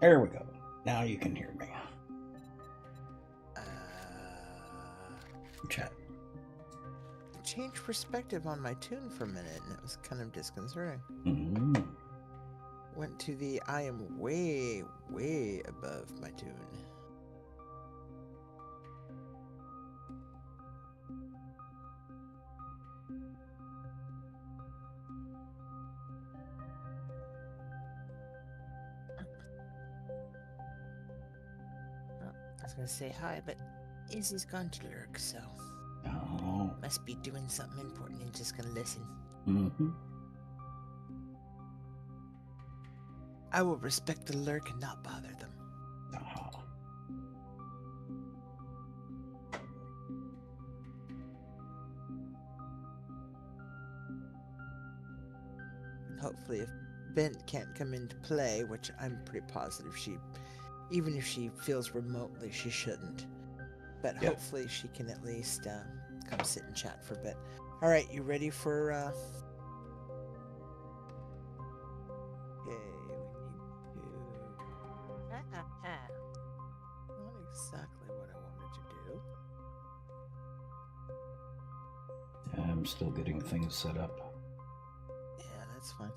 There we go. Now you can hear me. Chat. Change perspective on my tune for a minute, and it was kind of disconcerting. Mm-hmm. Went to the I am way, way above my tune. I was gonna say hi, but Izzy's gone to lurk, so must be doing something important and just gonna listen. Mm-hmm. I will respect the lurk and not bother them. Hopefully, if Bent can't come into play, which I'm pretty positive even if she feels remotely, she shouldn't. But hopefully she can at least come sit and chat for a bit. All right, you ready for... Okay, we need to... Not exactly what I wanted to do. I'm still getting things set up. Yeah, that's fine.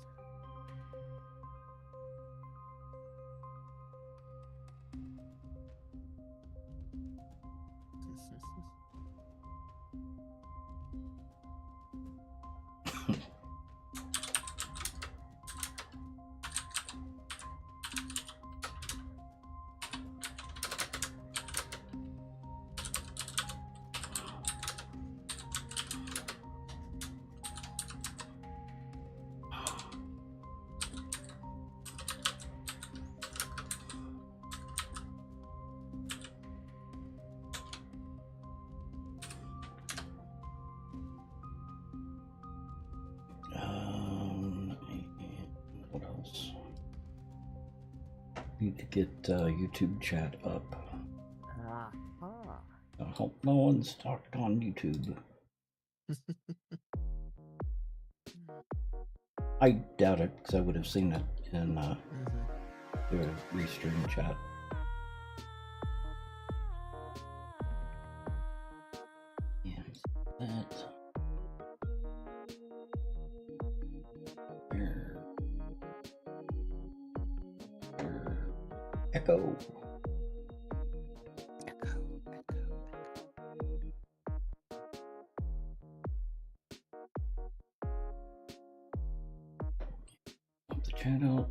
What else? Need to get YouTube chat up. I hope no one's talked on YouTube. I doubt it, because I would have seen it in the restream chat. And that. Echo. Up the channel.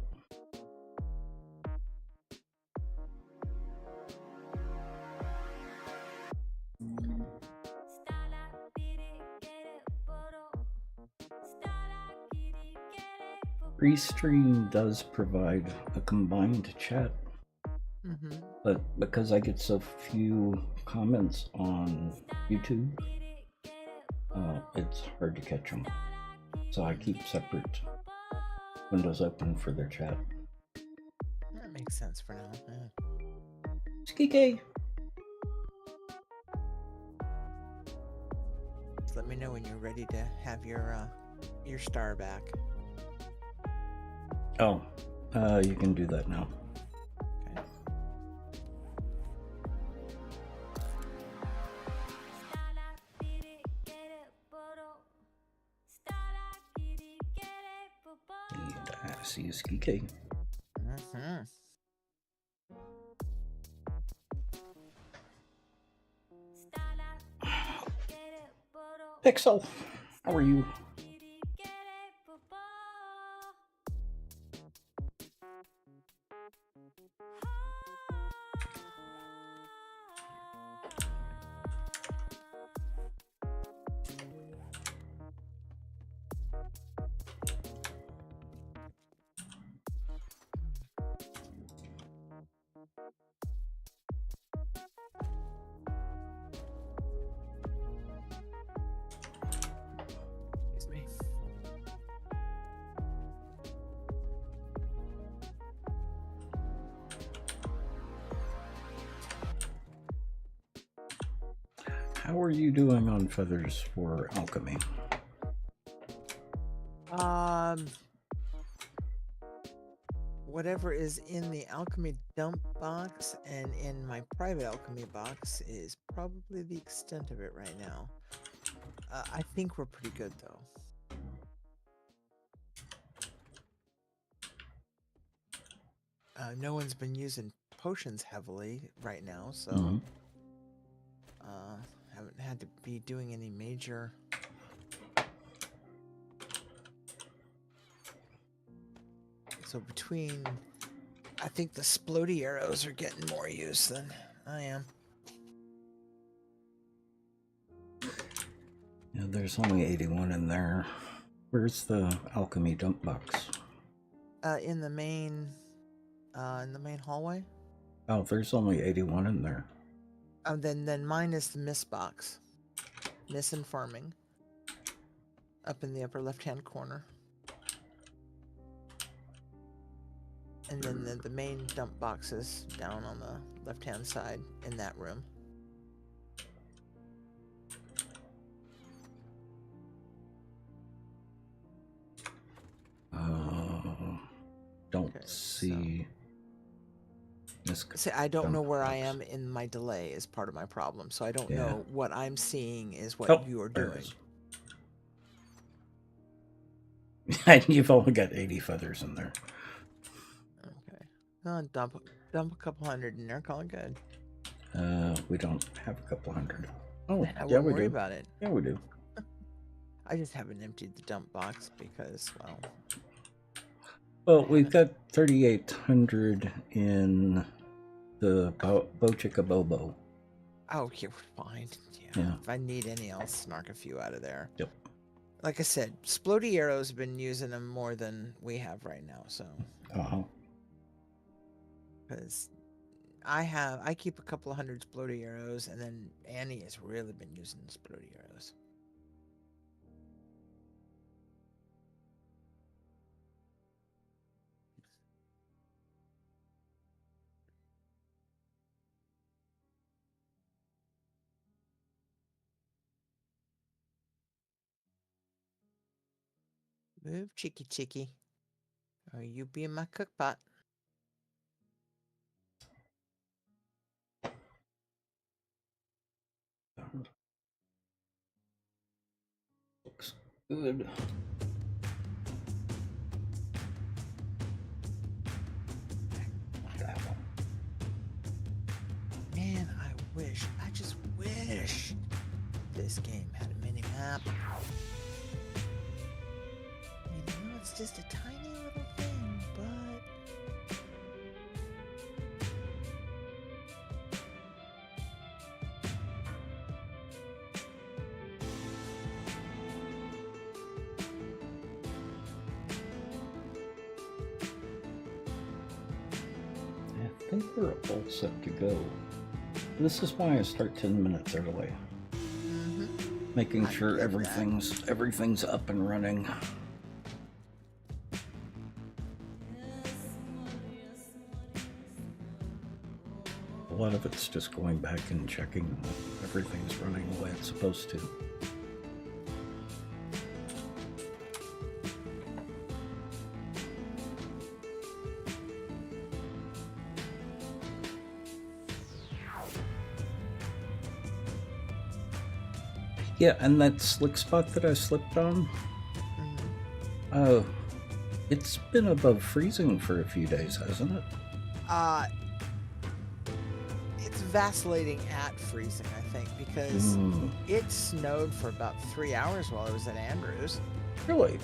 Restream does provide a combined chat, but because I get so few comments on YouTube, it's hard to catch them. So I keep separate windows open for their chat. That makes sense for now. Yeah. Skike. Just let me know when you're ready to have your star back. Oh, you can do that now. Okay. And I see a Skike. Pixel, how are you? How are you doing on feathers for alchemy? whatever is in the alchemy dump box and in my private alchemy box is probably the extent of it right now. I think we're pretty good though. No one's been using potions heavily right now, so haven't had to be doing any major. So between, I think the splody arrows are getting more use than I am. Yeah, there's only 81 in there. Where's the alchemy dump box? In the main hallway. Oh, there's only 81 in there. Oh, then mine is the miss box. Miss and farming. Up in the upper left-hand corner. And then the main dump box is down on the left-hand side in that room. Don't see. See, I don't know where I am in my delay is part of my problem, so I don't know what I'm seeing is what you are doing. And you've only got 80 feathers in there. Okay. Dump a couple hundred in there, call it good. We don't have a couple hundred. Oh, I won't worry about it. Yeah, we do. I just haven't emptied the dump box because, well, we've got 3,800 in the Bochica Bobo. Oh, you're fine. Yeah. If I need any, I'll snark a few out of there. Yep. Like I said, Splody Arrow's been using them more than we have right now, so. Because I keep a couple of hundred Splody Arrows, and then Annie has really been using Splody Arrows. Move, chicky, or you be in my cook pot. Looks good. Man, I just wish this game had a mini map. It's just a tiny little thing, but I think we're all set to go. This is why I start 10 minutes early. Making sure everything's up and running. A lot of it's just going back and checking everything's running the way it's supposed to. Yeah, and that slick spot that I slipped on, it's been above freezing for a few days, hasn't it? It's vacillating at freezing, I think, because it snowed for about 3 hours while I was at Andrews. Really?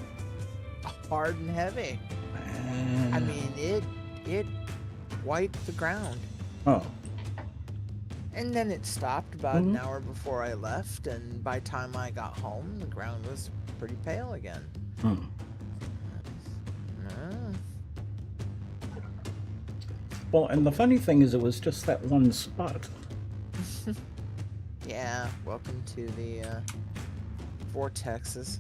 Hard and heavy. I mean, it wiped the ground. Oh. And then it stopped about an hour before I left, and by the time I got home, the ground was pretty pale again. Well, and the funny thing is, it was just that one spot. Yeah, welcome to the vortexes.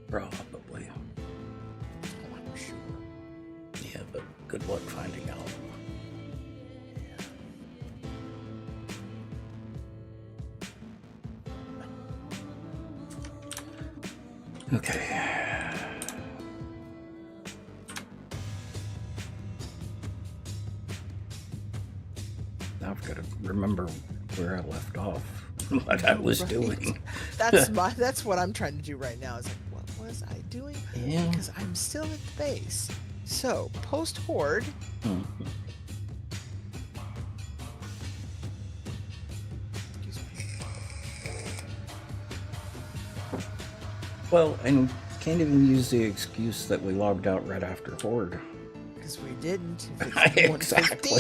Probably. Oh, I'm sure. Yeah, but good luck finding out. Okay. Now I've got to remember where I left off, what I was doing. That's what I'm trying to do right now. Is like, what was I doing? Yeah. Because I'm still at the base. So post horde. Mhm. Excuse me. Well, and can't even use the excuse that we logged out right after horde. Because we didn't. If it's Exactly.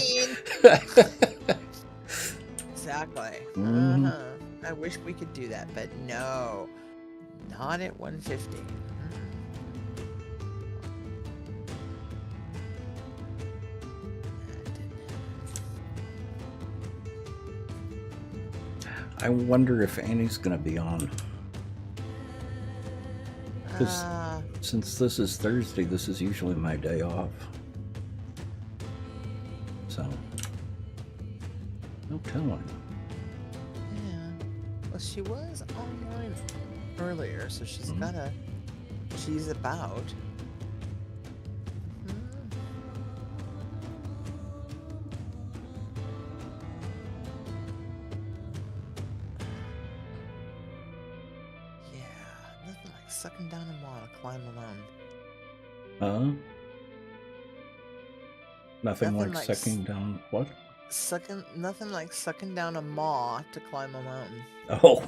115. Exactly. Mhm. I wish we could do that, but no. Not at 115. I wonder if Annie's gonna be on. Because since this is Thursday, this is usually my day off. So, no telling. Yeah. Well, she was online earlier, so she's gotta. She's about. Yeah, nothing like sucking down a maw to climb alone. Nothing like sucking down what? Nothing like sucking down a maw to climb a mountain. Oh.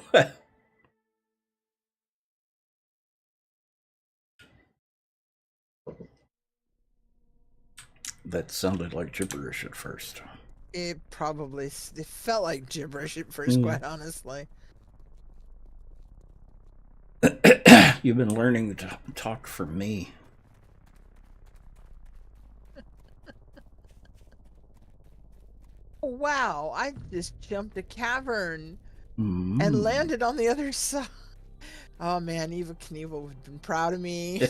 That sounded like gibberish at first. It felt like gibberish at first, quite honestly. You've been learning to talk for me. Wow, I just jumped a cavern Mm. and landed on the other side. Oh man, Eva Knievel would have been proud of me.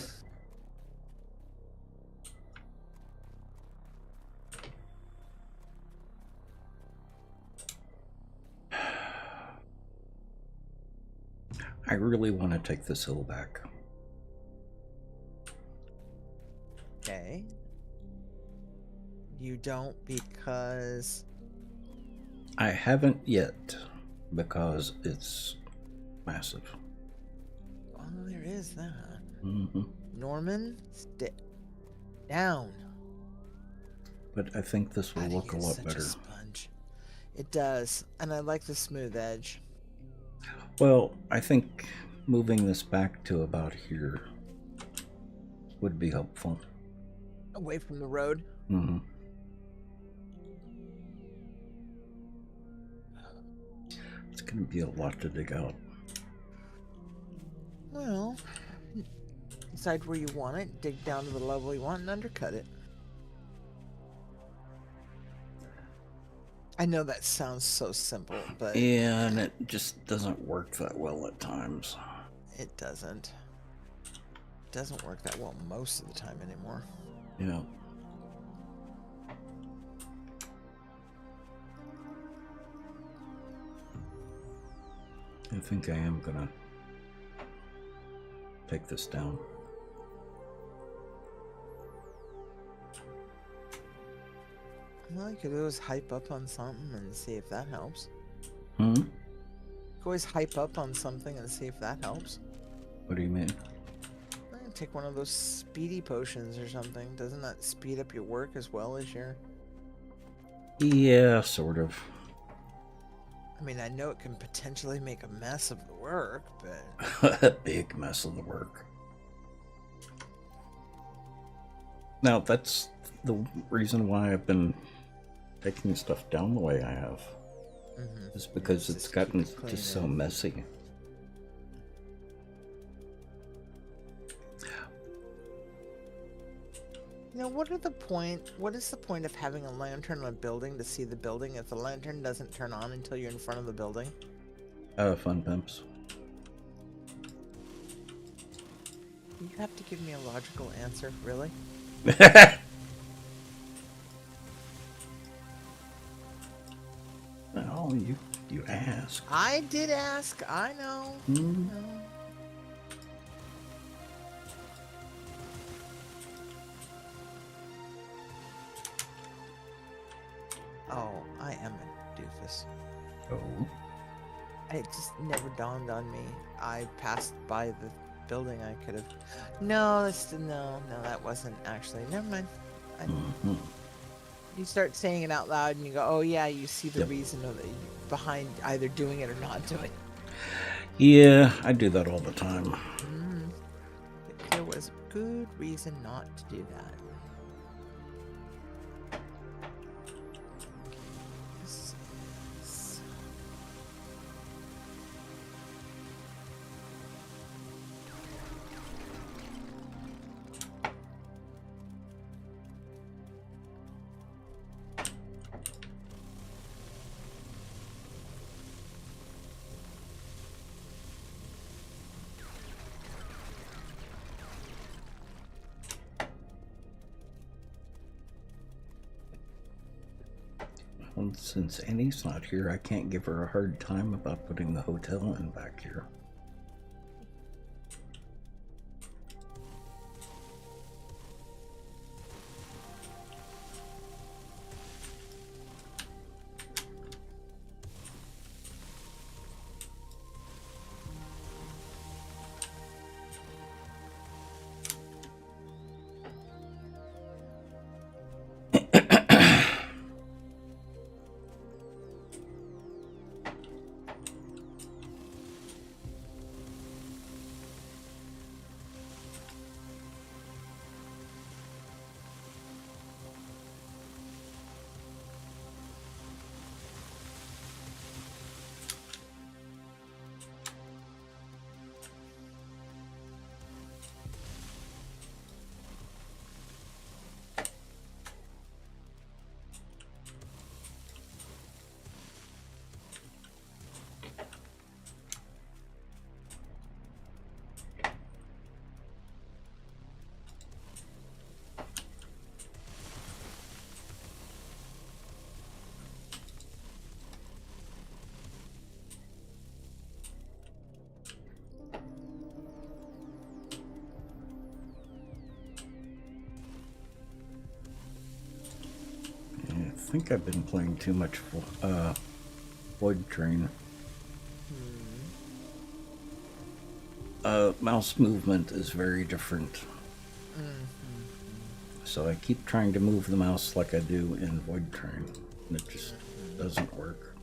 I really want to take this hill back. Okay. You don't because... I haven't yet, because it's massive. Oh, there is that. Mm-hmm. Norman, down. But I think this will look a lot such better. A sponge. It does, and I like the smooth edge. Well, I think moving this back to about here would be helpful. Away from the road? Mm-hmm. It's going to be a lot to dig out. Well, decide where you want it, dig down to the level you want, and undercut it. I know that sounds so simple, but... Yeah, and it just doesn't work that well at times. It doesn't. It doesn't work that well most of the time anymore. Yeah. I think I am gonna take this down. Well, you could always hype up on something and see if that helps. Hmm? You could always hype up on something and see if that helps. What do you mean? Take one of those speedy potions or something. Doesn't that speed up your work as well as your... Yeah, sort of. I mean, I know it can potentially make a mess of the work, but... A big mess of the work. Now, that's the reason why I've been taking stuff down the way I have. Mm-hmm. Is because it's gotten just so messy. You know, what is the point of having a lantern on a building to see the building if the lantern doesn't turn on until you're in front of the building? Fun pimps. You have to give me a logical answer, really? Oh, you ask. I did ask, I know. Mm. No. office. Oh. It just never dawned on me. I passed by the building. I could have. No, that wasn't actually. Never mind. Mm-hmm. You start saying it out loud, and you go, "Oh yeah," you see the Yep. reason behind either doing it or not doing it. Yeah, I do that all the time. There was a good reason not to do that. This is- Well, since Annie's not here, I can't give her a hard time about putting the hotel in back here. I think I've been playing too much Void Train. Mouse movement is very different. So I keep trying to move the mouse like I do in Void Train, and it just doesn't work.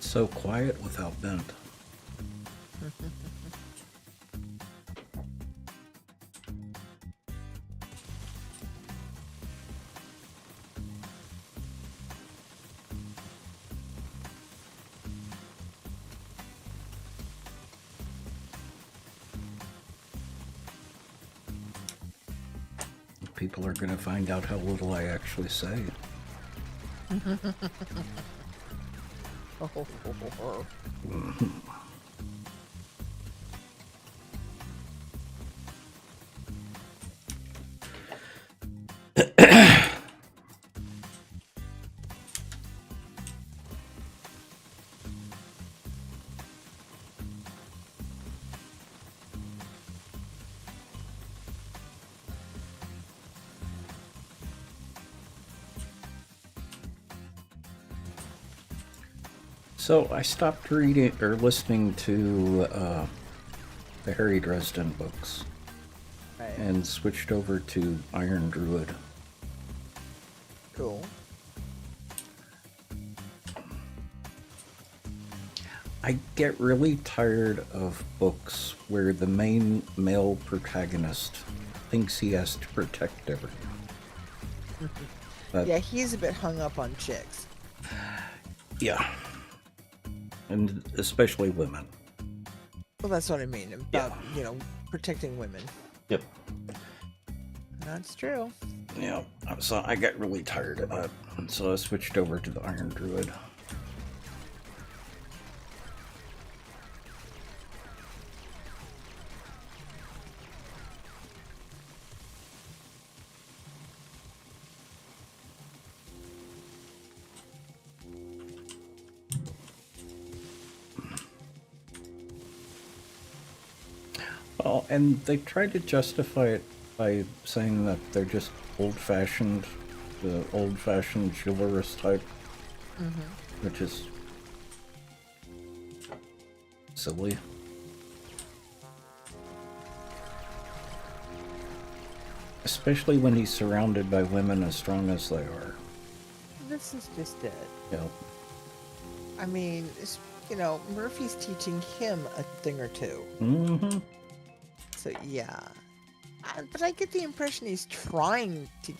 So quiet without Bent. People are going to find out how little I actually say. So I stopped reading or listening to the Harry Dresden books, Right. and switched over to Iron Druid. Cool. I get really tired of books where the main male protagonist thinks he has to protect everyone. Yeah, he's a bit hung up on chicks. Yeah. And especially women. Well, that's what I mean about, protecting women. Yep. That's true. Yeah. So I got really tired of that. So I switched over to the Iron Druid. Well, and they tried to justify it by saying that they're just old-fashioned, the old-fashioned chivalrous type, which is silly. Especially when he's surrounded by women as strong as they are. This is just it. Yeah. I mean, Murphy's teaching him a thing or two. Mm-hmm. So, yeah. But I get the impression he's trying to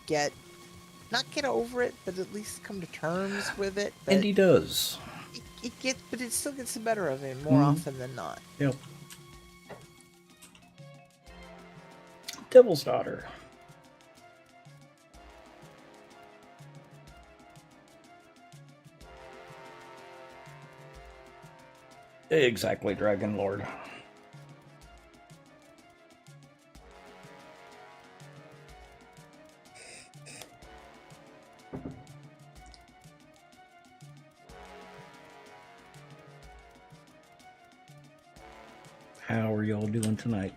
not get over it, but at least come to terms with it. But And he does. But it still gets the better of him more often than not. Yep. Devil's Daughter. Exactly, Dragon Lord. How are y'all doing tonight?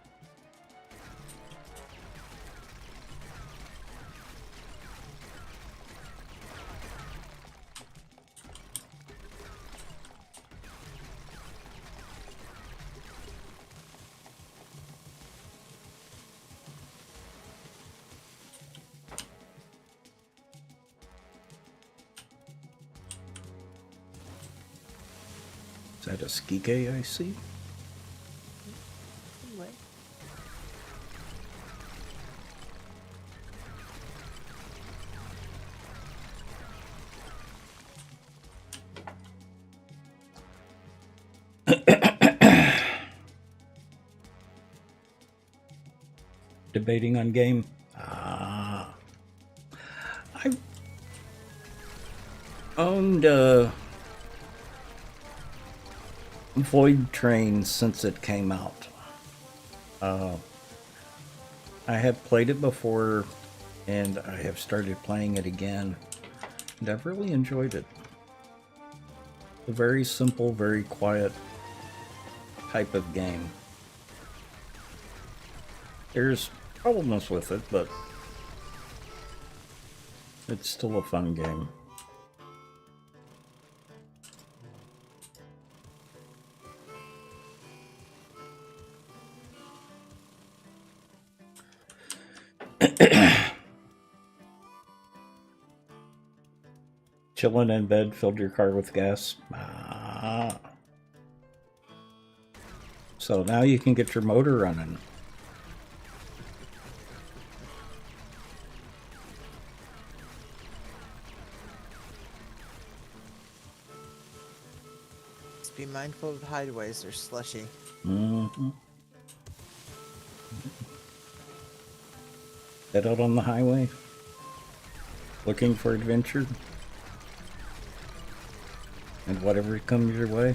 Is that a skike I see? Anyway. Debating on game. I owned Void Train since it came out. I have played it before, and I have started playing it again, and I've really enjoyed it. A very simple, very quiet type of game. There's problems with it, but it's still a fun game. Chilling in bed, filled your car with gas. Ah. So now you can get your motor running. Just be mindful of the hideaways, they're slushy. Mm-hmm. Head out on the highway, looking for adventure, and whatever comes your way.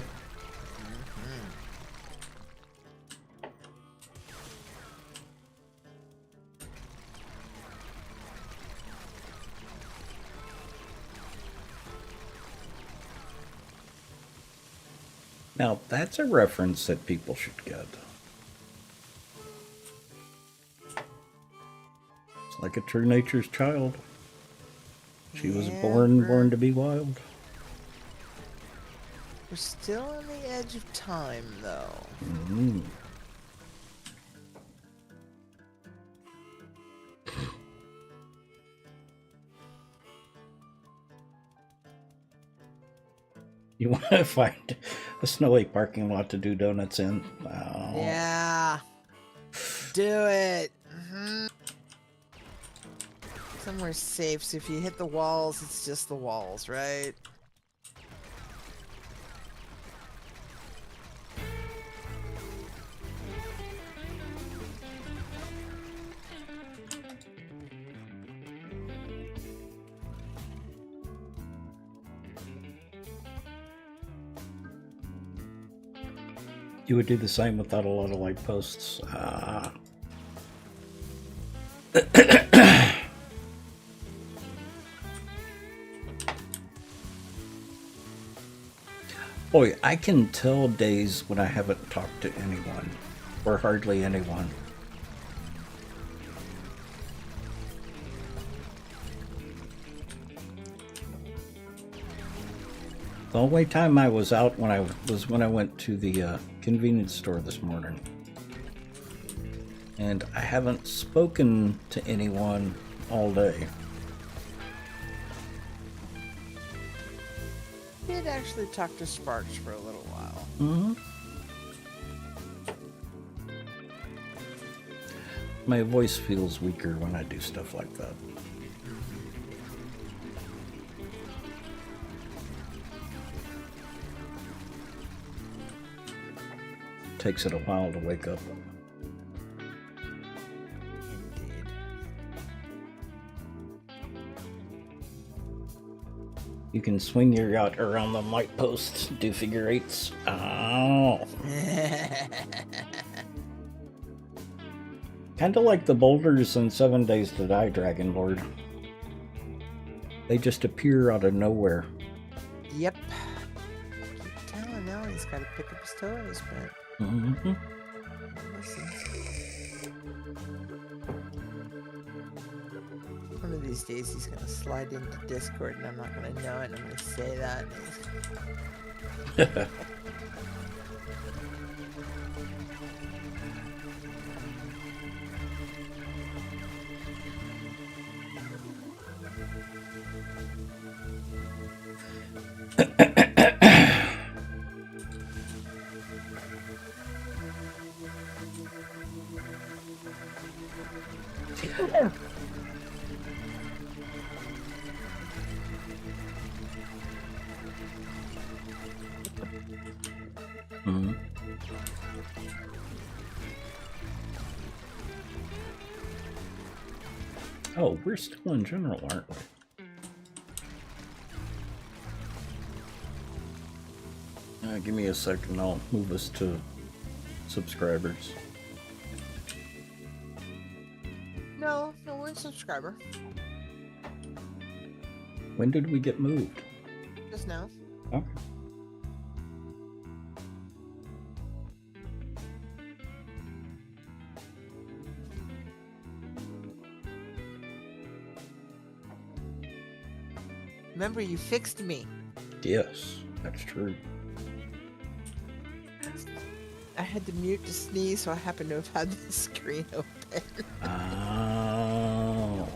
Now, that's a reference that people should get. It's like a true nature's child. She was born to be wild. We're still on the edge of time, though. Mm. You want to find a snowy parking lot to do donuts in? Oh. Yeah. Do it. Somewhere safe, so if you hit the walls, it's just the walls, right? You would do the same without a lot of light posts. Boy, I can tell days when I haven't talked to anyone, or hardly anyone. The only time I was out when I went to the convenience store this morning, and I haven't spoken to anyone all day. I did actually talk to Sparks for a little while. Mm-hmm. My voice feels weaker when I do stuff like that. Takes it a while to wake up. Indeed. You can swing your yacht around the light posts, do figure eights. Oh. Kind of like the boulders in 7 Days to Die, Dragon Lord. They just appear out of nowhere. Yep. Keep telling now he's got to pick up his toys, but Mm-hmm. listen. One of these days he's gonna slide into Discord and I'm not gonna know it and I'm gonna say that. Mm-hmm. Oh, we're still in general, aren't we? Give me a second, I'll move us to subscribers. No, we're a subscriber. When did we get moved? Just now. Okay. Remember, you fixed me. Yes, that's true. I had to mute to sneeze, so I happen to have had the screen open. Oh.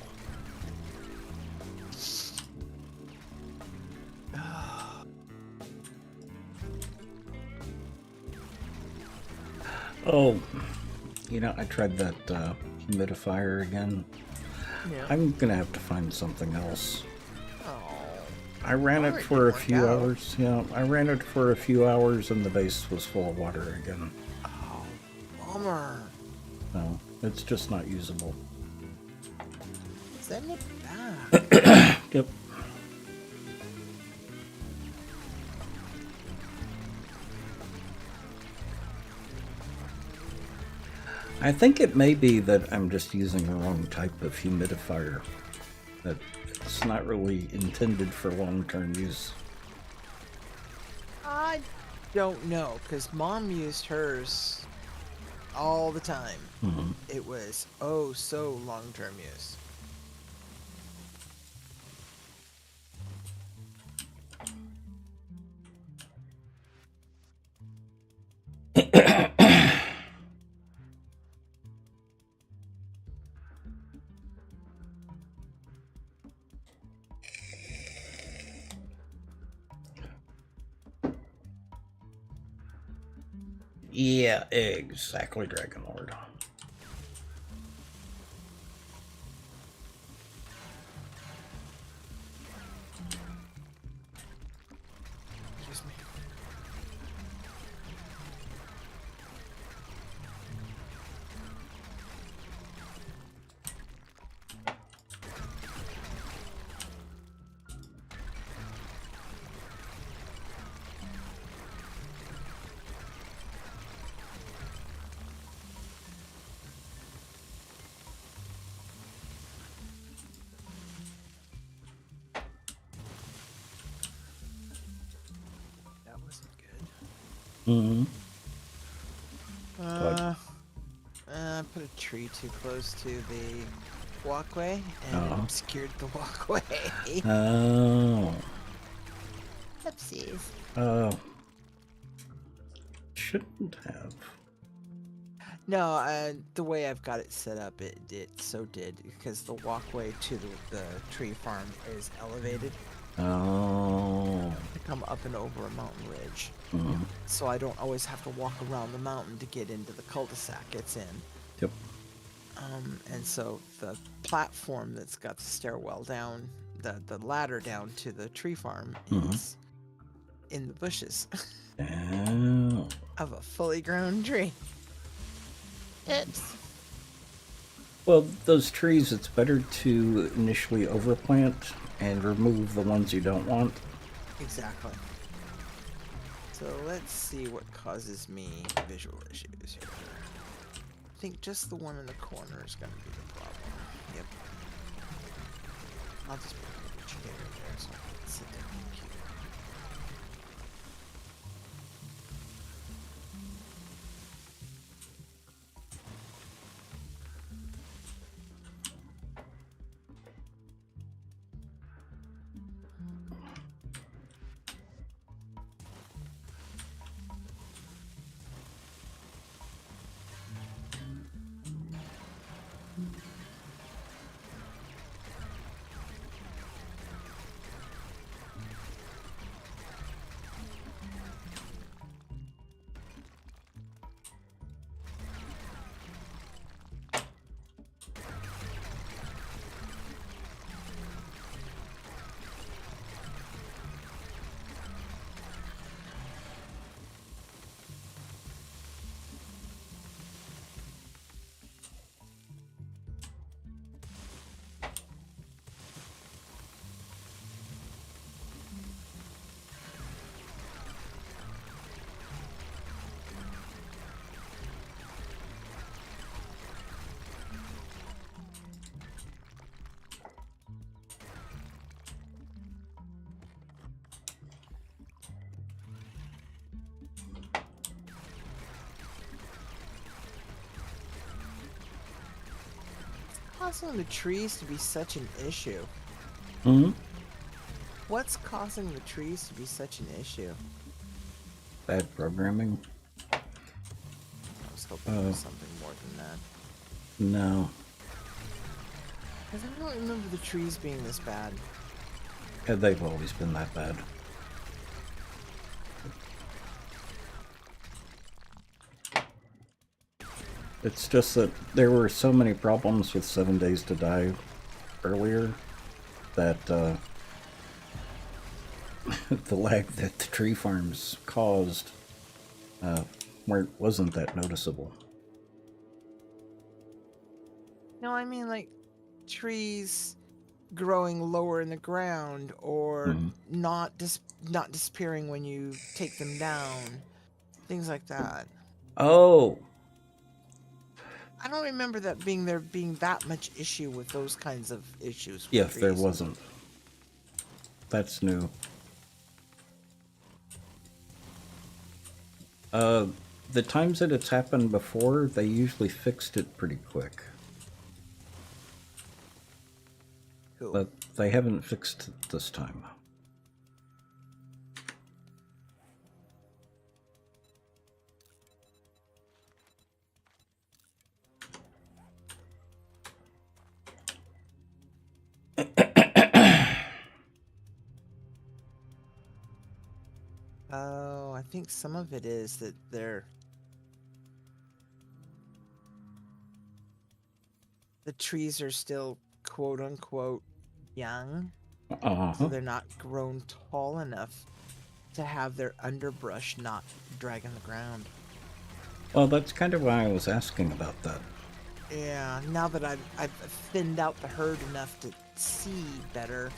Oh, I tried that humidifier again. Yeah. I'm gonna have to find something else. Oh. I ran it Sorry it for a didn't work few out. hours. Yeah, I ran it for a few hours and the base was full of water again. Oh, bummer. No, it's just not usable. Send it back. Yep. I think it may be that I'm just using the wrong type of humidifier. That it's not really intended for long-term use. I don't know, because Mom used hers all the time. Mm-hmm. It was oh so long-term use. Yeah, exactly, Dragon Lord. Excuse me. That wasn't good. Mm-hmm. But, Put a tree too close to the walkway and it uh-huh. obscured the walkway. Oh. Oopsies. Shouldn't have. No, the way I've got it set up, it did because the walkway to the tree farm is elevated Oh. to come up and over a mountain ridge. Mm-hmm. So I don't always have to walk around the mountain to get into the cul-de-sac it's in. Yep. And so the platform that's got the stairwell down, the ladder down to the tree farm is in the bushes Oh. of a fully grown tree. Oops. Well, those trees, it's better to initially overplant and remove the ones you don't want. Exactly. So let's see what causes me visual issues here. I think just the one in the corner is going to be the problem. Yep. I'll just put a chair there so I can sit down and queue. Causing the trees to be such an issue? Mm-hmm. What's causing the trees to be such an issue? Bad programming? I was hoping it was something more than that. No. Because I don't remember the trees being this bad. Yeah, they've always been that bad. It's just that there were so many problems with 7 Days to Die earlier that the lag that the tree farms caused wasn't that noticeable. No, I mean like trees growing lower in the ground or not disappearing when you take them down. Things like that. Oh, I don't remember that being that much issue with those kinds of issues with yes, there trees. wasn't. That's new. The times that it's happened before, they usually fixed it pretty quick. Cool. But they haven't fixed it this time. Oh, I think some of it is that the trees are still quote unquote young, so they're not grown tall enough to have their underbrush not dragging the ground. Well, that's kind of why I was asking about that. Yeah, now that I've thinned out the herd enough to see better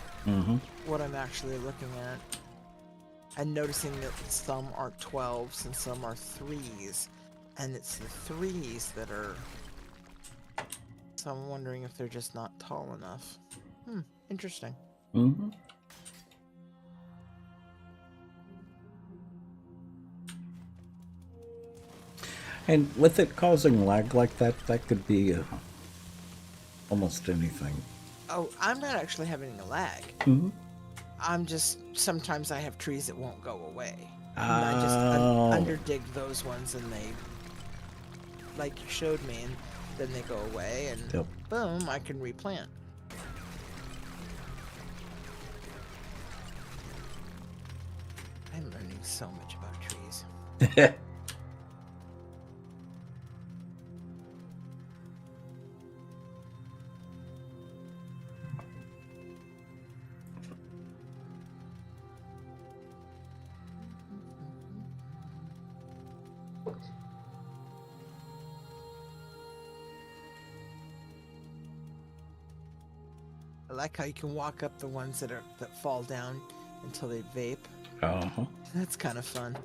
what I'm actually looking at, and noticing that some are 12s and some are 3s, and it's the 3s that are. So I'm wondering if they're just not tall enough. Interesting. And with it causing lag like that, that could be almost anything. Oh, I'm not actually having a lag. I'm just, sometimes I have trees that won't go away. And I just underdig those ones and they, like you showed me, and then they go away and boom, I can replant. I'm learning so much about trees. I like how you can walk up the ones that fall down until they vape. That's kind of fun.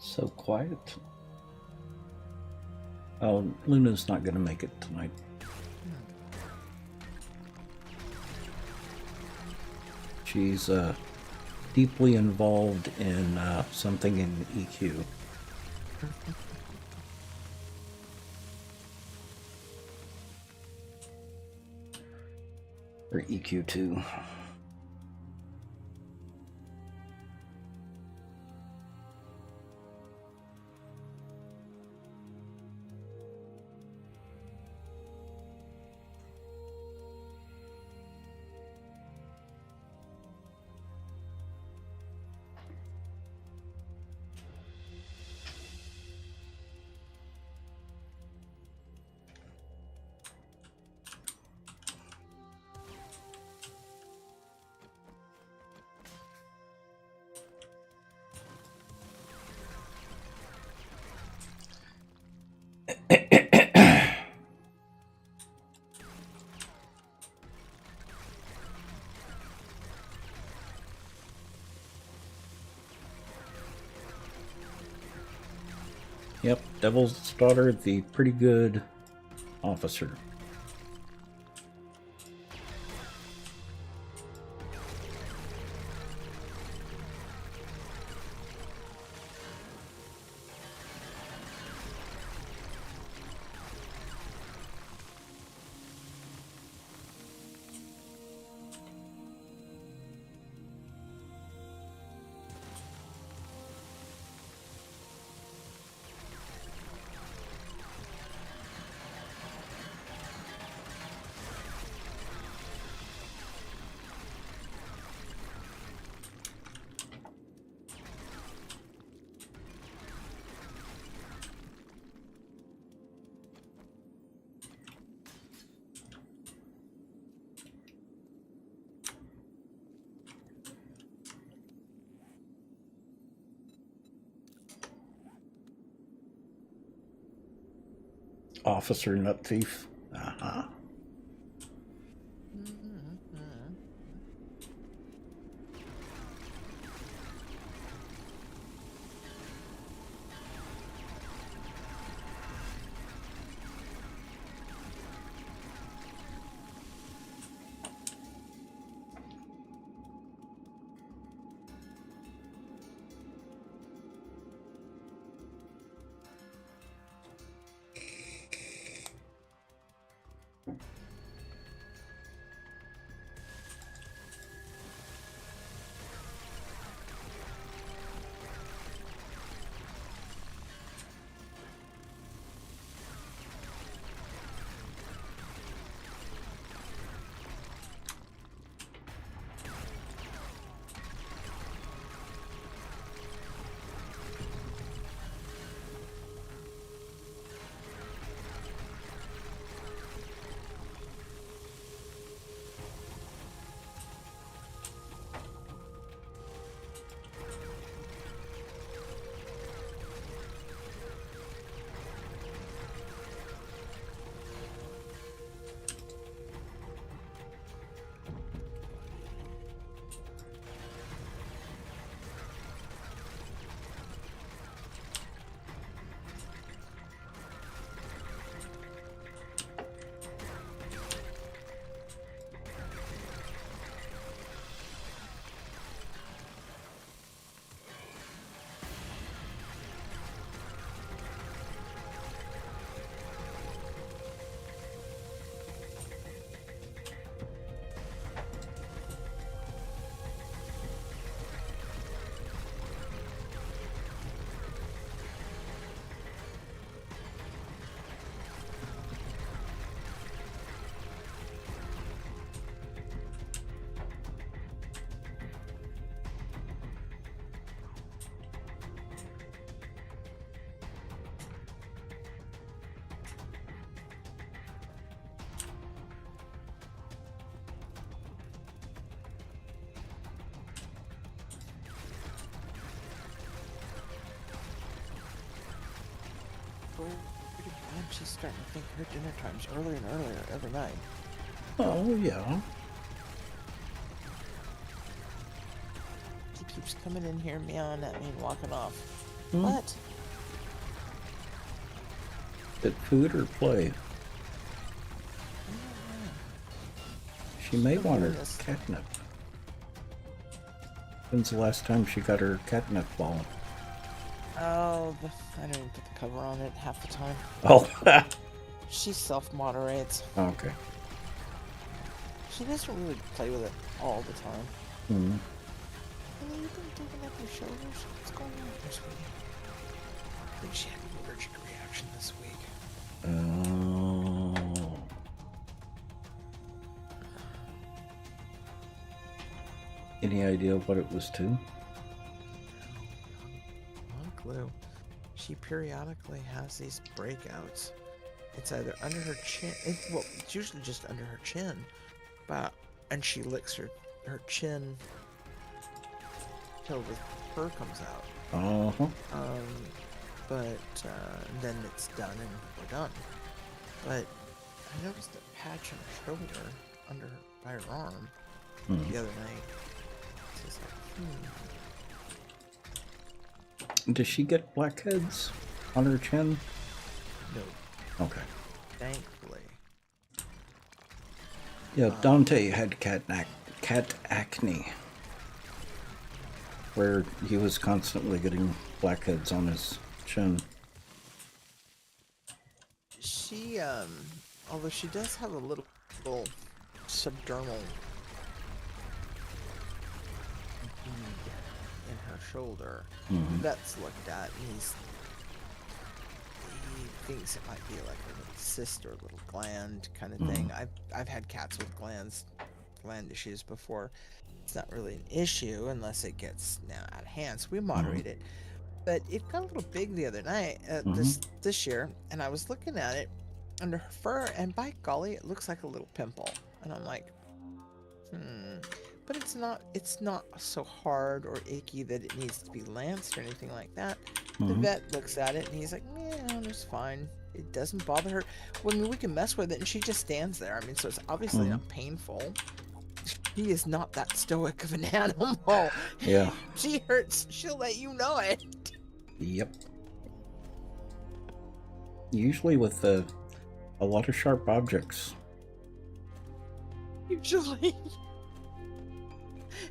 So quiet. Oh, Luna's not going to make it tonight. She's deeply involved in something in EQ. Or EQ2. Yep, Devil's Daughter, the pretty good officer. Officer Nut Thief. Uh-huh. She's starting to think her dinner time's earlier and earlier every night. Oh, yeah. She keeps coming in here, meowing at me and walking off. Hmm? What? Is it food or play? She may want her Goodness. catnip. When's the last time she got her catnip ball? Oh, I don't even put the cover on it half the time. Oh, She self-moderates. okay. She doesn't really play with it all the time. Hmm. Honey, you've been digging up your shoulders. What's going on with her, sweetie? I think she had an allergic reaction this week. Oh. Any idea what it was to? One clue. She periodically has these breakouts. It's either under her chin. Well, it's usually just under her chin, and she licks her chin till the fur comes out. Uh-huh. But then it's done and we're done. But I noticed a patch on her shoulder by her arm the other night. It's just like, Does she get blackheads on her chin? No, Okay. thankfully. Yeah, Dante had cat acne, where he was constantly getting blackheads on his chin. She, although she does have a little subdermal bead in her shoulder. Mhm. That's looked at, and he thinks it might be like a little cyst or a little gland kind of thing. I've had cats with gland issues before. It's not really an issue unless it gets now out of hand, so we moderate it. But it got a little big the other night, this year, and I was looking at it under her fur, and by golly, it looks like a little pimple. And I'm like, but it's not so hard or icky that it needs to be lanced or anything like that. The vet looks at it and he's like, yeah, it's fine. It doesn't bother her. Well, I mean, we can mess with it, and she just stands there. I mean, so it's obviously not painful. She is not that stoic of an animal. Yeah. She hurts, she'll let you know it. Yep. Usually with a lot of sharp objects. Usually.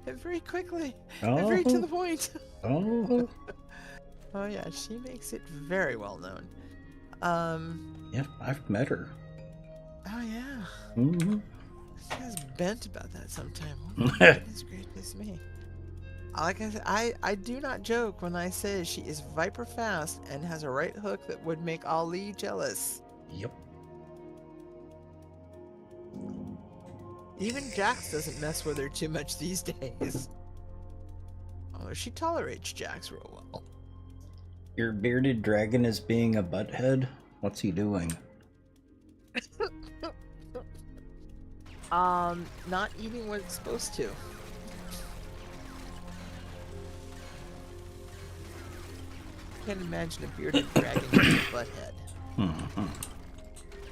And very quickly. Oh. And very to the point. Oh. Oh yeah, she makes it very well known. Yeah, I've met her. Oh yeah. Mm-hmm. She gets bent about that sometime. Oh, goodness gracious me. Like I said, I do not joke when I say she is viper fast and has a right hook that would make Ali jealous. Yep. Even Jax doesn't mess with her too much these days. Although she tolerates Jax real well. Your bearded dragon is being a butthead? What's he doing? Not eating what it's supposed to. Can't imagine a bearded dragon being a butthead.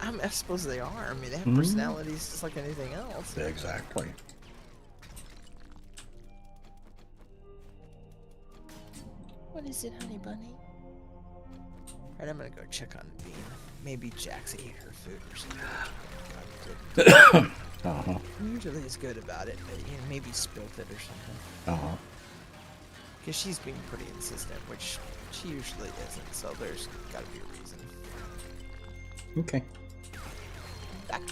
I suppose they are. I mean, they have personalities just like anything else. Exactly. What is it, honey bunny? Alright, I'm gonna go check on Bean. Maybe Jax ate her food or something. Usually is good about it, but maybe spilt it or something. Because she's being pretty insistent, which she usually isn't, so there's gotta be a reason. Okay. Back.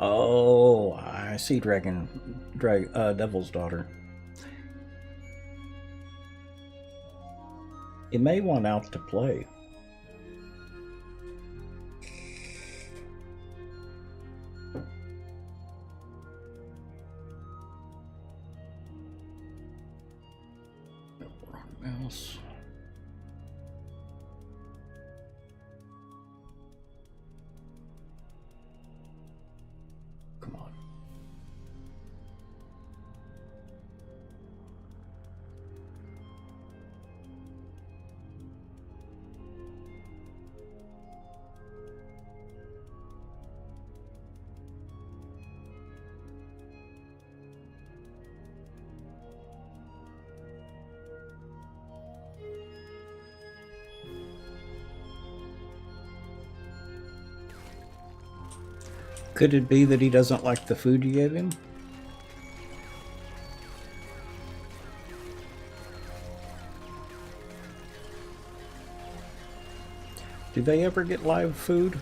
Oh, I see Devil's Daughter. You may want out to play. Wrong mouse. Could it be that he doesn't like the food you gave him? Do they ever get live food?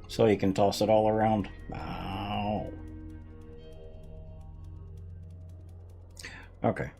So you can toss it all around. Wow. Okay.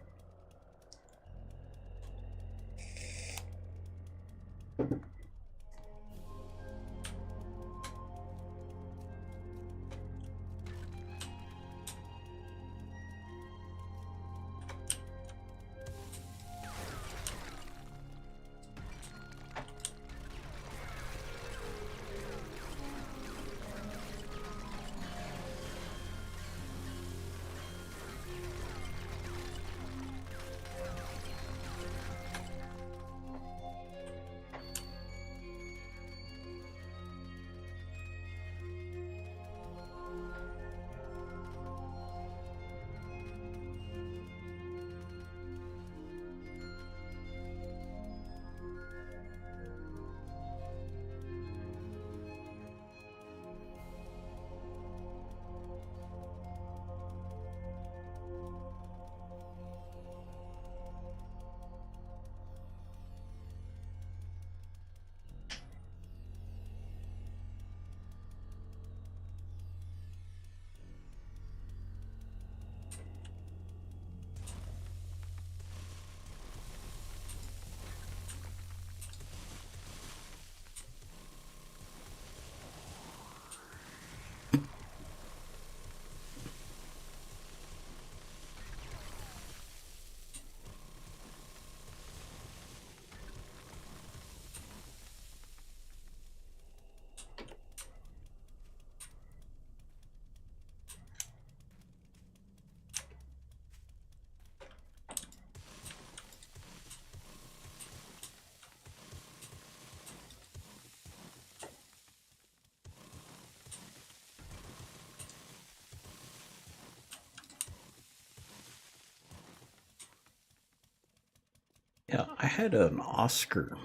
Yeah, I had an Oscar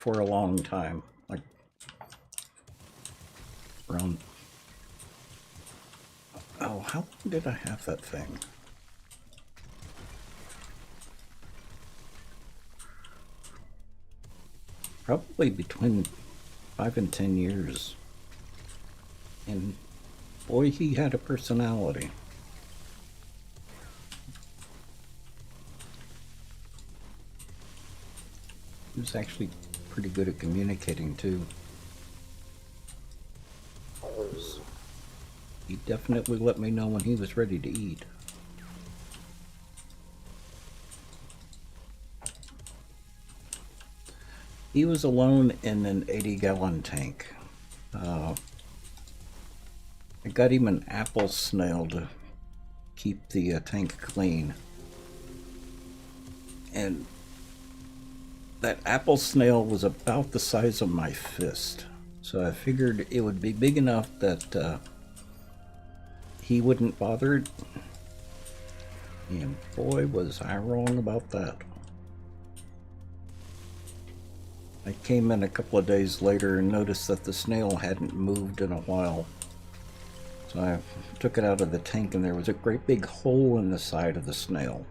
for a long time, like around. Oh, how long did I have that thing? Probably between 5 and 10 years. And boy, he had a personality. He was actually pretty good at communicating too. He definitely let me know when he was ready to eat. He was alone in an 80-gallon tank. I got him an apple snail to keep the tank clean. And that apple snail was about the size of my fist. So I figured it would be big enough that he wouldn't bother it. And boy, was I wrong about that. I came in a couple of days later and noticed that the snail hadn't moved in a while. So I took it out of the tank and there was a great big hole in the side of the snail.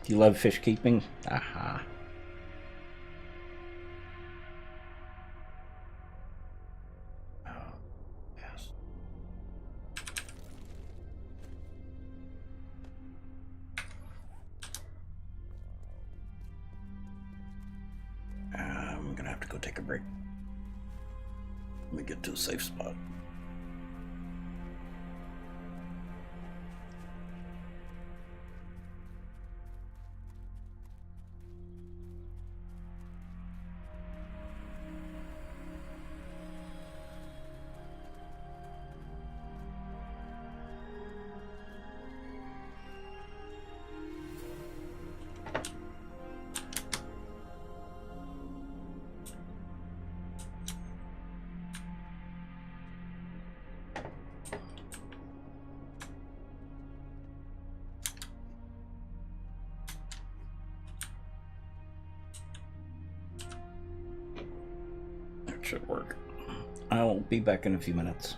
Do you love fish keeping? Aha. Oh, yes. take a break. Let me get to a safe spot. That should work. I'll be back in a few minutes.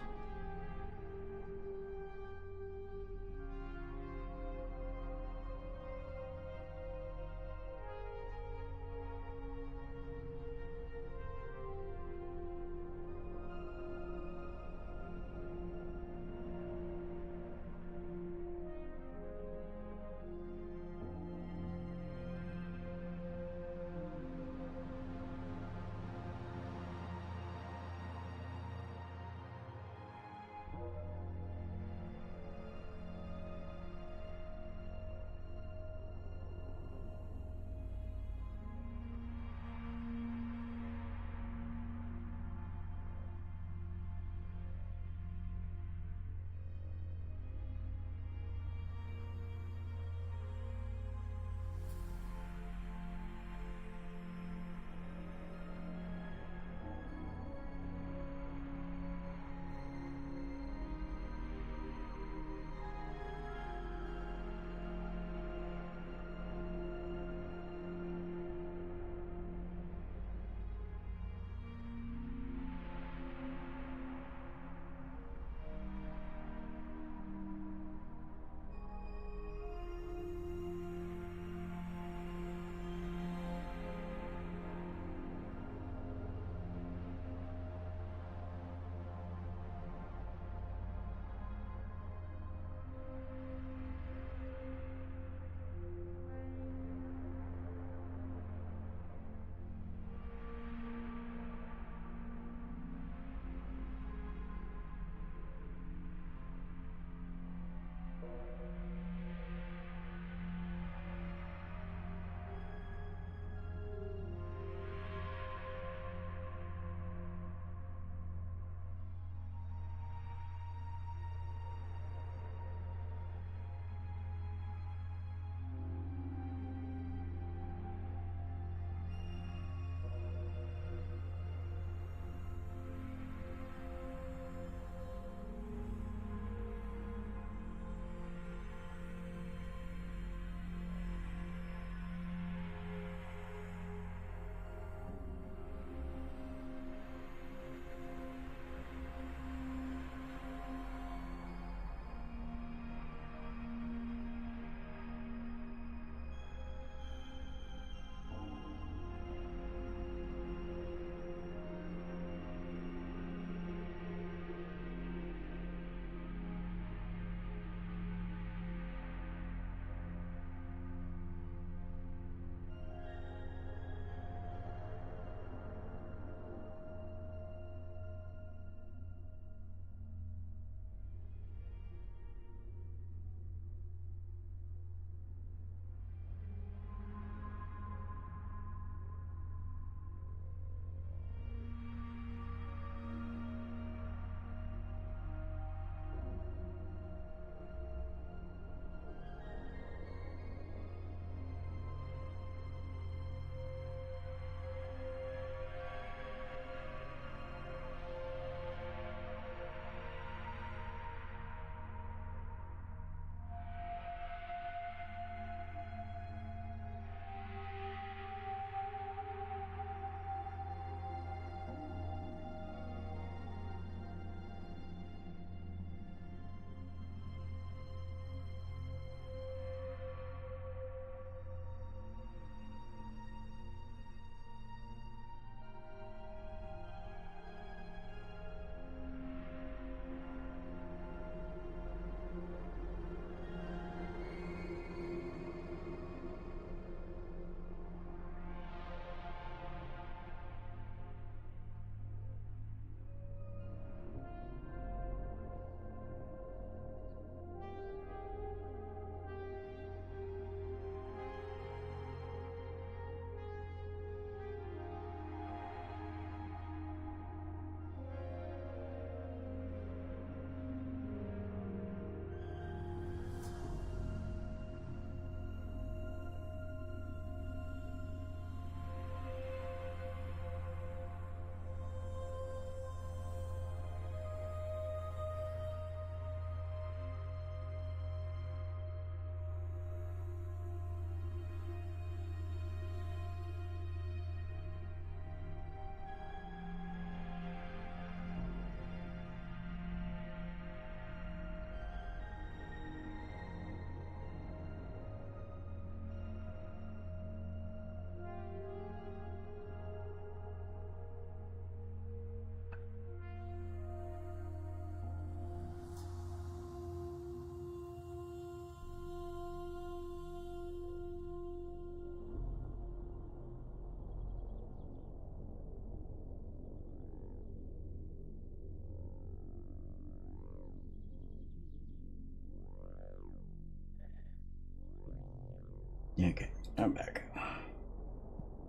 I'm back.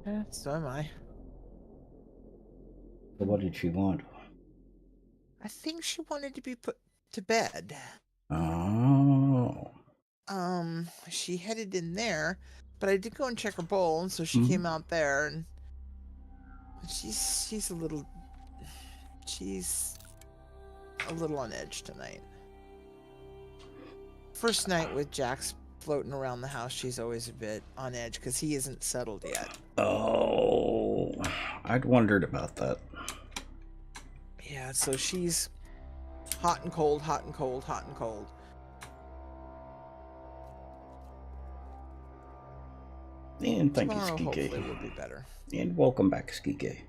Yeah, so am I. So what did she want? I think she wanted to be put to bed. Oh. She headed in there, but I did go and check her bowl, and so she Mhm. came out there, and she's a little on edge tonight. First night with Jax floating around the house, she's always a bit on edge because he isn't settled yet. Oh, I'd wondered about that. Yeah, so she's hot and cold, hot and cold, hot and cold. And thank Tomorrow, you, hopefully, Skike. will be better. And welcome back, Skike.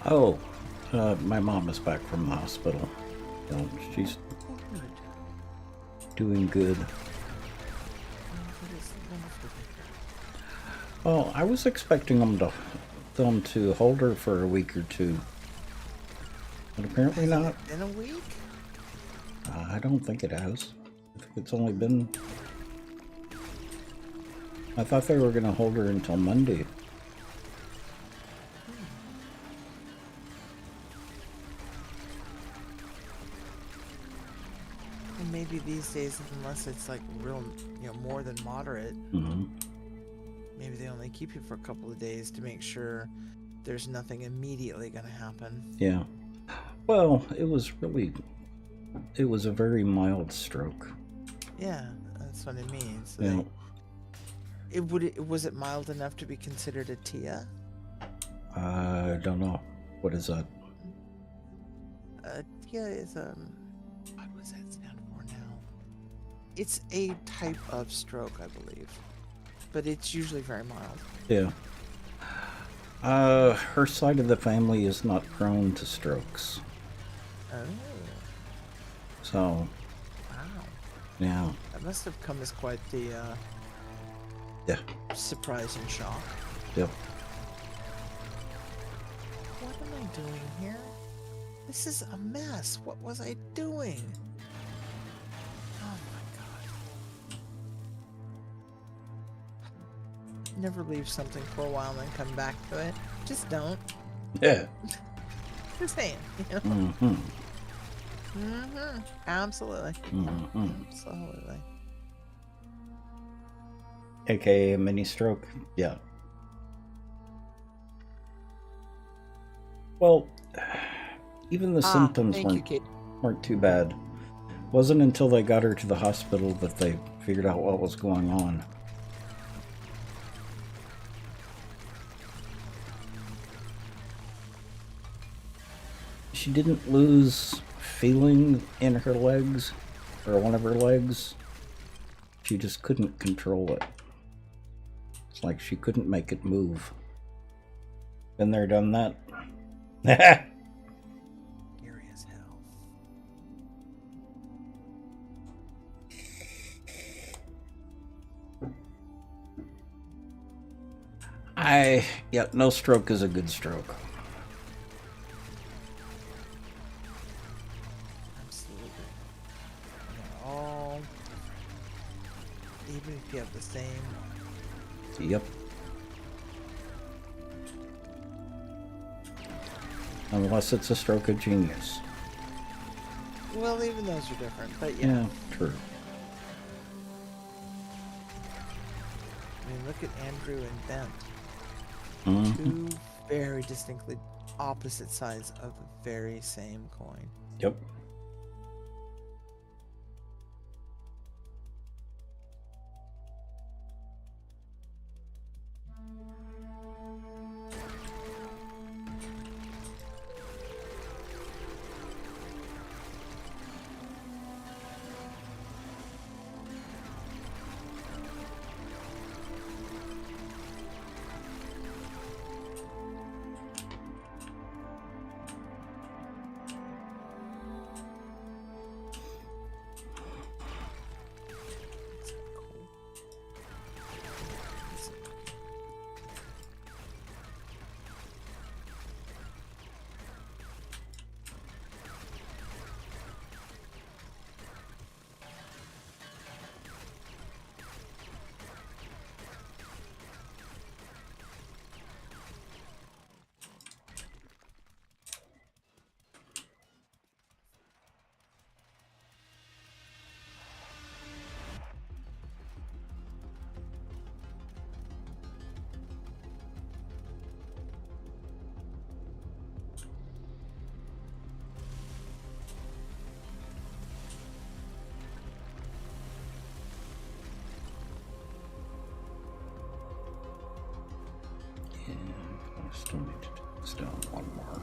Oh, my mom is back from the hospital. She's doing good. Well, I was expecting them to hold her for a week or two, but apparently not. In a week? I don't think it has. I think it's only been... I thought they were going to hold her until Monday. Maybe these days, unless it's like real, more than moderate, maybe they only keep you for a couple of days to make sure there's nothing immediately going to happen. Yeah. Well, it was a very mild stroke. Yeah, that's what I mean. So Yeah. was it mild enough to be considered a TIA? I don't know. What is that? TIA is what does that stand for now? It's a type of stroke, I believe, but it's usually very mild. Yeah. Her side of the family is not prone to strokes. Oh. So. Wow. Yeah. That must have come as quite the surprise and shock. Yep. What am I doing here? This is a mess. What was I doing? Oh my god. Never leave something for a while and then come back to it. Just don't. Yeah. Just saying. Mm-hmm. Absolutely. Mm-hmm. Absolutely. AKA a mini stroke? Yeah. Well, even the symptoms weren't too bad. Wasn't until they got her to the hospital that they figured out what was going on. She didn't lose feeling in her legs, or one of her legs. She just couldn't control it. It's like she couldn't make it move. Been there, done that. Scary as hell. Yeah, no stroke is a good stroke. Absolutely. They're all different. Even if you have the same. Yep. Unless it's a stroke of genius. Well, even those are different, but Yeah, true. I mean, look at Andrew and Ben. Mm-hmm. Two very distinctly opposite sides of the very same coin. Yep. I still need to do this down one more.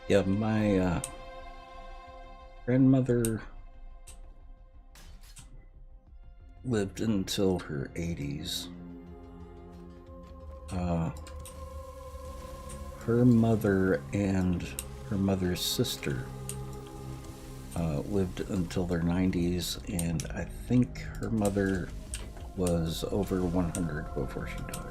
Yeah, my grandmother lived until her 80s. Her mother and her mother's sister lived until their 90s, and I think her mother was over 100 before she died.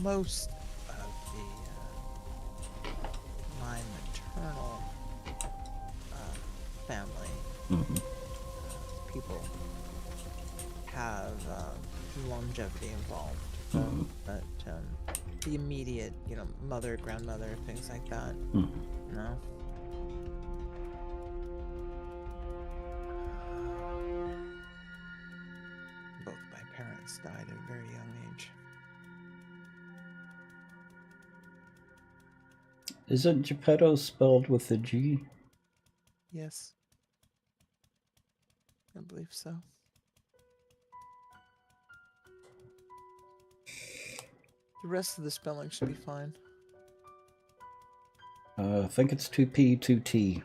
Most of my maternal family people have longevity involved, but the immediate, mother, grandmother, things like that, no. Both my parents died at a very young age. Isn't Geppetto spelled with a G? Yes. I believe so. The rest of the spelling should be fine. I think it's 2P, 2T.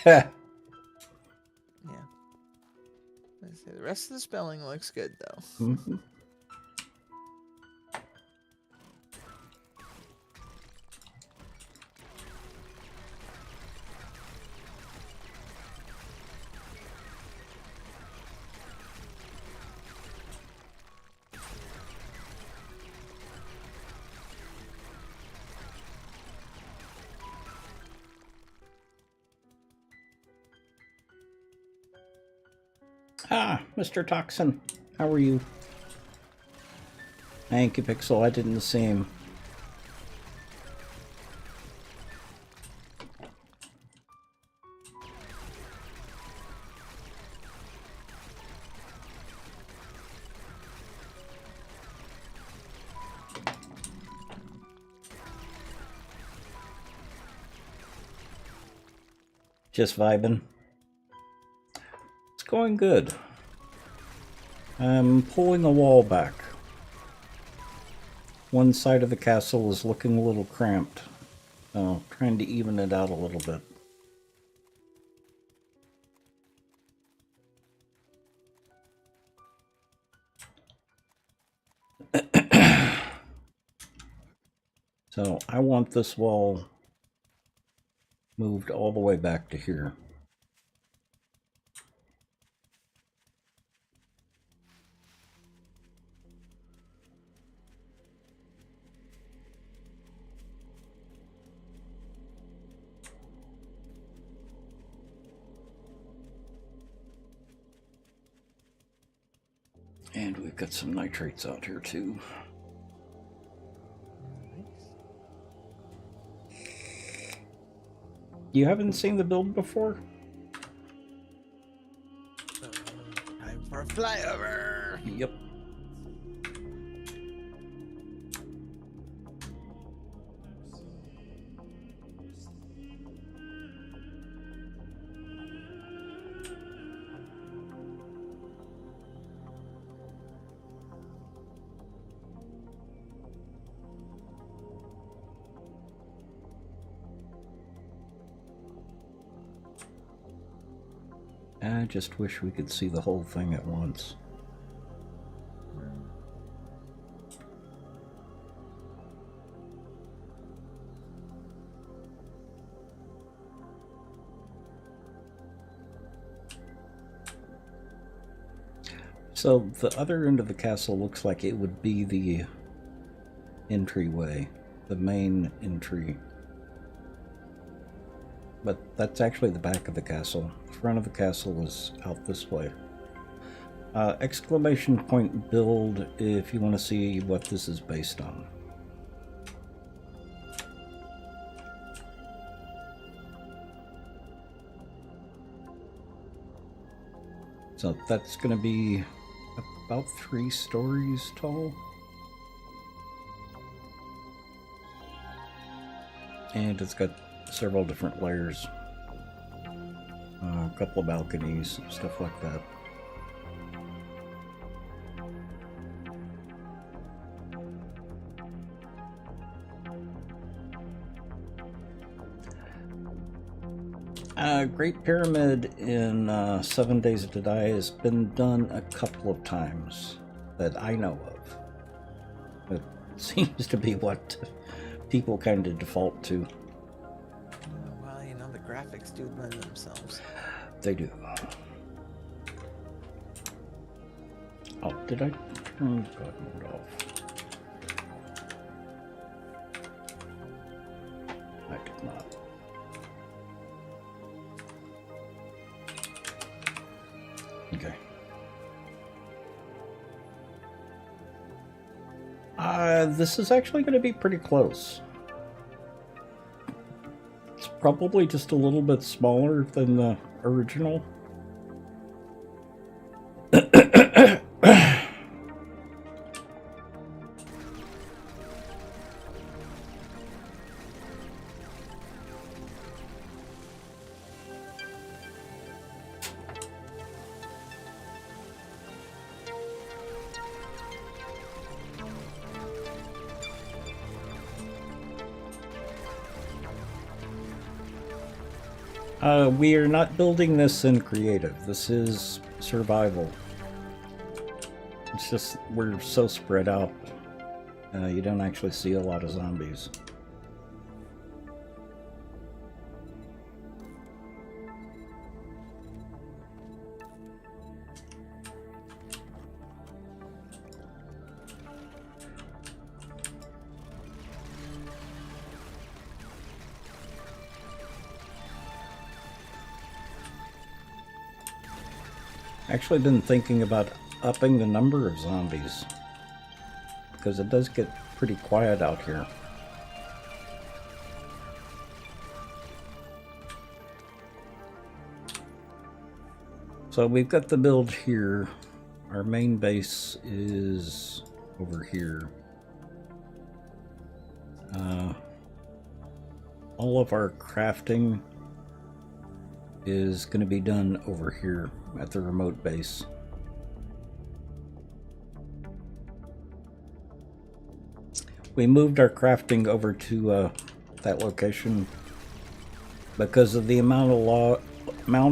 Yeah. Let's say the rest of the spelling looks good, though. Ah, Mr. Toxin, how are you? Thank you, Pixel. I didn't see him. Just vibing. It's going good. I'm pulling a wall back. One side of the castle is looking a little cramped. Trying to even it out a little bit. So I want this wall moved all the way back to here. And we've got some nitrates out here too. You haven't seen the build before? Time for a flyover. Yep. I just wish we could see the whole thing at once. So the other end of the castle looks like it would be the entryway, the main entry. But that's actually the back of the castle. The front of the castle is out this way. Exclamation point build if you want to see what this is based on. So that's going to be about 3 stories tall. And it's got several different layers. A couple of balconies, stuff like that. Great Pyramid in 7 Days to Die has been done a couple of times that I know of. It seems to be what people kind of default to. Well, you know, the graphics do lend themselves. They do. Oh, did I turn God mode off? I did not. Okay. This is actually going to be pretty close. It's probably just a little bit smaller than the original. We are not building this in creative. This is survival. It's just we're so spread out. You don't actually see a lot of zombies. Actually been thinking about upping the number of zombies because it does get pretty quiet out here. So we've got the build here. Our main base is over here. All of our crafting is going to be done over here at the remote base. We moved our crafting over to that location because of the amount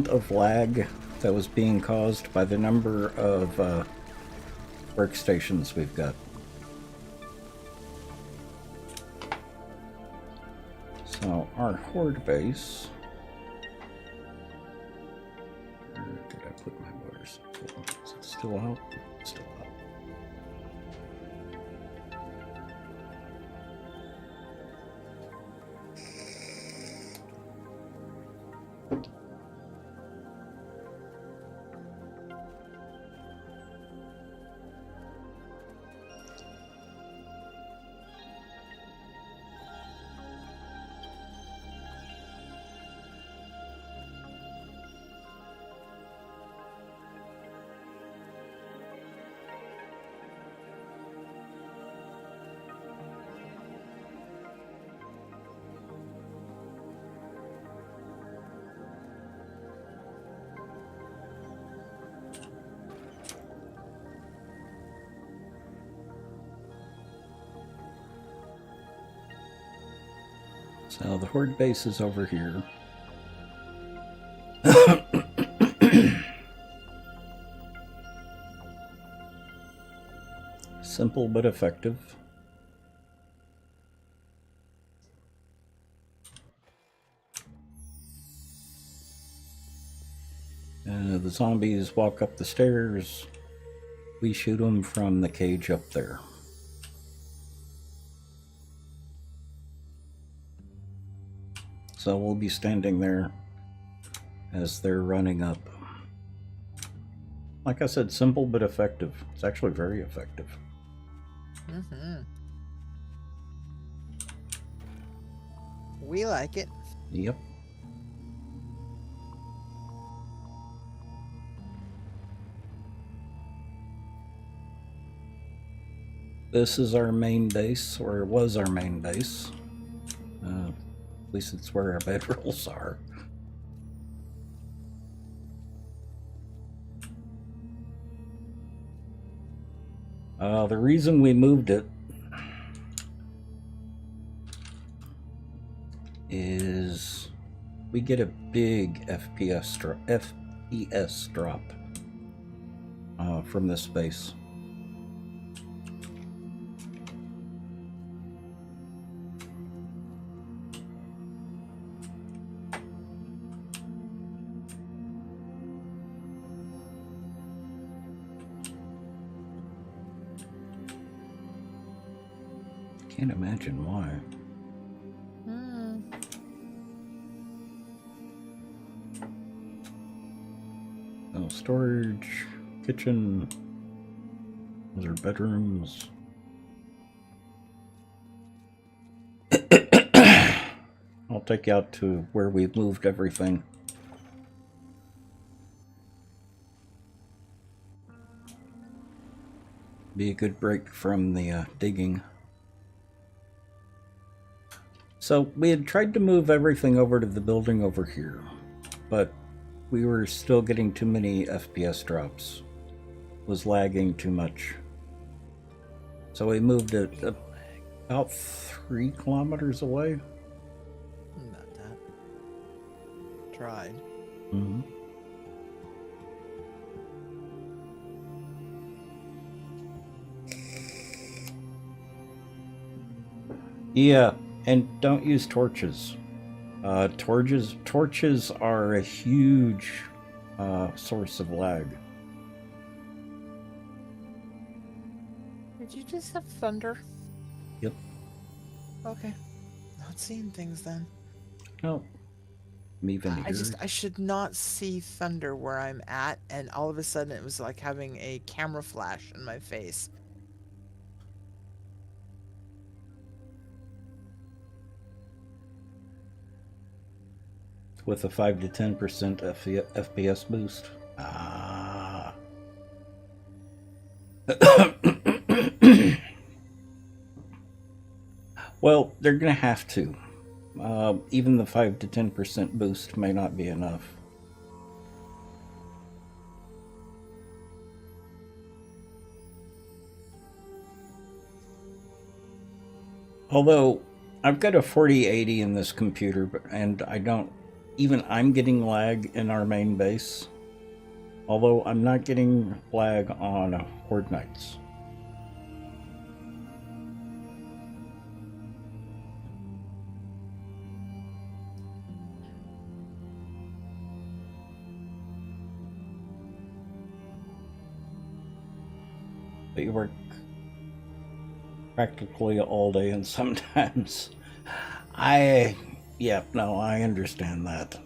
of lag that was being caused by the number of workstations we've got. So our horde base. Where did I put my motorcycle? Is it still out? Still out. So the horde base is over here. Simple but effective. The zombies walk up the stairs. We shoot them from the cage up there. So we'll be standing there as they're running up. Like I said, simple but effective. It's actually very effective. Mm-hmm. We like it. Yep. This is our main base, or it was our main base. At least it's where our bedrolls are. The reason we moved it is we get a big FPS drop from this space. Can't imagine why. Oh, storage, kitchen, those are bedrooms. I'll take you out to where we moved everything. Be a good break from the digging. So we had tried to move everything over to the building over here, but we were still getting too many FPS drops. It was lagging too much. So we moved it about 3 kilometers away. Not that. Tried. Mm-hmm. Yeah. And don't use torches. Torches are a huge source of lag. Did you just have thunder? Yep. Okay. Not seeing things then. No. I'm even here. I should not see thunder where I'm at, and all of a sudden it was like having a camera flash in my face. With a 5 to 10% FPS boost. Ah. Well, they're gonna have to. Even the 5 to 10% boost may not be enough. Although I've got a 4080 in this computer, and I don't even I'm getting lag in our main base. Although I'm not getting lag on Horde Nights. But you work practically all day, and sometimes I understand that.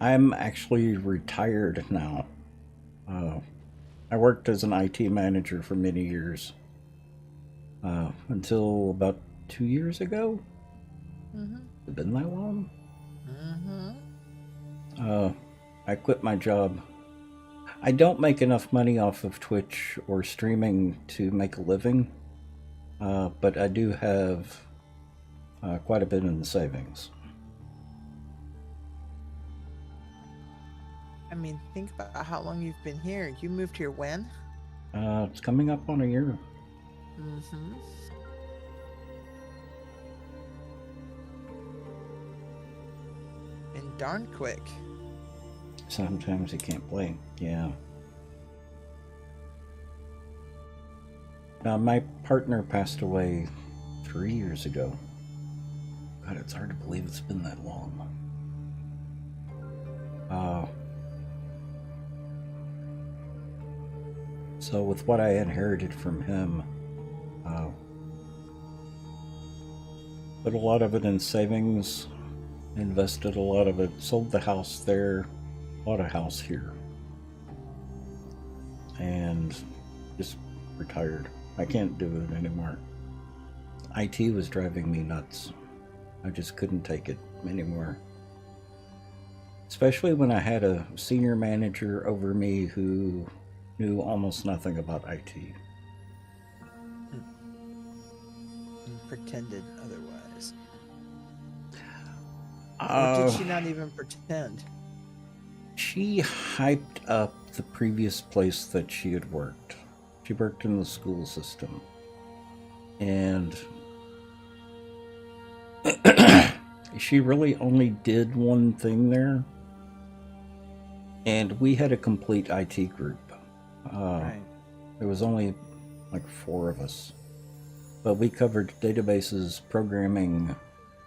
I'm actually retired now. I worked as an IT manager for many years, until about 2 years ago. Mm-hmm. Has it been that long? Mm-hmm. I quit my job. I don't make enough money off of Twitch or streaming to make a living, but I do have quite a bit in the savings. I mean, think about how long you've been here. You moved here when? It's coming up on a year. Mm-hmm. And darn quick. Sometimes you can't play. Yeah. My partner passed away 3 years ago. God, it's hard to believe it's been that long. So with what I inherited from him, put a lot of it in savings, invested a lot of it, sold the house there, bought a house here, and just retired. I can't do it anymore. IT was driving me nuts. I just couldn't take it anymore. Especially when I had a senior manager over me who knew almost nothing about IT. And pretended otherwise. Or did she not even pretend? She hyped up the previous place that she had worked. She worked in the school system. And she really only did one thing there. And we had a complete IT group. Right. There was only like 4 of us. But we covered databases, programming,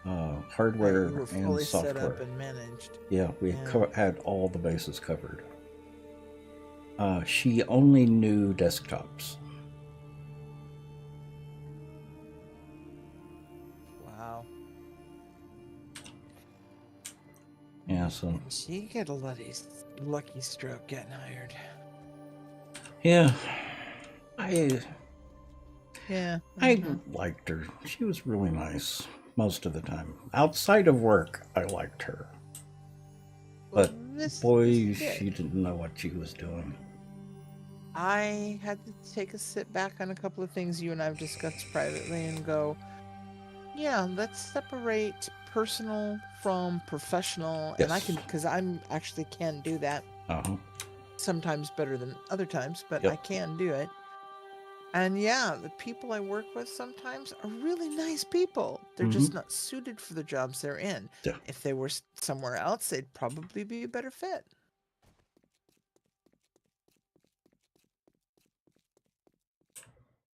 hardware, You were and fully software. set up and managed. Yeah, we had all the bases covered. She only knew desktops. Wow. Yeah, so She got a lucky stroke getting hired. yeah, Yeah. I liked her. She was really nice most of the time. Outside of work, I liked her. But boy, she didn't know what she was doing. I had to take a sit back on a couple of things you and I have discussed privately and go, yeah, let's separate personal from professional. Yes. And I can, because I'm actually can do that. Sometimes better than other times, but I can do it. And yeah, the people I work with sometimes are really nice people. They're just not suited for the jobs they're in. Yeah. If they were somewhere else, they'd probably be a better fit.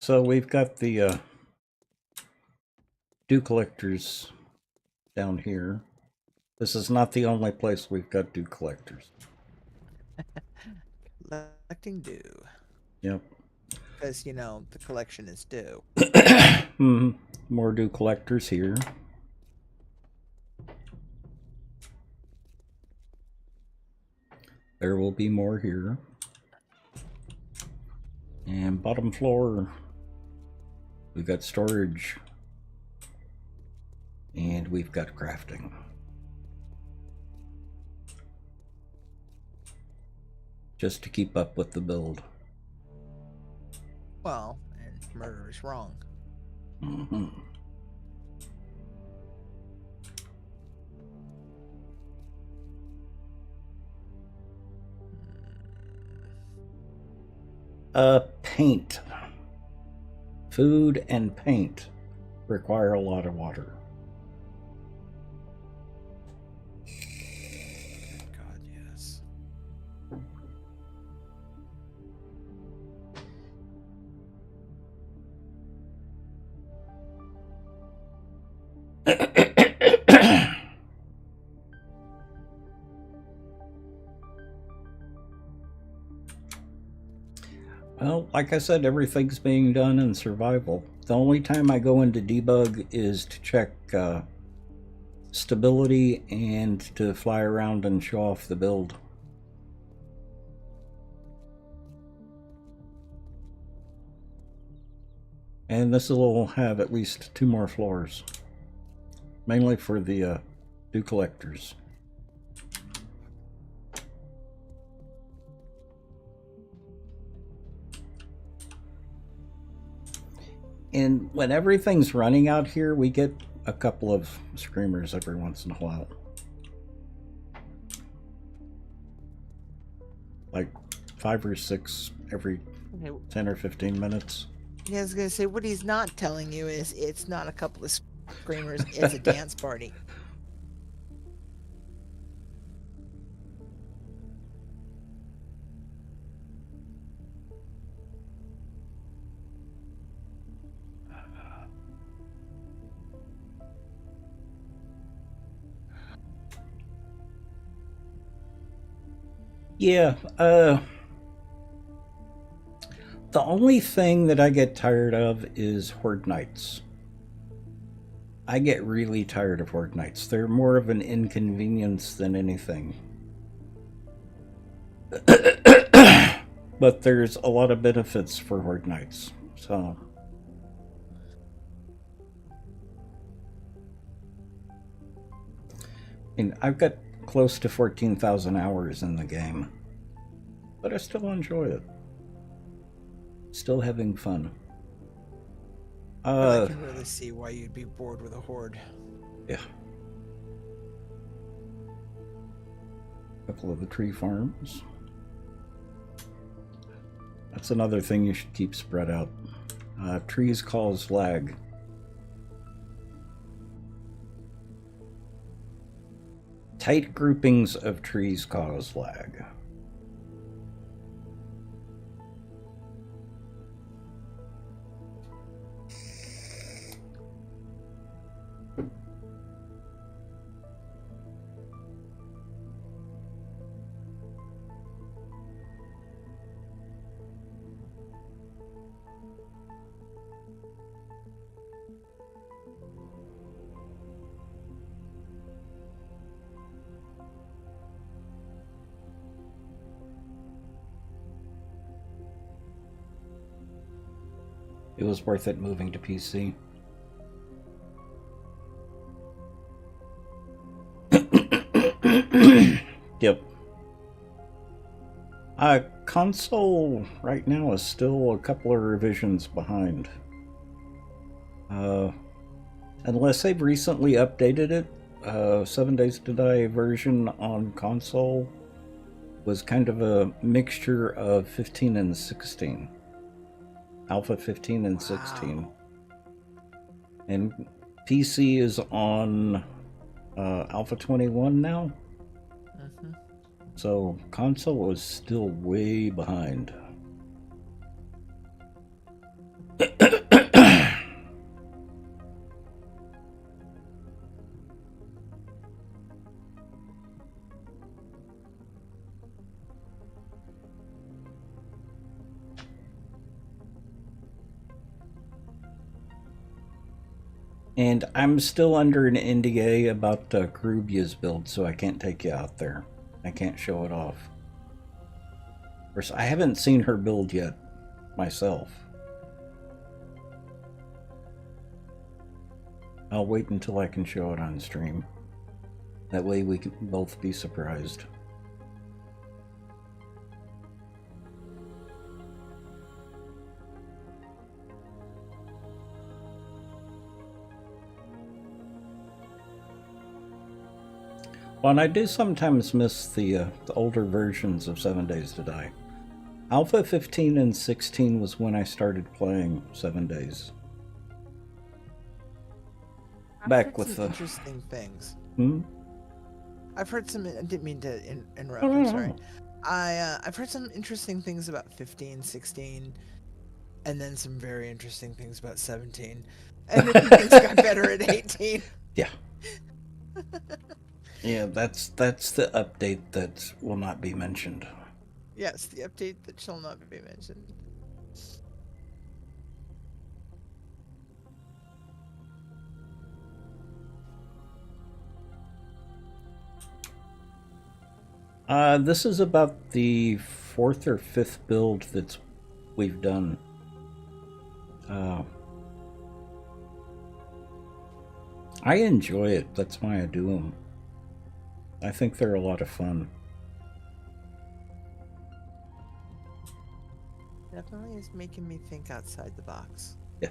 So we've got the dew collectors down here. This is not the only place we've got dew collectors. Collecting dew. Yep. Because, you know, the collection is due. More dew collectors here. There will be more here. And bottom floor, we've got storage. And we've got crafting. Just to keep up with the build. Well, and murder is wrong. Paint. food and paint require a lot of water. God, yes. Well, like I said, everything's being done in survival. The only time I go into debug is to check stability and to fly around and show off the build. And this will have at least 2 more floors, mainly for the dew collectors. And when everything's running out here, we get a couple of screamers every once in a while. Like 5 or 6 every 10 or 15 minutes. Yeah, I was gonna say, what he's not telling you is it's not a couple of screamers, it's a dance party. Yeah, the only thing that I get tired of is Horde Nights. I get really tired of Horde Nights. They're more of an inconvenience than anything. But there's a lot of benefits for Horde Nights, so... And I've got close to 14,000 hours in the game, but I still enjoy it. Still having fun. I can really see why you'd be bored with a horde. Yeah. A couple of the tree farms. That's another thing you should keep spread out. Trees cause lag. Tight groupings of trees cause lag. It was worth it moving to PC. Yep. Console right now is still a couple of revisions behind. Unless they've recently updated it, 7 Days to Die version on console was kind of a mixture of 15 and 16. Alpha 15 and 16. And PC is on Alpha 21 now. Mm-hmm. So console is still way behind. And I'm still under an NDA about Karubia's build, so I can't take you out there. I can't show it off. Of course, I haven't seen her build yet, myself. I'll wait until I can show it on stream. That way we can both be surprised. Well, and I do sometimes miss the older versions of 7 Days to Die. Alpha 15 and 16 was when I started playing 7 Days. I've Back heard with some the... interesting things. Hmm? I've heard some. I didn't mean to interrupt. Oh, I'm no, sorry. no. I've heard some interesting things about 15, 16, and then some very interesting things about 17. And then things got better at 18. Yeah. Yeah, that's the update that will not be mentioned. Yes, the update that shall not be mentioned. This is about the 4th or 5th build that we've done. I enjoy it. That's why I do them. I think they're a lot of fun. Definitely is making me think outside the box. Yeah.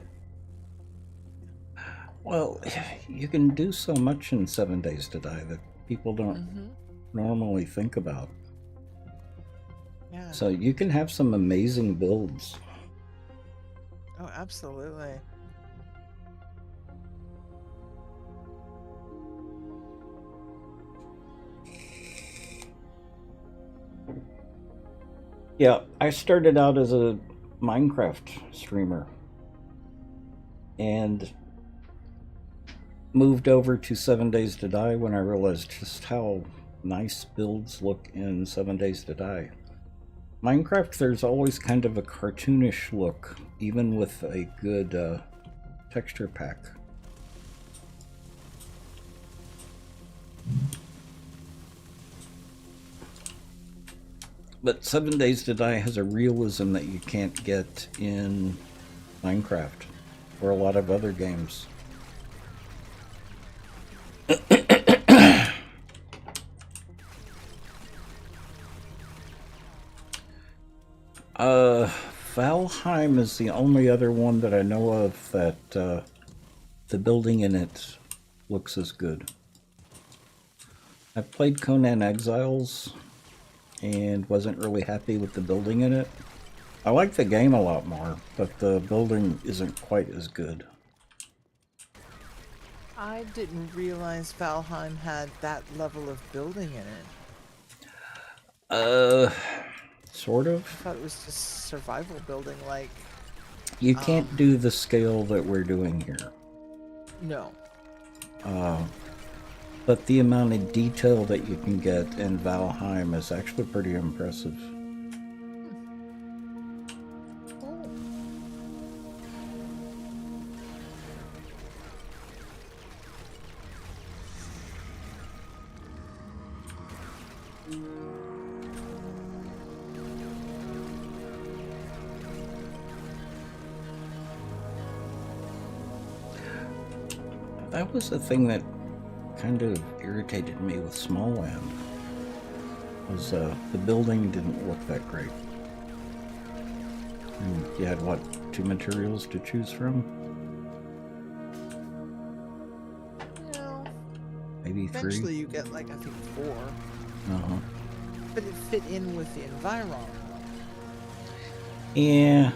Well, you can do so much in 7 Days to Die that people don't normally think about. Yeah. So you can have some amazing builds. Oh, absolutely. Yeah, I started out as a Minecraft streamer and moved over to 7 Days to Die when I realized just how nice builds look in 7 Days to Die. Minecraft, there's always kind of a cartoonish look, even with a good texture pack. But 7 Days to Die has a realism that you can't get in Minecraft or a lot of other games. Valheim is the only other one that I know of that the building in it looks as good. I've played Conan Exiles and wasn't really happy with the building in it. I like the game a lot more, but the building isn't quite as good. I didn't realize Valheim had that level of building in it. Sort of. I thought it was just survival building, like... You can't do the scale that we're doing here. No. But the amount of detail that you can get in Valheim is actually pretty impressive. Oh. That was the thing that kind of irritated me with Smallland. Was the building didn't look that great. And you had what, 2 materials to choose from? No. Maybe 3? Eventually you get, like, I think 4. Uh-huh. But it fit in with the environment. Yeah.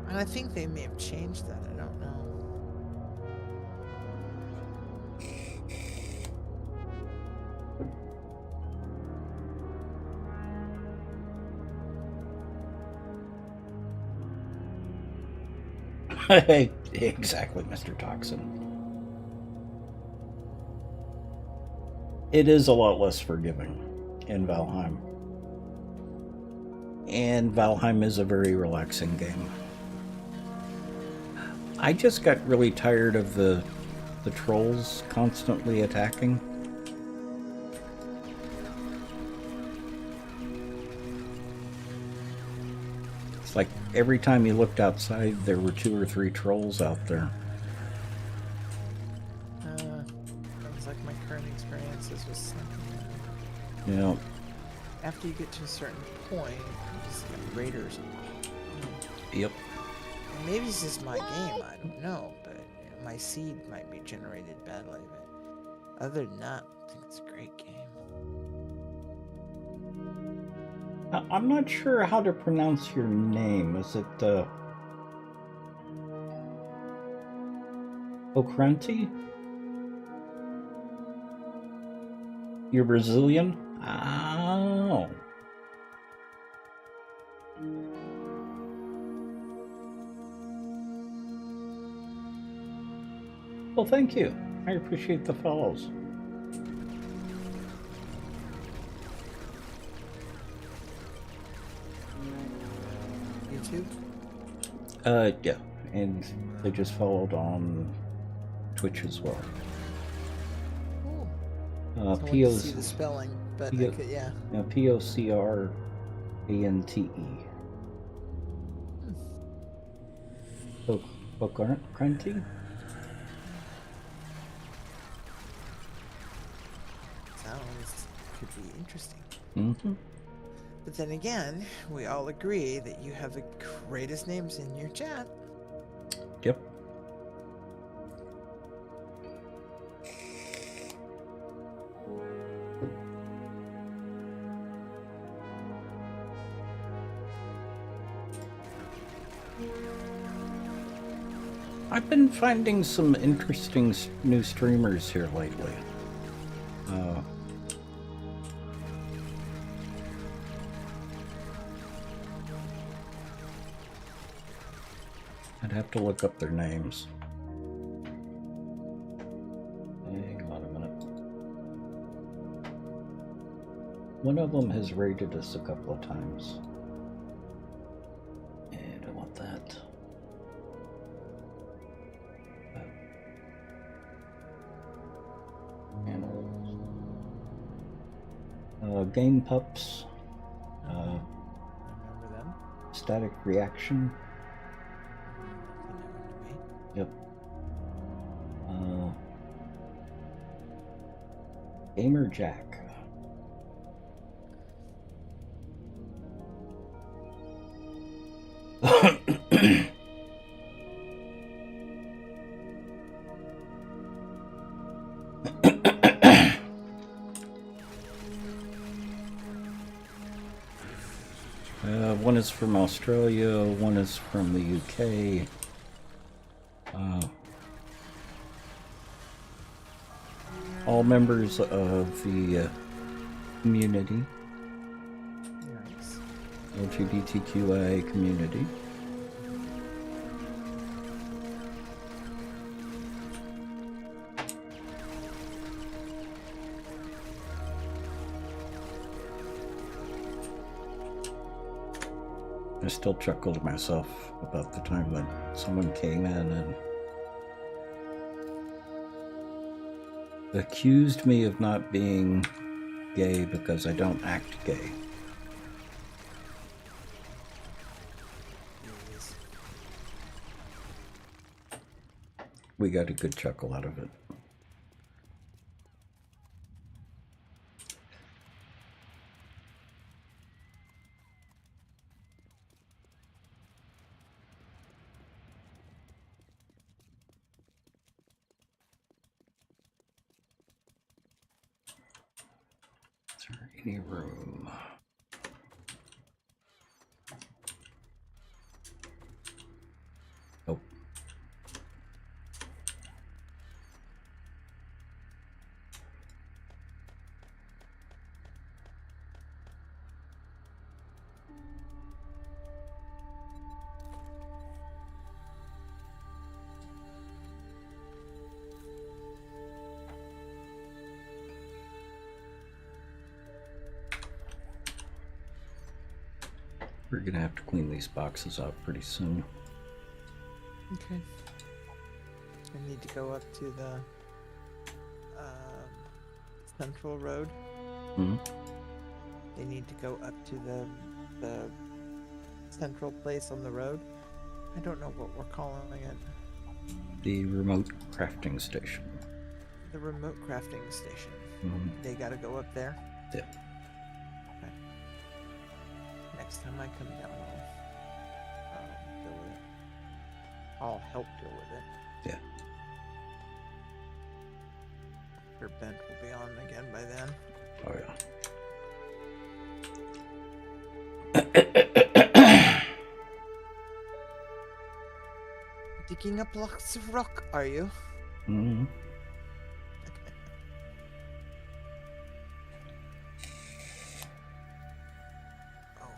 And I think they may have changed that, I don't know. Exactly, Mr. Toxin. It is a lot less forgiving in Valheim. And Valheim is a very relaxing game. I just got really tired of the trolls constantly attacking. It's like every time you looked outside, there were 2 or 3 trolls out there. Sounds like my current experiences with something. Yeah. After you get to a certain point, you just get raiders. Yep. Maybe this is my game, I don't know, but my seed might be generated badly. But Other than that, I think it's a great game. I'm not sure how to pronounce your name. Is it Okranti? You're Brazilian? Oh. Well, thank you. I appreciate the follows. YouTube? Yeah. And they just followed on Twitch as well. Cool. So I want to POC. see the spelling, but I could, yeah. POCRANTE. Okranti? Sounds could be interesting. Mm-hmm. But then again, we all agree that you have the greatest names in your chat. Yep. I've been finding some interesting new streamers here lately. I'd have to look up their names. Hang on a minute. One of them has raided us a couple of times. And I want that. Game Pups. Remember them? Static Reaction. Yep. Gamer Jack. One is from Australia, one is from the UK. All members of the community, Nice. LGBTQIA community. I still chuckle to myself about the time that someone came in and accused me of not being gay because I don't act gay. Yes. We got a good chuckle out of it. Is there any room? Oh. We're gonna have to clean these boxes out pretty soon. Okay. I need to go up to the Central Road. Hmm? They need to go up to the central place on the road. I don't know what we're calling it. The remote crafting station. The remote crafting station. Mhm. They gotta go up there. Yeah. Okay. Next time I come down, I'll deal with it. I'll help deal with it. Yeah. sure Bent will be on again by then. Oh yeah. Digging up lots of rock, are you? Mm-hmm. Oh.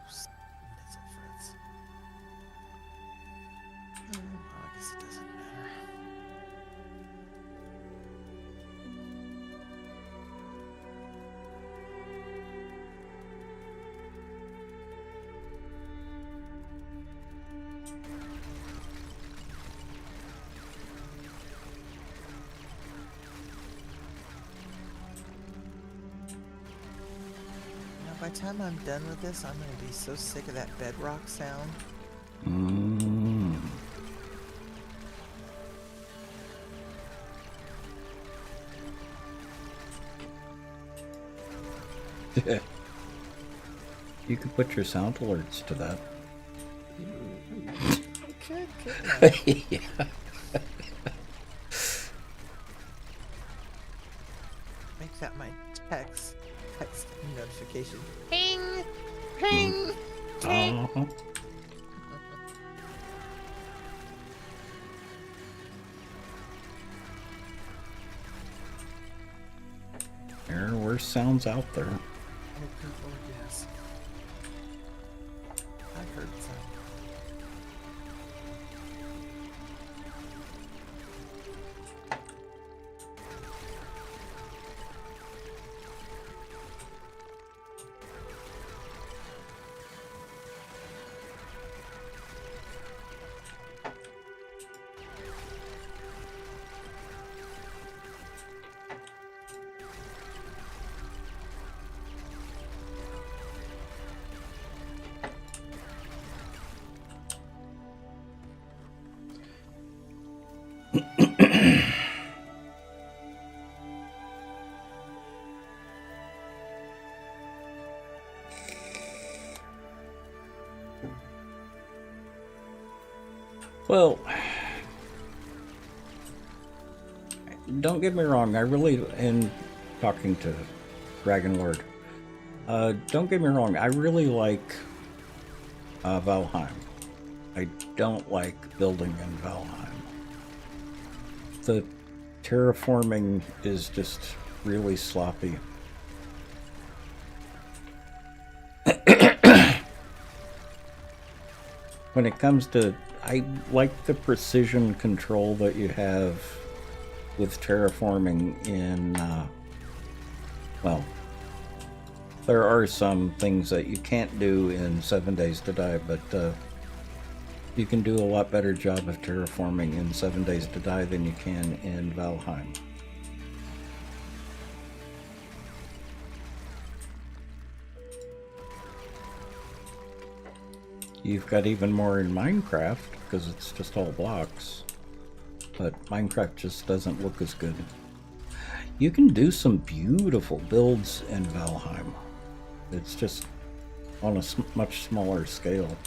Missile threats. Well, I guess it doesn't matter. By the time I'm done with this, I'm going to be so sick of that bedrock sound. Mm. You could put your sound alerts to that. Couldn't I? Yeah. Make that my text notification. Ping! Ping! Ping! Uh-huh. There are worse sounds out there. Oh, yes. I've heard some. Well, don't get me wrong, I really, in talking to Dragon Lord, don't get me wrong, I really like Valheim. I don't like building in Valheim. The terraforming is just really sloppy. When it comes to, I like the precision control that you have with terraforming in, well, there are some things that you can't do in 7 Days to Die, but you can do a lot better job of terraforming in 7 Days to Die than you can in Valheim. You've got even more in Minecraft because it's just all blocks, but Minecraft just doesn't look as good. You can do some beautiful builds in Valheim. It's just on a much smaller scale.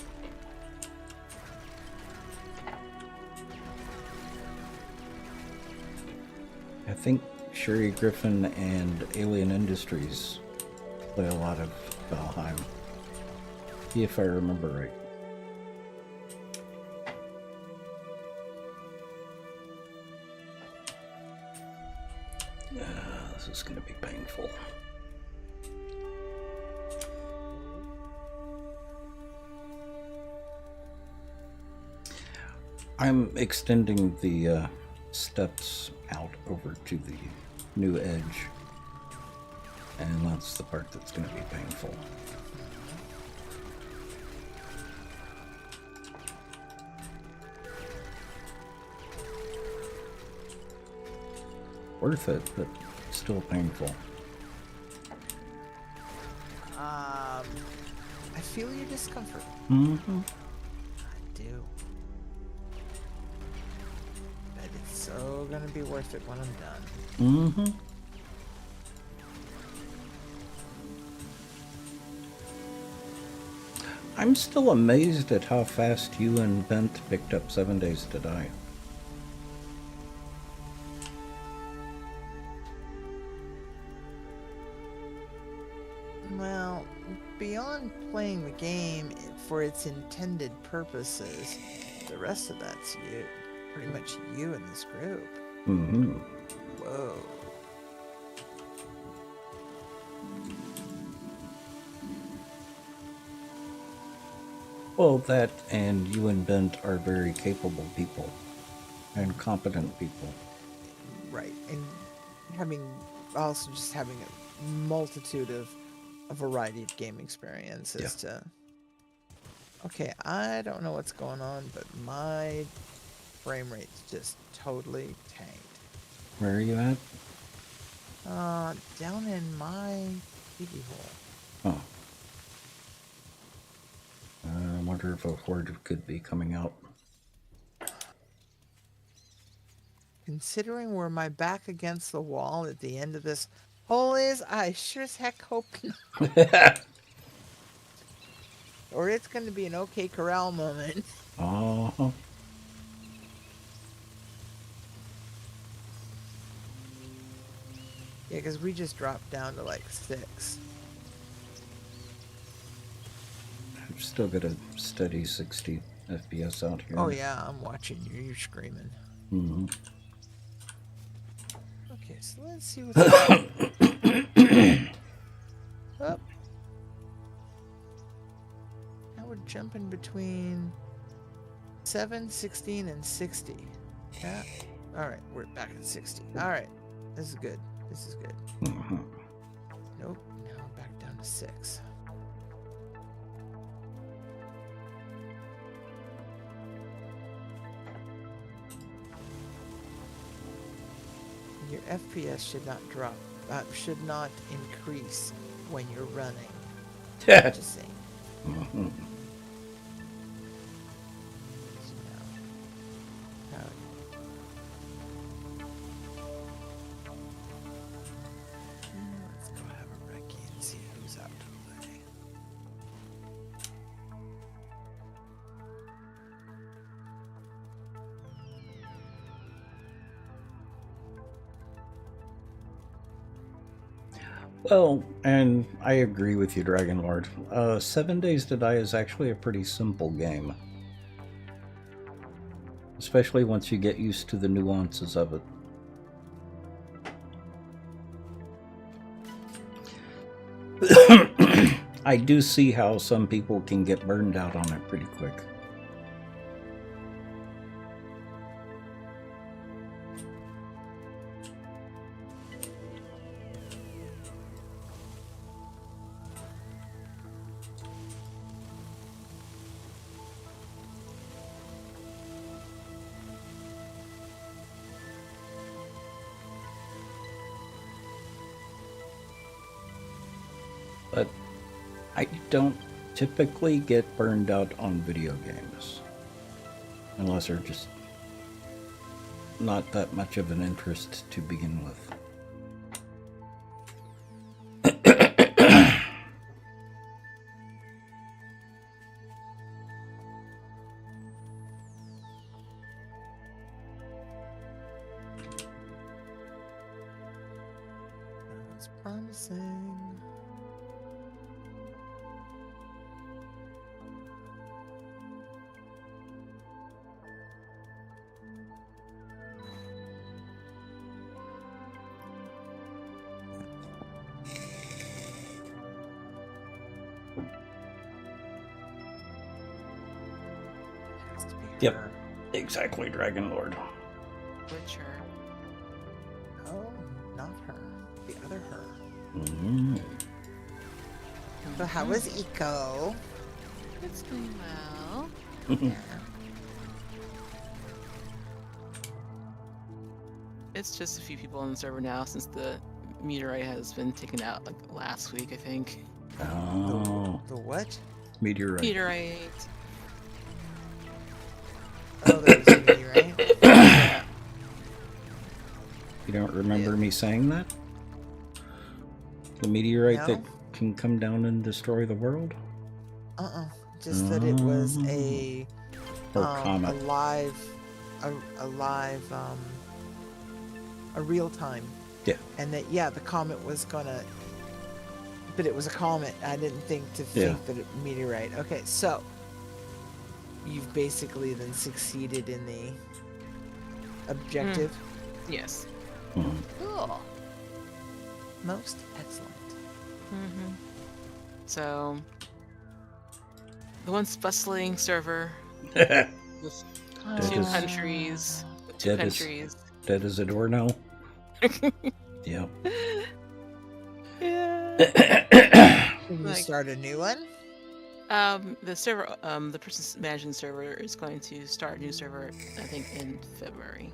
I think Sherry Griffin and Alien Industries play a lot of Valheim, if I remember right. This is going to be painful. I'm extending the steps out over to the new edge, and that's the part that's going to be painful. Worth it, but still painful. I feel your discomfort. Mm-hmm. I do. But it's so gonna be worth it when I'm done. Mm-hmm. I'm still amazed at how fast you and Bent picked up 7 Days to Die. beyond playing the game for its intended purposes, the rest of that's you. Pretty much you in this group. Mm-hmm. Whoa. Well, that and you and Bent are very capable people and competent people. Right. And also just having a multitude of a variety of game experiences to... Okay, I don't know what's going on, but my frame rate's just totally tanked. Where are you at? Down in my TV hole. Oh. I wonder if a horde could be coming out. Considering we're my back against the wall at the end of this hole is, I sure as heck hope not. Or it's going to be an OK Corral moment. Oh. Yeah, because we just dropped down to like 6. I've still got a steady 60 FPS out here. Oh yeah, I'm watching you. You're screaming. Mm-hmm. Okay, so let's see what's happening. Up. Now we're jumping between 7, 16, and 60. Yeah. Alright, we're back at 60. Alright. This is good. This is good. Mm-hmm. Nope. Now back down to 6. Your FPS should not drop. Should not increase when you're running. Just saying. Mm-hmm. So now, let's go have a recce and see who's out to play. Well, and I agree with you, Dragon Lord. 7 Days to Die is actually a pretty simple game. Especially once you get used to the nuances of it. I do see how some people can get burned out on it pretty quick. But I don't typically get burned out on video games. Unless they're just not that much of an interest to begin with. That's promising. Has to be Yep. her. Exactly, Dragon Lord. Which her? Oh, not her. The other her. Mm-hmm. So how was Eco? It's doing well. Yeah. It's just a few people on the server now since the meteorite has been taken out like last week, I think. Oh, The what? meteorite. Meteorite. Oh, there was a meteorite. Yeah. You don't remember me saying that? The meteorite No. that can come down and destroy the world? Just that it was a Or comet. a real time. Yeah. And that the comet was gonna But it was a comet. I didn't think Yeah. that it meteorite. Okay, so you've basically then succeeded in the objective. Yes. Mhm. Cool. Most excellent. Mm-hmm. So, the once bustling server with That two is- countries. With two that is- countries. Dead as a door now. Yeah. Yeah. Can you Like- start a new one? The server, the person's managing server is going to start a new server, I think, in February.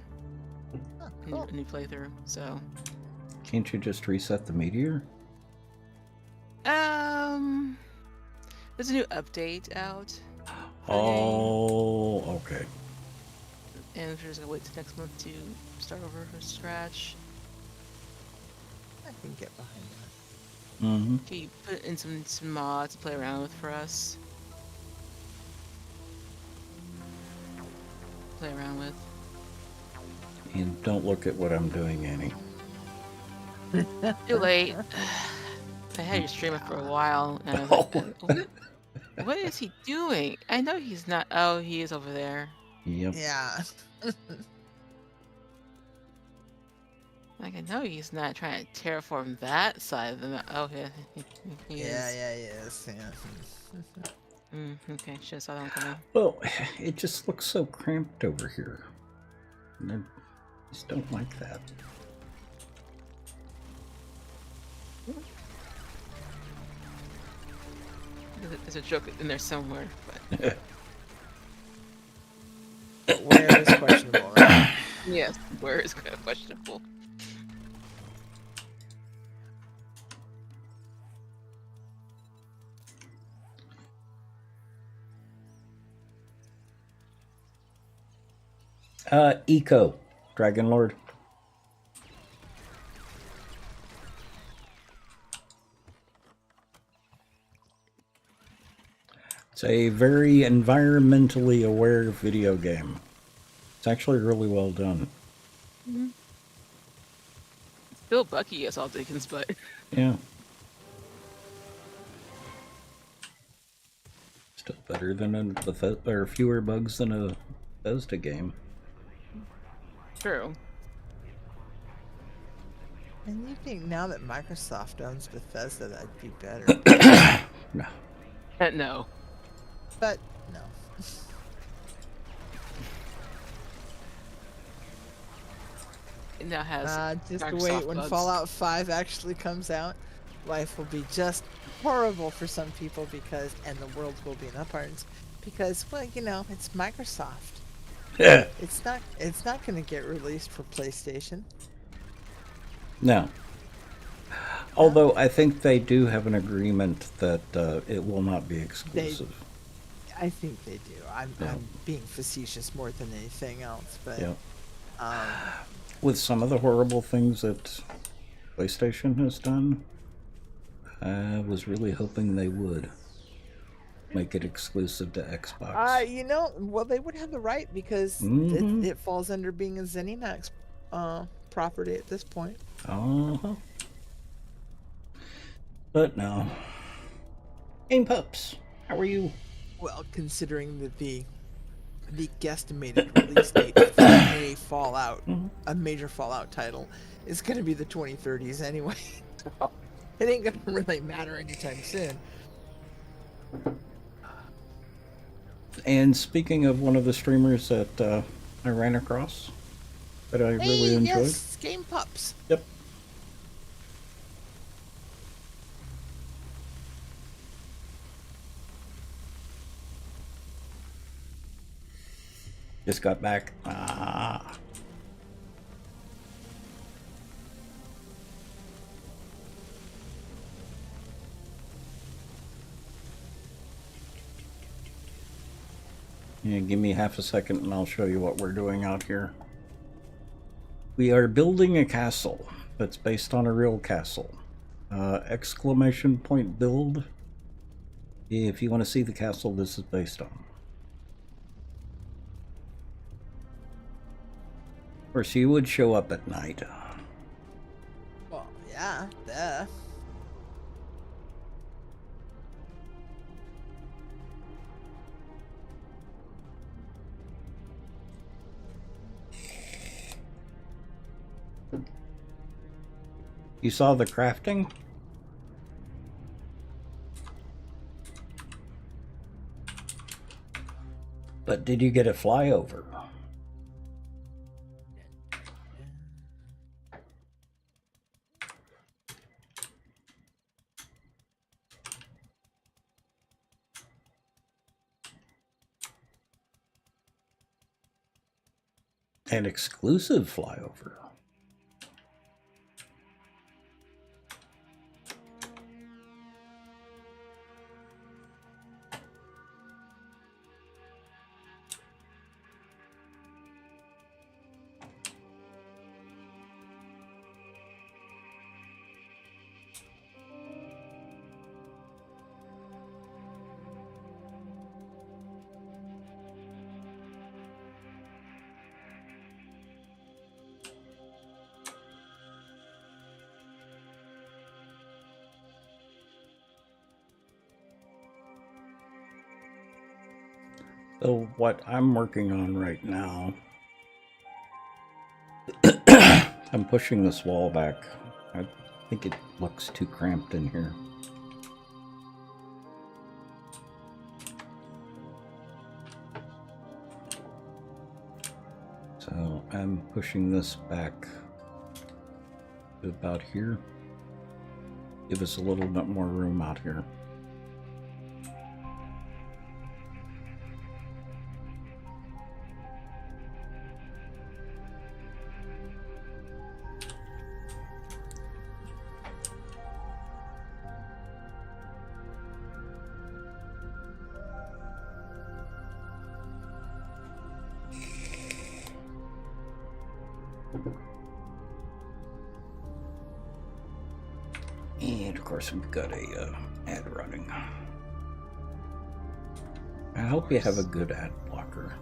Oh, A cool. new playthrough. So, Can't you just reset the meteor? there's a new update out. Oh, okay. And we're just gonna wait till next month to start over from scratch. I can get behind that. Mm-hmm. Okay, you put in some mods to play around with for us. Play around with. And don't look at what I'm doing, Annie. Too late. I had your stream up for a while, and I was like, what is he doing? I know he's not. Oh, he is over there. Yep. Yeah. Like, I know he's not trying to terraform that side of the map. Oh, yeah, he Yeah, is. yes, yeah. Okay, should have saw that one coming. Well, it just looks so cramped over here. And I just don't like that. There's a joke in there somewhere, but But where is questionable, right? yes, where is kind of questionable. Eco, Dragon Lord. It's a very environmentally aware video game. It's actually really well done. Still Bucky as all Dickens, but Yeah. Still better than or fewer bugs than a Bethesda game. true. And you think now that Microsoft owns Bethesda, that'd be better. No. No. But no. It now has Just Microsoft wait when bugs. Fallout 5 actually comes out. Life will be just horrible for some people and the world will be in uparts because, well, you know, it's Microsoft. It's not going to get released for PlayStation. No. Although I think they do have an agreement that it will not be exclusive. I think they do. I'm being facetious more than anything else, but With some of the horrible things that PlayStation has done, I was really hoping they would make it exclusive to Xbox. you know, well, they would have the right because Mhm. it falls under being a ZeniMax property at this point. Uh-huh. But no. Game Pups, how are you? Well, considering that the guesstimated release date for a Fallout, a major Fallout title, is going to be the 2030s anyway. So it ain't going to really matter anytime soon. And speaking of one of the streamers that I ran across that I really enjoyed. Yes, Game Pups. Yep. Just got back. Ah. Yeah, give me half a second and I'll show you what we're doing out here. We are building a castle that's based on a real castle. Exclamation point build. If you want to see the castle this is based on. Of course, you would show up at night. Well, yeah, duh. You saw the crafting? But did you get a flyover? An exclusive flyover. So what I'm working on right now, I'm pushing this wall back. I think it looks too cramped in here. So I'm pushing this back to about here. Give us a little bit more room out here. And of course we've got a ad running. I hope you have a good ad blocker.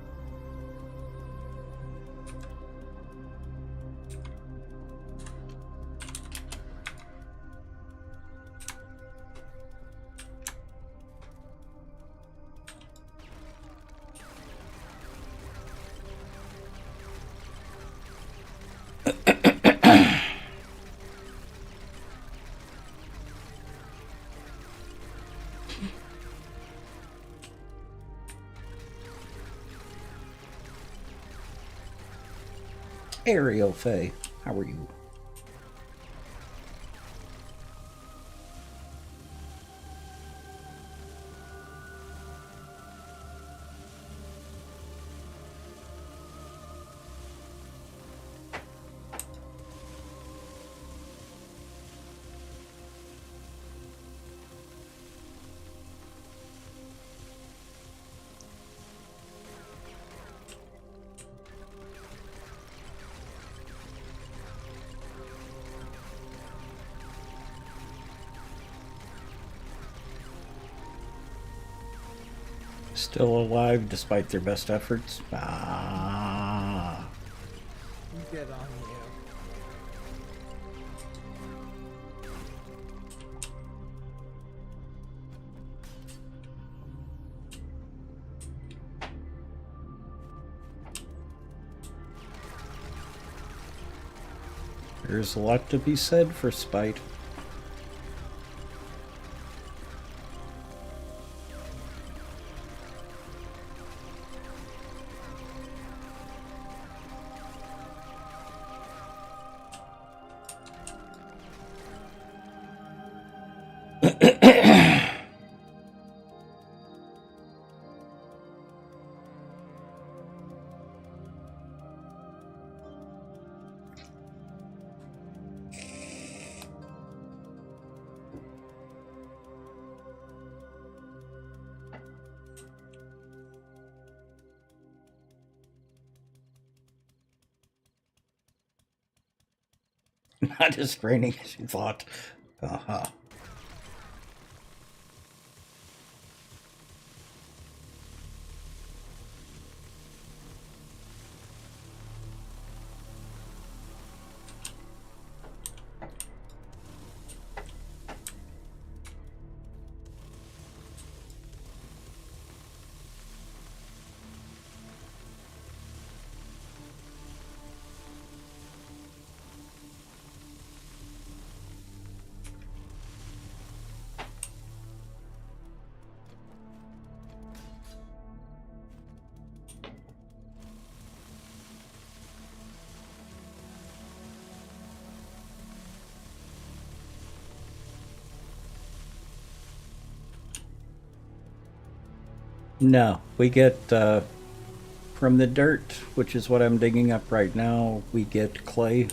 Ariel Faye, how are you? Still alive despite their best efforts? Ah. Good on you. There's a lot to be said for spite. Not as draining as you thought. Uh-huh. No, we get from the dirt, which is what I'm digging up right now, we get clay.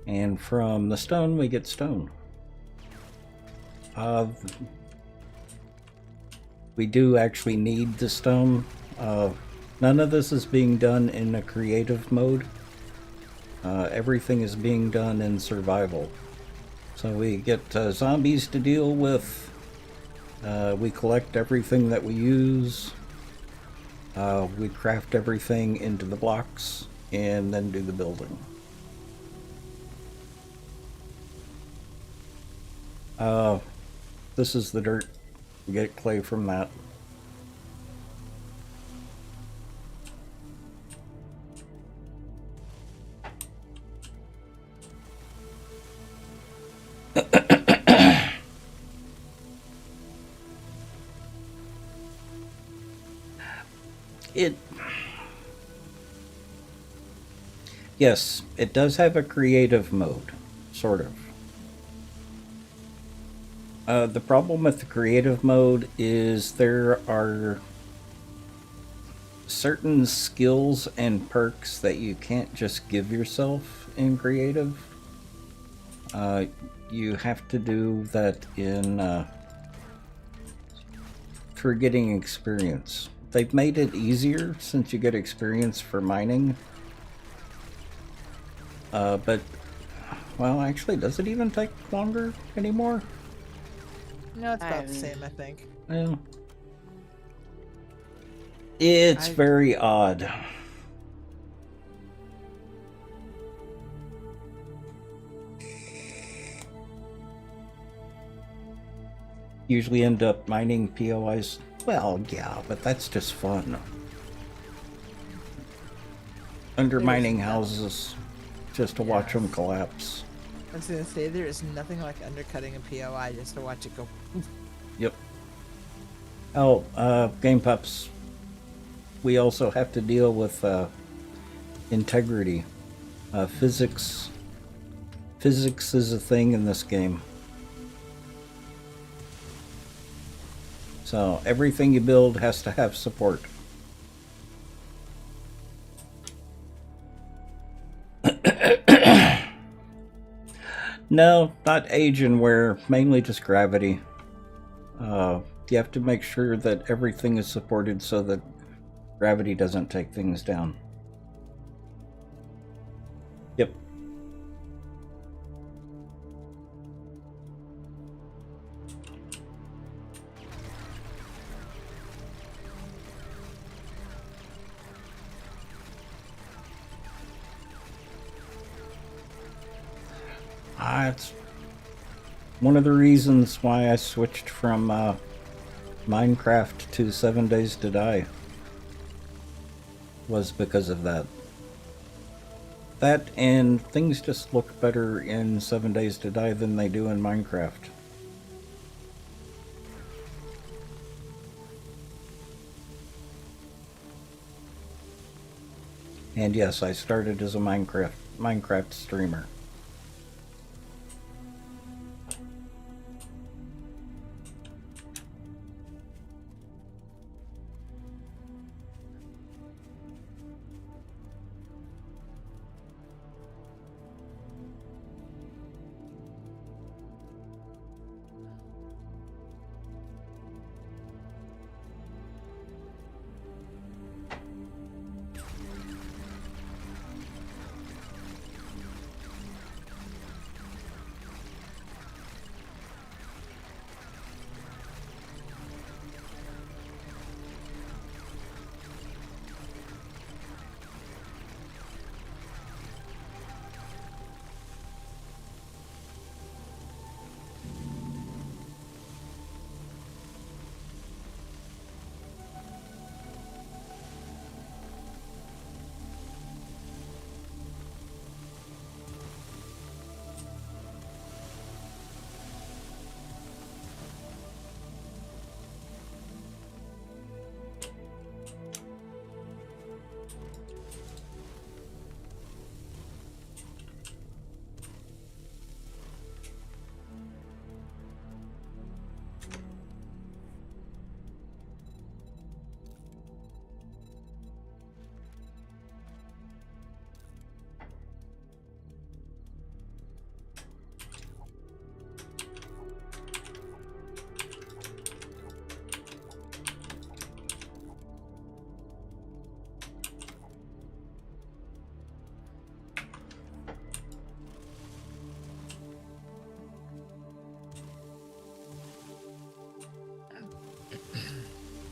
And from the stone, we get stone. We do actually need the stone. None of this is being done in a creative mode. Everything is being done in survival. So we get zombies to deal with. We collect everything that we use. We craft everything into the blocks and then do the building. This is the dirt. We get clay from that. Yes, it does have a creative mode, sort of. The problem with the creative mode is there are certain skills and perks that you can't just give yourself in creative. You have to do that in for getting experience. They've made it easier since you get experience for mining. But, well, actually, does it even take longer anymore? No, it's about the same, I think. Yeah. It's very odd. Usually end up mining POIs. Well, yeah, but that's just fun. Undermining houses just to watch them collapse. I was gonna say, there is nothing like undercutting a POI just to watch it go. Yep. Oh, Game Pups. We also have to deal with integrity. Physics. Physics is a thing in this game. So everything you build has to have support. No, not age and wear, mainly just gravity. You have to make sure that everything is supported so that gravity doesn't take things down. Yep. It's one of the reasons why I switched from Minecraft to 7 Days to Die. Was because of that. That and things just look better in 7 Days to Die than they do in Minecraft. And yes, I started as a Minecraft streamer.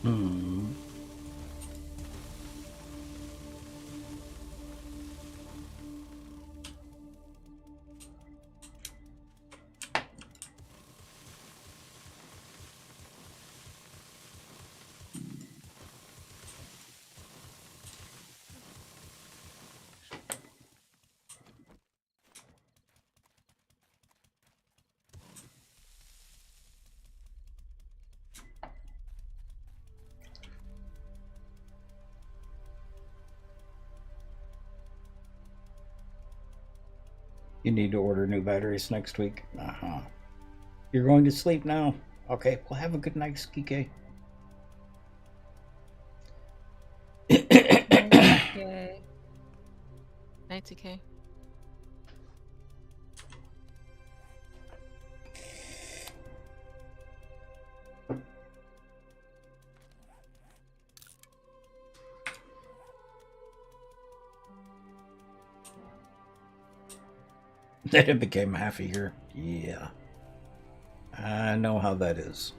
Hmm. You need to order new batteries next week. Uh-huh. You're going to sleep now? Okay, well, have a good night, Skike. Okay. Night, TK. Then it became half a year. Yeah. I know how that is.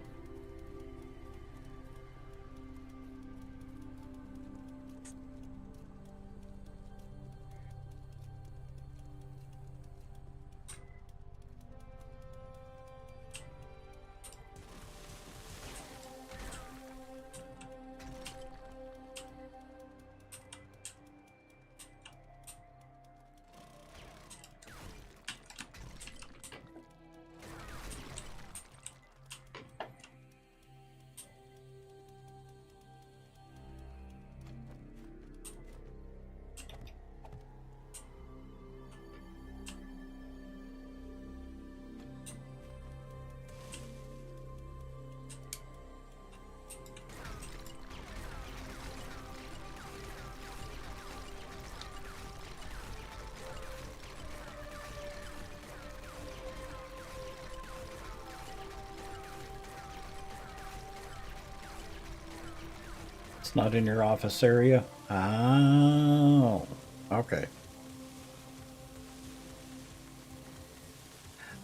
It's not in your office area? Oh, okay.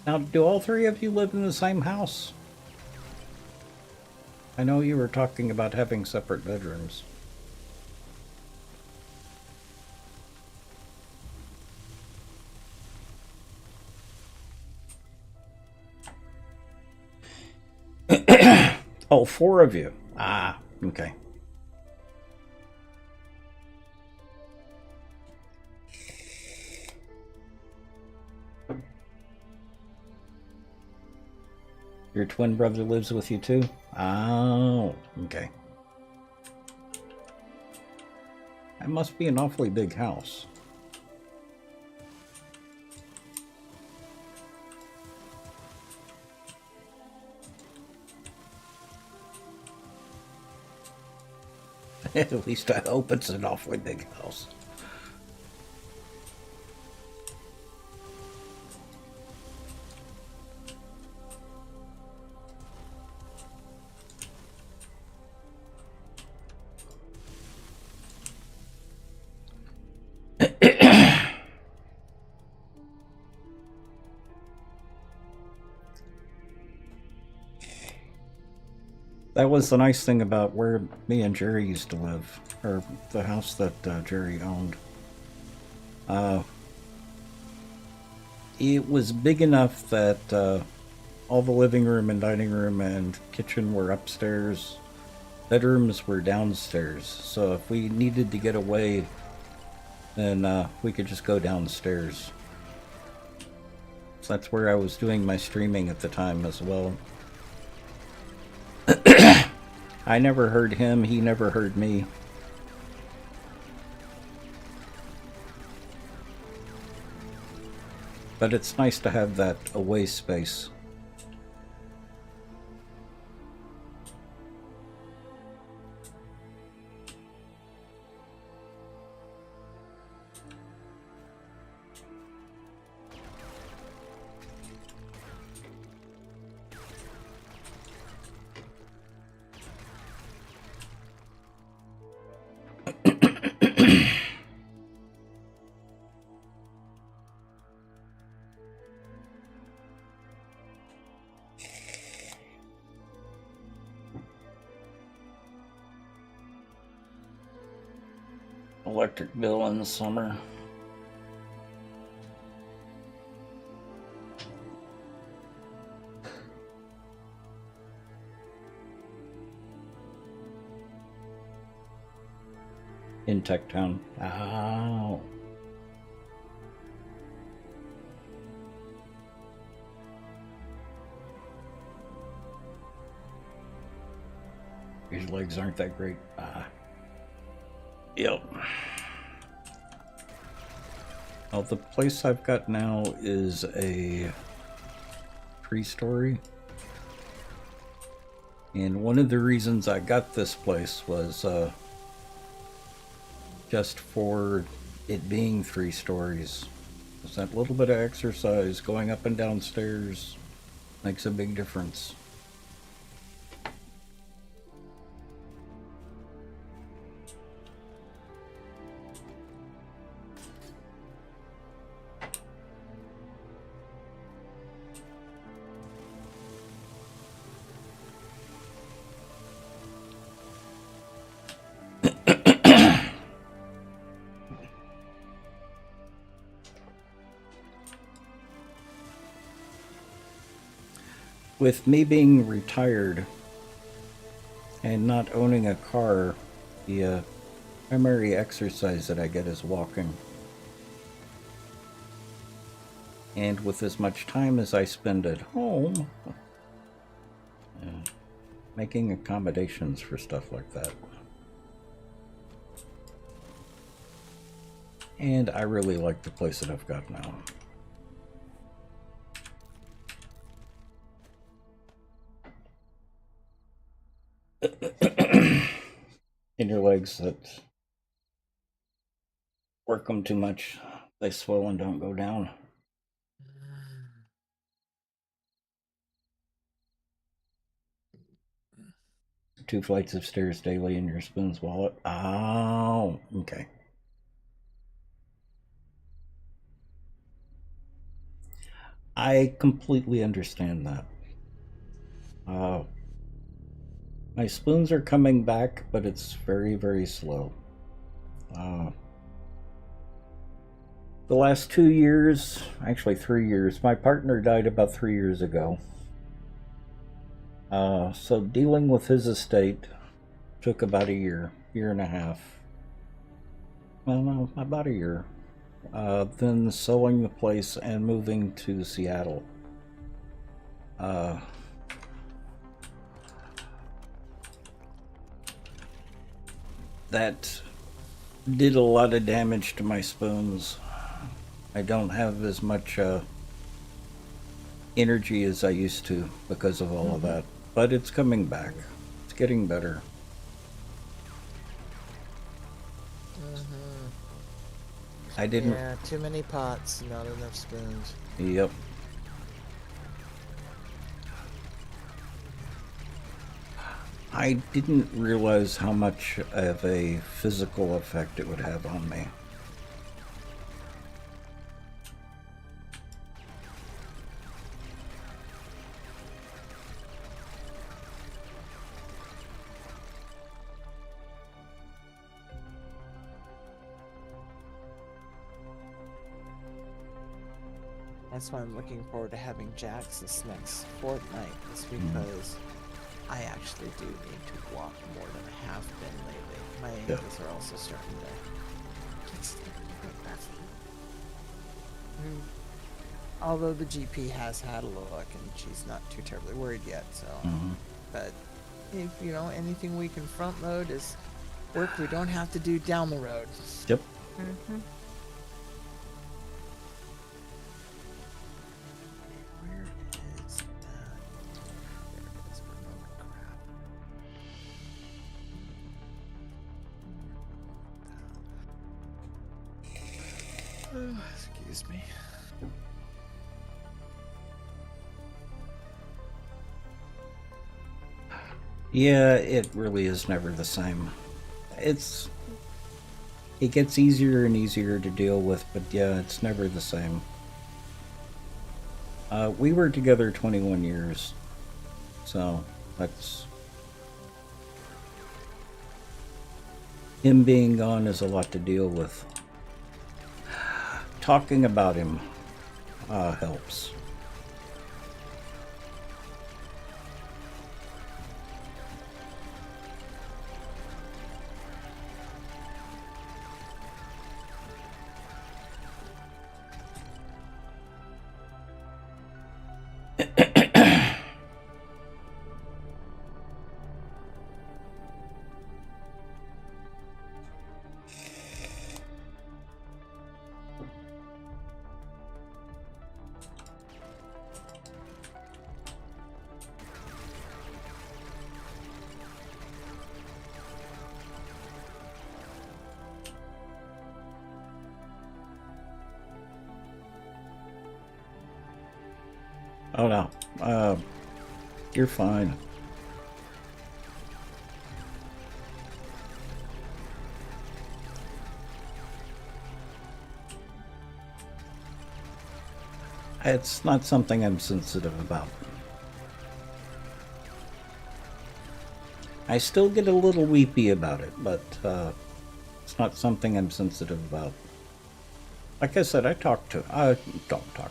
Now, do all three of you live in the same house? I know you were talking about having separate bedrooms. Oh, four of you. Ah, okay. Your twin brother lives with you too? Oh, okay. That must be an awfully big house. At least I hope it's an awfully big house. That was the nice thing about where me and Jerry used to live, or the house that Jerry owned. It was big enough that all the living room and dining room and kitchen were upstairs. Bedrooms were downstairs. So if we needed to get away, then we could just go downstairs. So that's where I was doing my streaming at the time as well. I never heard him, he never heard me. But it's nice to have that away space. electric bill in the summer. In Tech Town. Oh. His legs aren't that great. Yep. Well, the place I've got now is a 3-story. And one of the reasons I got this place was just for it being 3 stories. Just that little bit of exercise going up and down stairs makes a big difference. With me being retired and not owning a car, the primary exercise that I get is walking. And with as much time as I spend at home, making accommodations for stuff like that. And I really like the place that I've got now. In your legs that work them too much, they swell and don't go down. 2 flights of stairs daily in your spoon's wallet. Oh, okay. I completely understand that. My spoons are coming back, but it's very, very slow. The last 2 years, actually 3 years, my partner died about 3 years ago. So dealing with his estate took about a year and a half. Well, no, about a year. Then selling the place and moving to Seattle. That did a lot of damage to my spoons. I don't have as much energy as I used to because of all of that. But it's coming back. It's getting better. I didn't... Yeah, too many pots, not enough spoons. Yep. I didn't realize how much of a physical effect it would have on me. That's why I'm looking forward to having Jax this next fortnight, is because I actually do need to walk more than I have been lately. My ankles are also starting to... Although the GP has had a look and she's not too terribly worried yet, so... But if, you know, anything we can front load is work we don't have to do down the road. Yep. Excuse me. Yeah, it really is never the same. It gets easier and easier to deal with, but yeah, it's never the same. We were together 21 years, so that's... him being gone is a lot to deal with. Talking about him helps. Oh no, you're fine. It's not something I'm sensitive about. I still get a little weepy about it, but it's not something I'm sensitive about. Like I said, I don't talk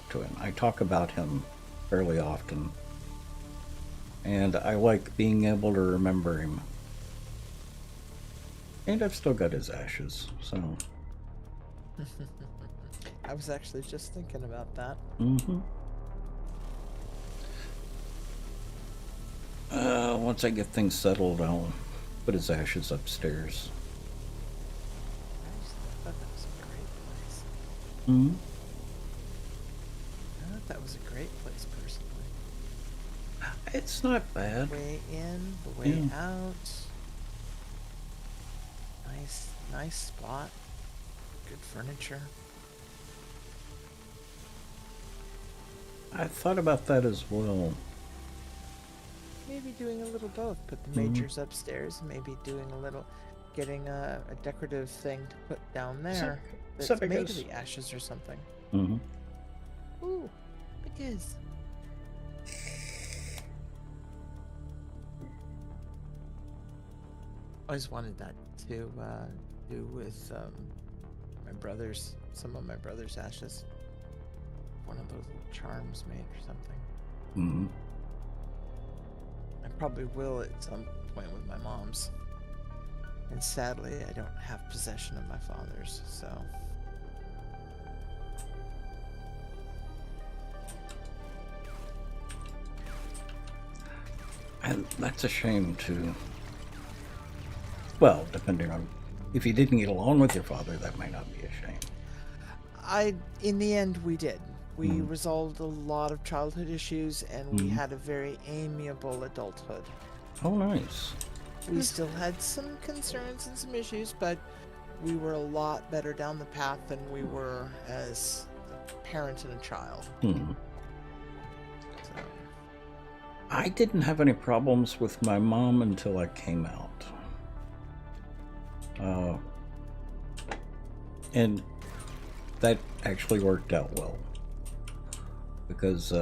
to him. I talk about him fairly often. And I like being able to remember him. And I've still got his ashes, so. I was actually just thinking about that. Mm-hmm. Once I get things settled, I'll put his ashes upstairs. I just thought that was a great place. Hmm. I thought that was a great place, personally. It's not bad. The way in, the way out. Nice spot. Good furniture. I thought about that as well. Maybe doing a little both. Put the majors upstairs, maybe doing a little, getting a decorative thing to put down there that's made of the ashes or something. Mm-hmm. Ooh, because always wanted that to do with some of my brother's ashes. One of those little charms made or something. Mm-hmm. I probably will at some point with my mom's. And sadly, I don't have possession of my father's, so. And that's a shame too. Well, depending on if you didn't get along with your father, that might not be a shame. In the end, we did. We resolved a lot of childhood issues, and we had a very amiable adulthood. Oh, nice. We still had some concerns and some issues, but we were a lot better down the path than we were as a parent and a child. Hmm. So. I didn't have any problems with my mom until I came out. And that actually worked out well. Because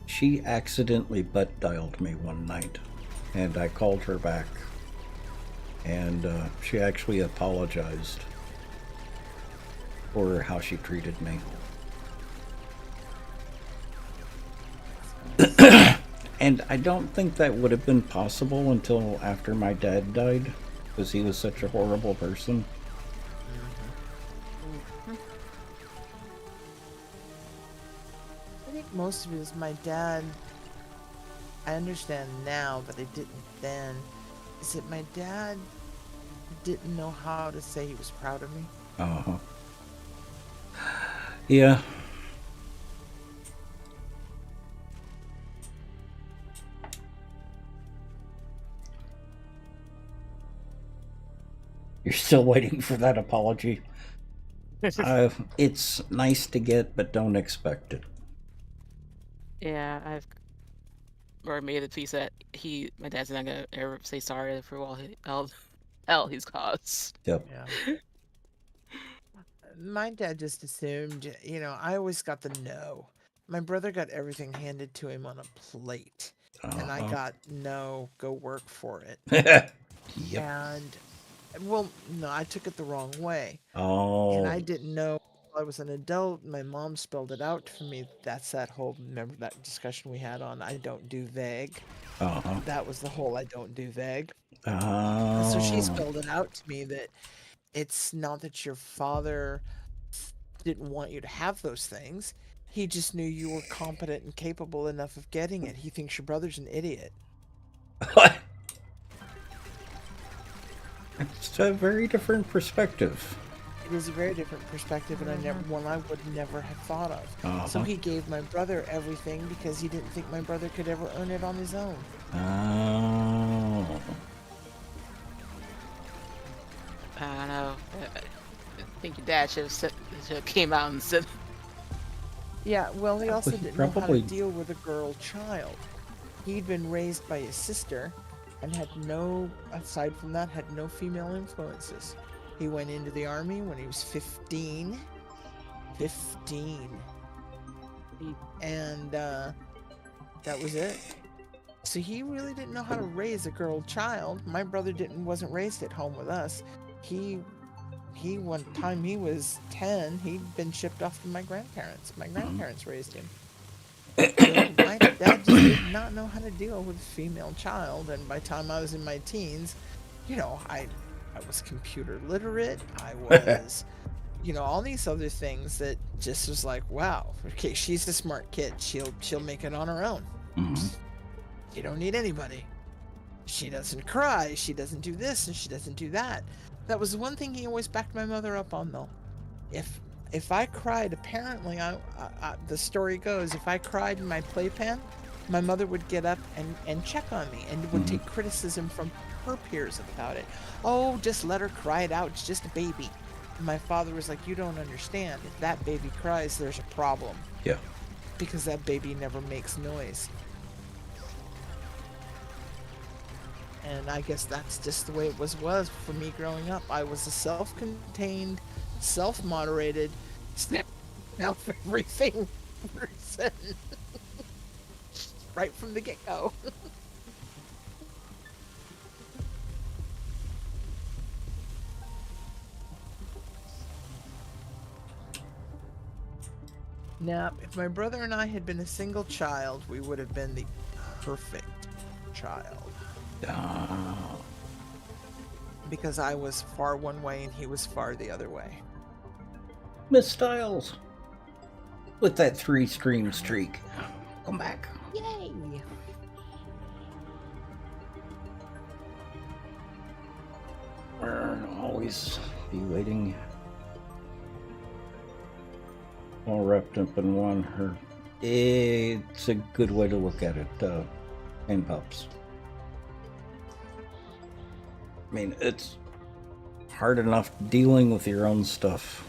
she accidentally butt dialed me one night. And I called her back. And she actually apologized for how she treated me. And I don't think that would have been possible until after my dad died, because he was such a horrible person. I think most of it is my dad. I understand now, but I didn't then. Is that my dad didn't know how to say he was proud of me? Uh-huh. Yeah. You're still waiting for that apology. It's nice to get, but don't expect it. Yeah, I've already made the peace that my dad's not gonna ever say sorry for all hell he's caused. Yep. Yeah. My dad just assumed, I always got the no. My brother got everything handed to him on a plate. And I got no, go work for it. Yep. And Well, no, I took it the wrong way. And Oh, I didn't know until I was an adult. My mom spelled it out for me. That's that whole, remember that discussion we had on I don't do vague? uh-huh. That was the whole I don't do vague. So she Oh, spelled it out to me that it's not that your father didn't want you to have those things. He just knew you were competent and capable enough of getting it. He thinks your brother's an idiot. it's a very different perspective. It is a very different perspective, and one I would never have thought of. So Uh-huh. he gave my brother everything because he didn't think my brother could ever earn it on his own. Oh. I don't know. I think your dad should have came out and said, Yeah, well, he also Well, he didn't know how to probably- deal with a girl child. He'd been raised by his sister and had no, aside from that, had no female influences. He went into the army when he was 15. 15. And that was it. So he really didn't know how to raise a girl child. My brother wasn't raised at home with us. He one time he was 10, he'd been shipped off to my grandparents. My grandparents raised him. So my dad just did not know how to deal with a female child, and by the time I was in my teens, you know, I was computer literate. I was, you know, all these other things that just was like, wow, okay, she's a smart kid. She'll make it on her own. Mhm. You don't need anybody. She doesn't cry. She doesn't do this and she doesn't do that. That was the one thing he always backed my mother up on, though. If I cried, apparently, the story goes, if I cried in my playpen, my mother would get up and check on me and would take criticism from her peers about it. Oh, just let her cry it out. It's just a baby. And my father was like, you don't understand. If that baby cries, there's a problem. Yeah. Because that baby never makes noise. And I guess that's just the way it was for me growing up. I was a self-contained, self-moderated, snap out for everything person. Right from the get-go. Now, if my brother and I had been a single child, we would have been the perfect child. Because I was far one way and he was far the other way. Miss Styles, with that 3-stream streak, come back. Yay! We'll always be waiting. All wrapped up in one. It's a good way to look at it. And pups. I mean, it's hard enough dealing with your own stuff.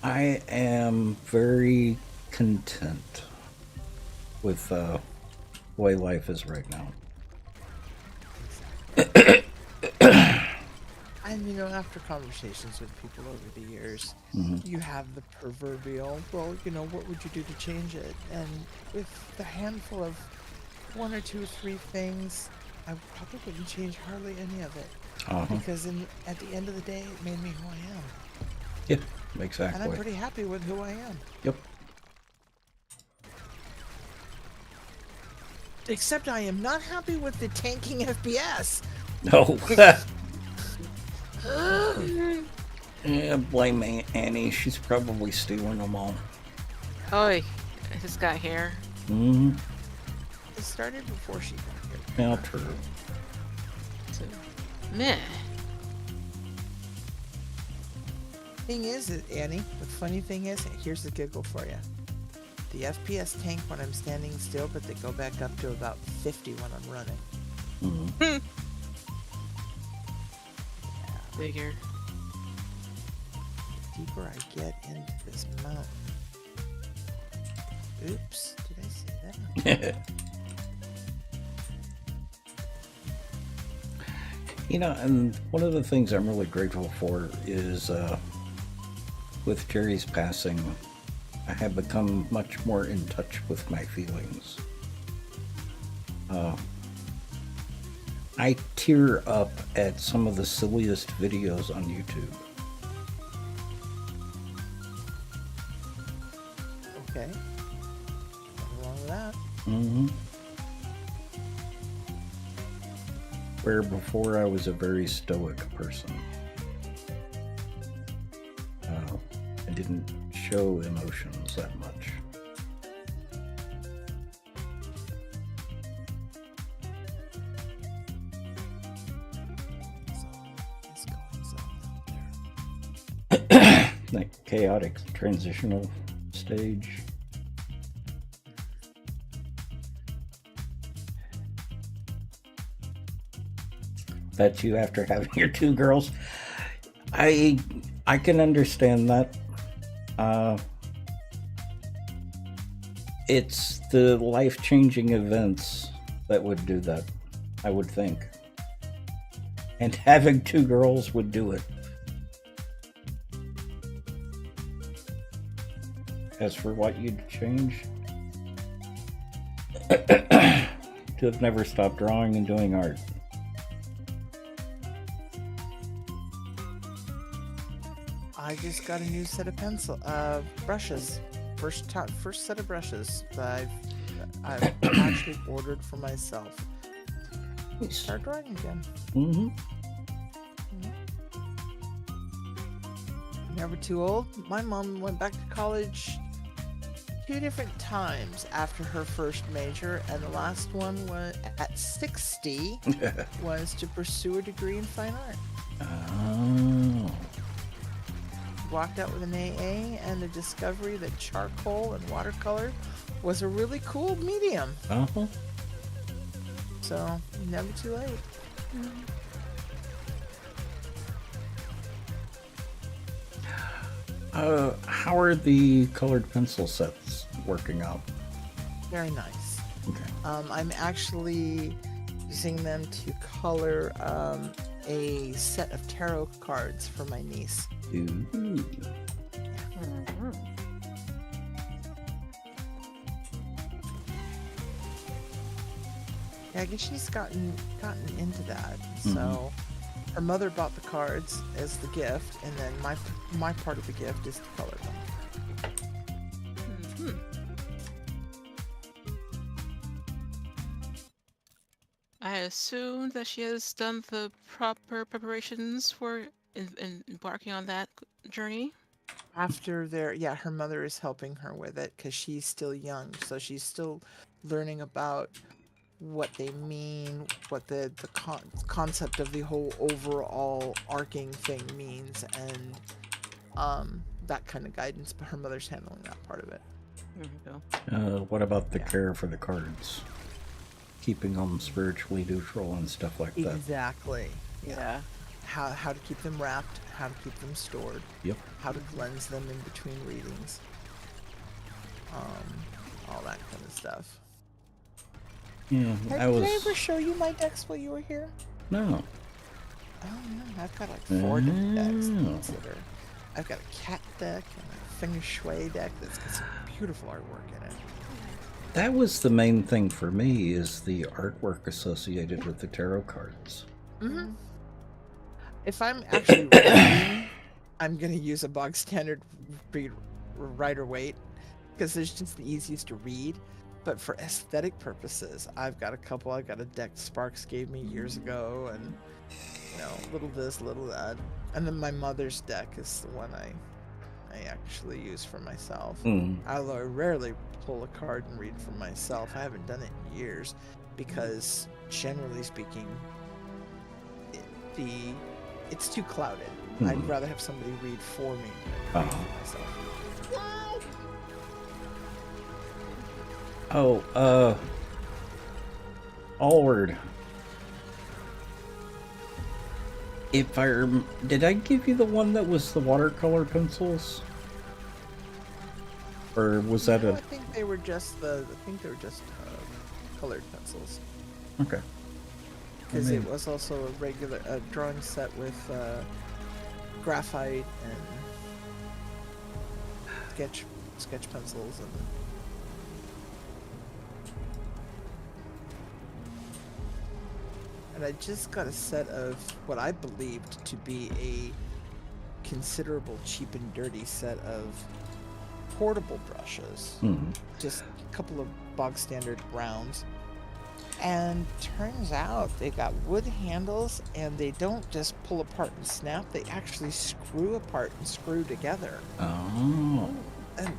I am very content with the way life is right now. And you know, after conversations with people over the years, you have the proverbial, well, you know, what would you do to change it? And with the handful of 1 or 2 or 3 things, I probably wouldn't change hardly any of it. Because at the end of the day, it made me who I am. Yeah, exactly. And I'm pretty happy with who I am. Yep. Except I am not happy with the tanking FPS. No. Yeah, blame Annie. She's probably stealing them all. oh, I just got here. Mm-hmm. It started before she got here. Yeah, true. So, meh. Thing is, Annie, the funny thing is, here's the giggle for you. The FPS tank when I'm standing still, but they go back up to about 50 when I'm running. Mm-hmm. Figure. The deeper I get into this mountain. Oops, did I say that? You know, and one of the things I'm really grateful for is with Jerry's passing, I have become much more in touch with my feelings. I tear up at some of the silliest videos on YouTube. Okay. Nothing wrong with that. Mm-hmm. Where before I was a very stoic person. I didn't show emotions that much. That chaotic transitional stage. That's you after having your two girls. I can understand that. It's the life-changing events that would do that, I would think. And having two girls would do it. As for what you'd change, to have never stopped drawing and doing art. I just got a new set of brushes. First set of brushes that I've actually ordered for myself. Start drawing again. Mm-hmm. Never too old. My mom went back to college 2 different times after her first major, and the last one was at 60 was to pursue a degree in fine art. Oh. Walked out with an AA and the discovery that charcoal and watercolor was a really cool medium. Uh-huh. So, never too late. How are the colored pencil sets working out? Very nice. Okay. I'm actually using them to color a set of tarot cards for my niece. Ooh. Yeah, I guess she's gotten into that. So her mother bought the cards as the gift, and then my part of the gift is to color them. I assume that she has done the proper preparations for in embarking on that journey. After her mother is helping her with it because she's still young, so she's still learning about what they mean, what the concept of the whole overall arcing thing means, and that kind of guidance. But her mother's handling that part of it. There we go. What about the care for the cards? Keeping them spiritually neutral and stuff like that. Exactly. Yeah. How to keep them wrapped, how to keep them stored. Yep. How to cleanse them in between readings. All that kind of stuff. Yeah, Did I ever show you my decks while you were here? No. Oh no, I've got like 4 different decks to consider. I've got a cat deck and a feng shui deck that's got some beautiful artwork in it. That was the main thing for me, is the artwork associated with the tarot cards. Mm-hmm. If I'm actually reading, I'm going to use a bog standard Rider Waite because it's just the easiest to read. But for aesthetic purposes, I've got a couple. I've got a deck Sparks gave me years ago, and little this, little that. And then my mother's deck is the one I actually use for myself. Although I rarely pull a card and read for myself. I haven't done it in years because, generally speaking, it's too clouded. I'd rather have somebody read for me than read for myself. Allward. Did I give you the one that was the watercolor pencils? Or was that I think they were just colored pencils. Okay. Because it was also a drawing set with graphite and sketch pencils and and I just got a set of what I believed to be a considerable cheap and dirty set of portable brushes. Mhm. Just a couple of bog standard browns. And turns out they got wood handles, and they don't just pull apart and snap, they actually screw apart and screw together. Oh. And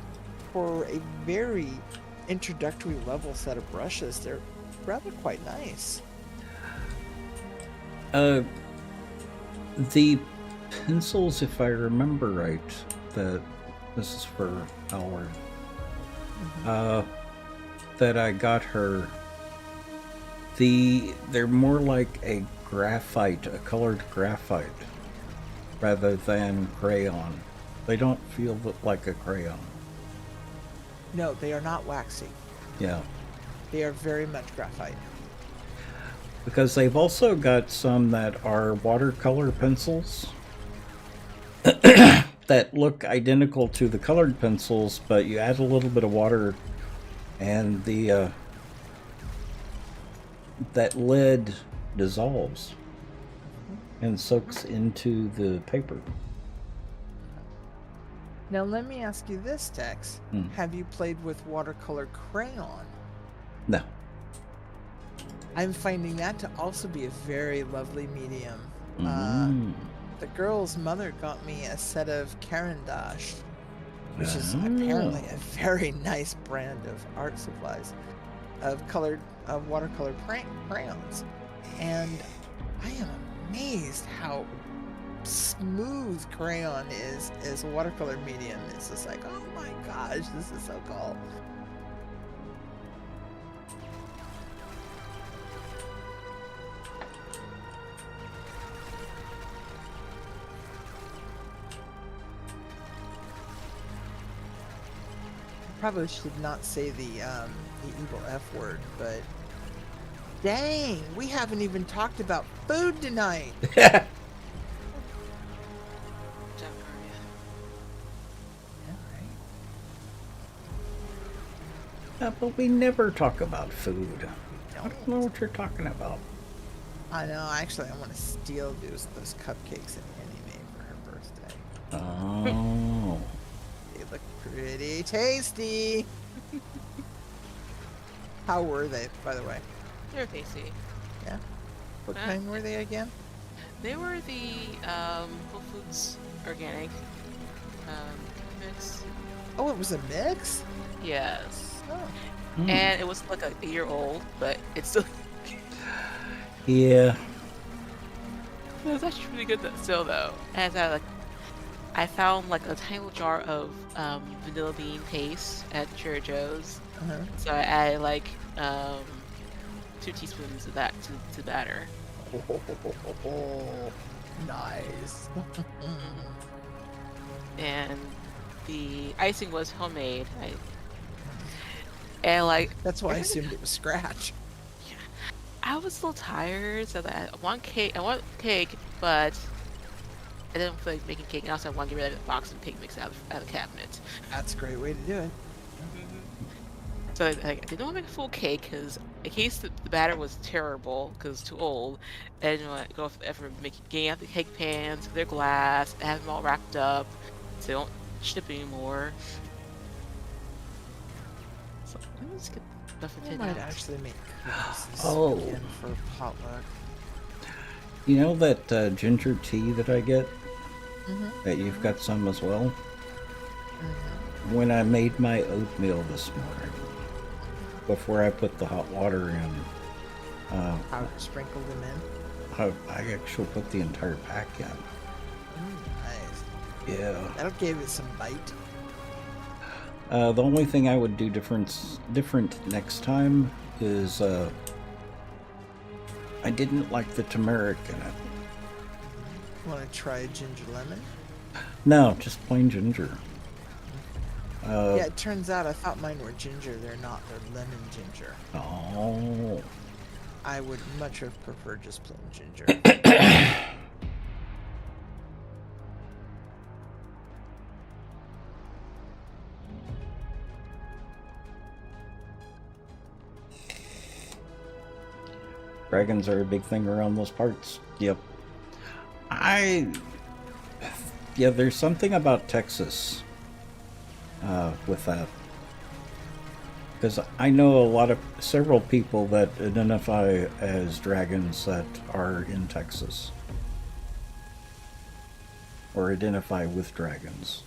for a very introductory level set of brushes, they're rather quite nice. The pencils, if I remember right, that this is for Howard, that I got her, they're more like a graphite, a colored graphite, rather than crayon. They don't feel like a crayon. No, they are not waxy. Yeah. They are very much graphite. Because they've also got some that are watercolor pencils that look identical to the colored pencils, but you add a little bit of water and the that lead dissolves and soaks into the paper. Now let me ask you this, Tex. Have you played with watercolor crayon? No. I'm finding that to also be a very lovely medium. The girl's mother got me a set of Carandash, which is apparently a very nice brand of art supplies, of watercolor crayons. And I am amazed how smooth crayon is as a watercolor medium. It's just like, oh my gosh, this is so cool. Probably should not say the evil F word, but dang, we haven't even talked about food tonight. But we never talk about food. I don't know what you're talking about. I know. Actually, I want to steal those cupcakes that Annie made for her birthday. Oh. They look pretty tasty. How were they, by the way? They were tasty. Yeah. What kind were they again? They were the Whole Foods organic mix. Oh, it was a mix? Yes. Oh. And it was like a year old, but it's still. Yeah. It was actually really good still, though. As I found like a tiny little jar of vanilla bean paste at Trader Joe's. So I added like 2 teaspoons of that to the batter. Oh, nice. And the icing was homemade. That's why I assumed it was scratch. Yeah, I was a little tired, so that I want cake, but I didn't feel like making cake. And also, I want to get rid of the box and cake mix out of the cabinet. That's a great way to do it. So I didn't want to make a full cake because in case the batter was terrible because it's too old, I didn't want to go for the effort of getting out the cake pans, their glass, have them all wrapped up so they don't ship anymore. So let's get stuff I into might that. actually make cookies again for potluck. You know that ginger tea that I get? That you've got some as well? When I made my oatmeal this morning, before I put the hot water in, How to sprinkle them in? I actually put the entire pack in. Nice. Yeah. That'll give it some bite. The only thing I would do different next time is I didn't like the turmeric in it. Want to try ginger lemon? No, just plain ginger. Yeah, it turns out I thought mine were ginger. They're not. They're lemon ginger. Oh. I would much have preferred just plain ginger. Dragons are a big thing around those parts. Yep. Yeah, there's something about Texas with that. Because I know several people that identify as dragons that are in Texas. Or identify with dragons.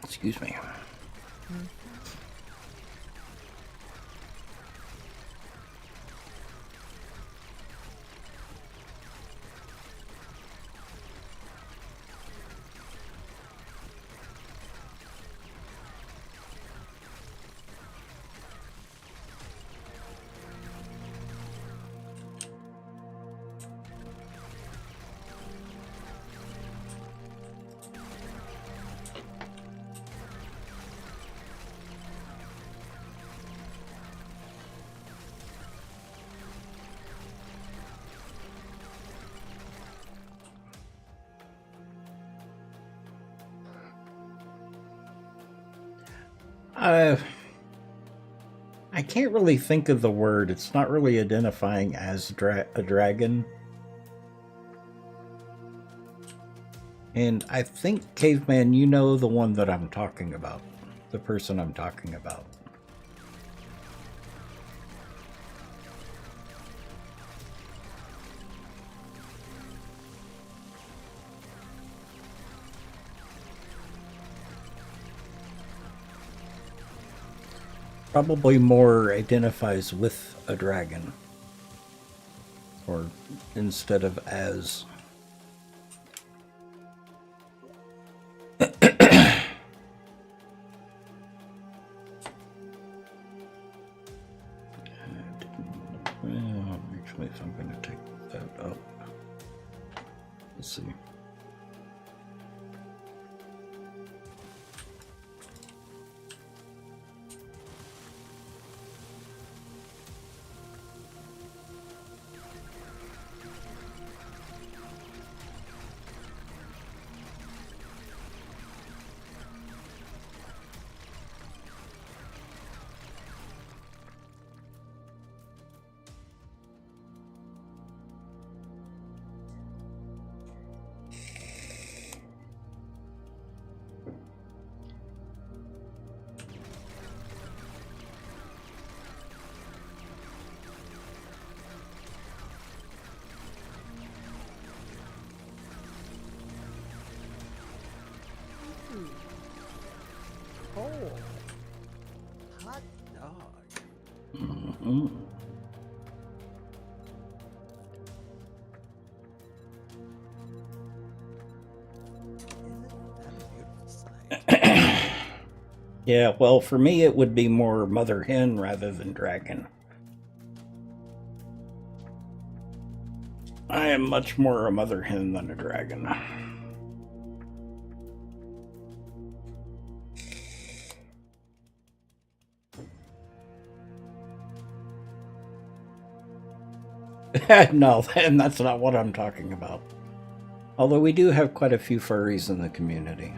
Excuse me. I can't really think of the word. It's not really identifying as a dragon. And I think, Caveman, you know the one that I'm talking about. The person I'm talking about. Probably more identifies with a dragon. Or instead of as. Well, actually, if I'm going to take that up. Let's see. Oh, hot dog. Mm-hmm. Isn't that a beautiful sight? Yeah, well, for me, it would be more mother hen rather than dragon. I am much more a mother hen than a dragon. No, and that's not what I'm talking about. Although we do have quite a few furries in the community.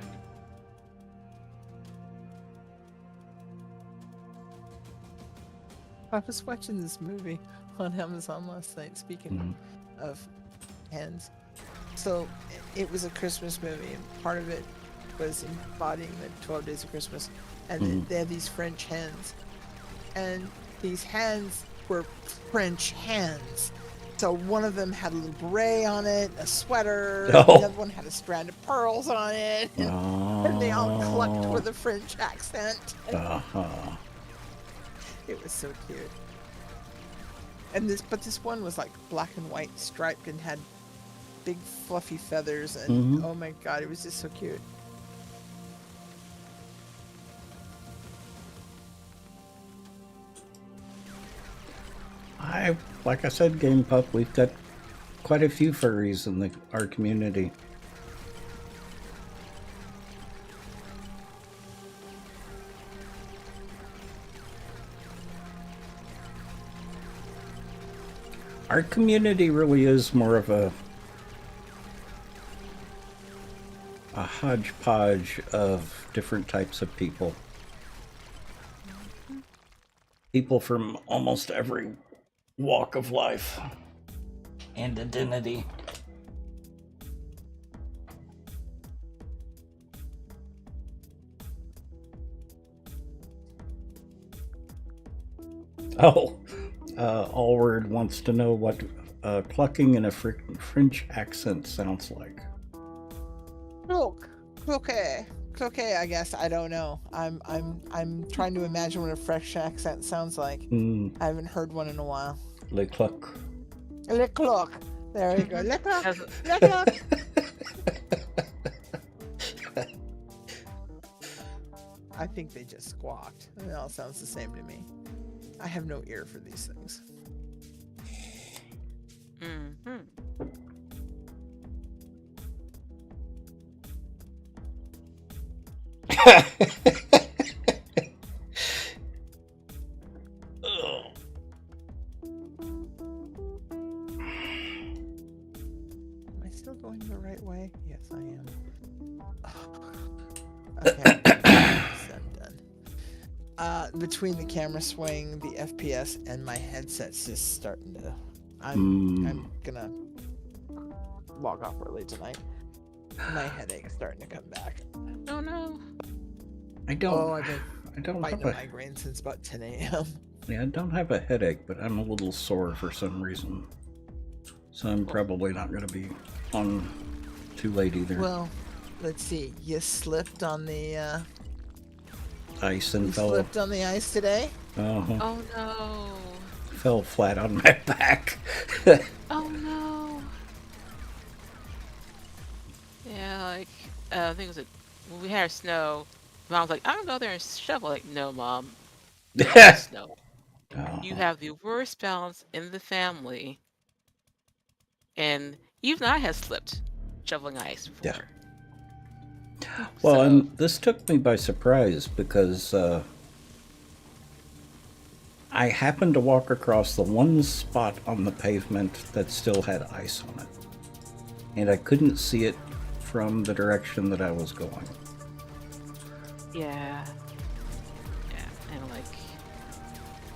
I was watching this movie on Amazon last night, speaking of hens. So it was a Christmas movie, and part of it was embodying the 12 Days of Christmas. And they had these French hens. And these hens were French hens. So one of them had a little beret on it, a sweater. Oh. The other one had a strand of pearls on it. And they all clucked with a French accent. Uh-huh. It was so cute. And this one was like black and white striped and had big fluffy feathers, and oh my god, it was just so cute. Like I said, Game Pup, we've got quite a few furries in our community. Our community really is more of a hodgepodge of different types of people. People from almost every walk of life and identity. Oh, Allward wants to know what clucking in a French accent sounds like. Cloquet, I guess. I don't know. I'm trying to imagine what a French accent sounds like. I haven't heard one in a while. Le cluck. Le clock. There you go. Le clock. Le clock. I think they just squawked. It all sounds the same to me. I have no ear for these things. Am I still going the right way? Yes, I am. Okay. I'm done. Between the camera swing, the FPS, and my headset's just starting to... I'm gonna log off early tonight. My headache's starting to come back. Oh no. I've been fighting a migraine since about 10 a.m. Yeah, I don't have a headache, but I'm a little sore for some reason. So I'm probably not going to be on too late either. Well, let's see. You slipped on the ice and slipped on the ice today? Oh no. Fell flat on my back. Oh no. Yeah, like I think it was when we had our snow. Mom was like, "I'm gonna go there and shovel." Like, no, Mom. No snow. You have the worst balance in the family, and even I have slipped shoveling ice before. Yeah. Well, and this took me by surprise because I happened to walk across the one spot on the pavement that still had ice on it, and I couldn't see it from the direction that I was going. Yeah, and like,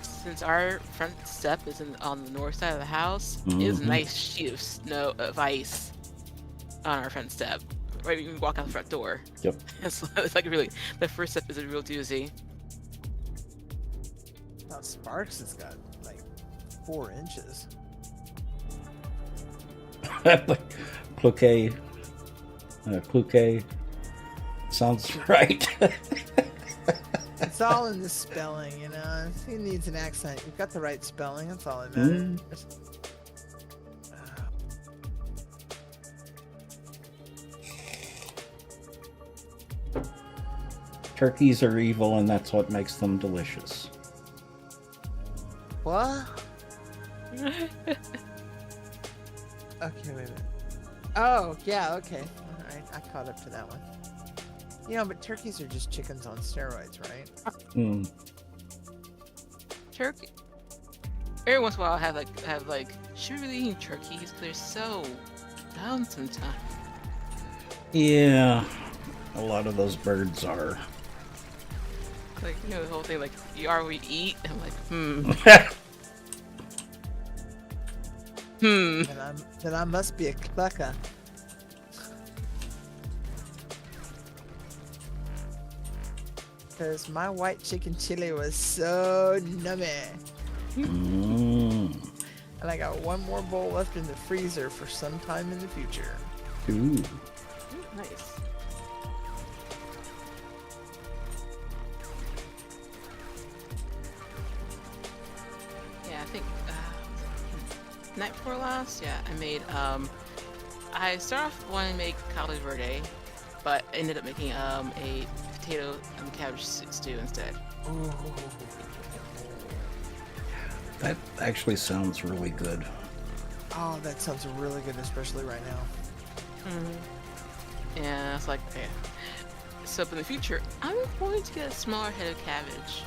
since our front step is on the north side of the house, it's a nice sheet of snow, of ice on our front step. Right when you walk out the front door. Yep. It's like really, the first step is a real doozy. Now Sparks has got like 4 inches. Cloquet. Sounds right. It's all in the spelling, you know. He needs an accent. You've got the right spelling. That's all that matters. Turkeys are evil, and that's what makes them delicious. What? Okay, wait a minute. Oh, yeah, okay. Alright, I caught up to that one. You know, but turkeys are just chickens on steroids, right? Turkey. Every once in a while, I have like, should we really eat turkeys? They're so dumb sometimes. Yeah, a lot of those birds are. Like, you know, the whole thing, like, you are what you eat. I'm like, Then I must be a clucker. Because my white chicken chili was so nummy. And I got one more bowl left in the freezer for some time in the future. Ooh. Nice. Yeah, I think night before last, yeah, I made I started off wanting to make Cali Verde, but ended up making a potato and cabbage stew instead. Ooh. That actually sounds really good. Oh, that sounds really good, especially right now. And I was like, okay. So in the future, I'm going to get a smaller head of cabbage.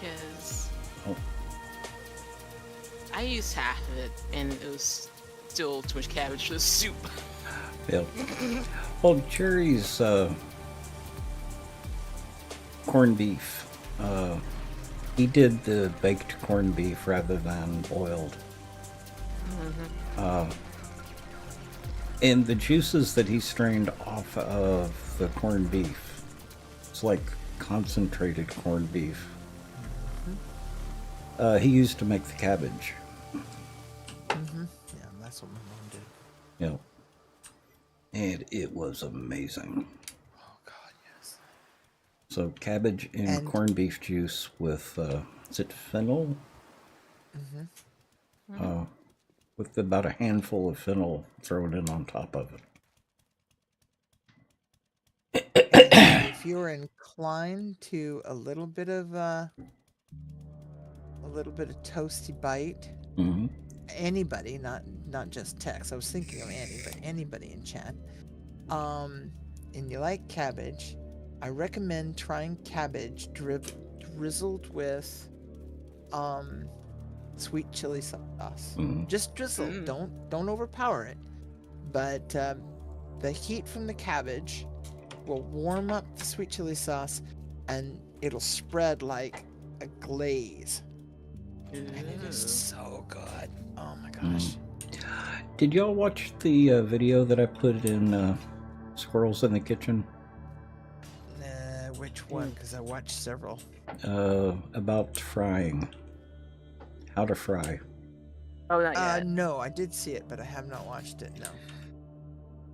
Because I used half of it, and it was still too much cabbage for the soup. Yeah. Well, Jerry's corned beef. He did the baked corned beef rather than boiled. And the juices that he strained off of the corned beef, it's like concentrated corned beef. He used to make the cabbage. Yeah, that's what my mom did. Yeah. And it was amazing. Oh, God, yes. So cabbage and corned beef juice with, is it fennel? With about a handful of fennel thrown in on top of it. And if you're inclined to a little bit of toasty bite, anybody, not just Tex. I was thinking of Annie, but anybody in chat. And you like cabbage, I recommend trying cabbage drizzled with sweet chili sauce. Just drizzle. Don't overpower it. But the heat from the cabbage will warm up the sweet chili sauce, and it'll spread like a glaze. And it is so good. Oh my gosh. Did y'all watch the video that I put in Squirrels in the Kitchen? Which one? Because I watched several. About frying. How to fry. Oh, not yet. No, I did see it, but I have not watched it. No.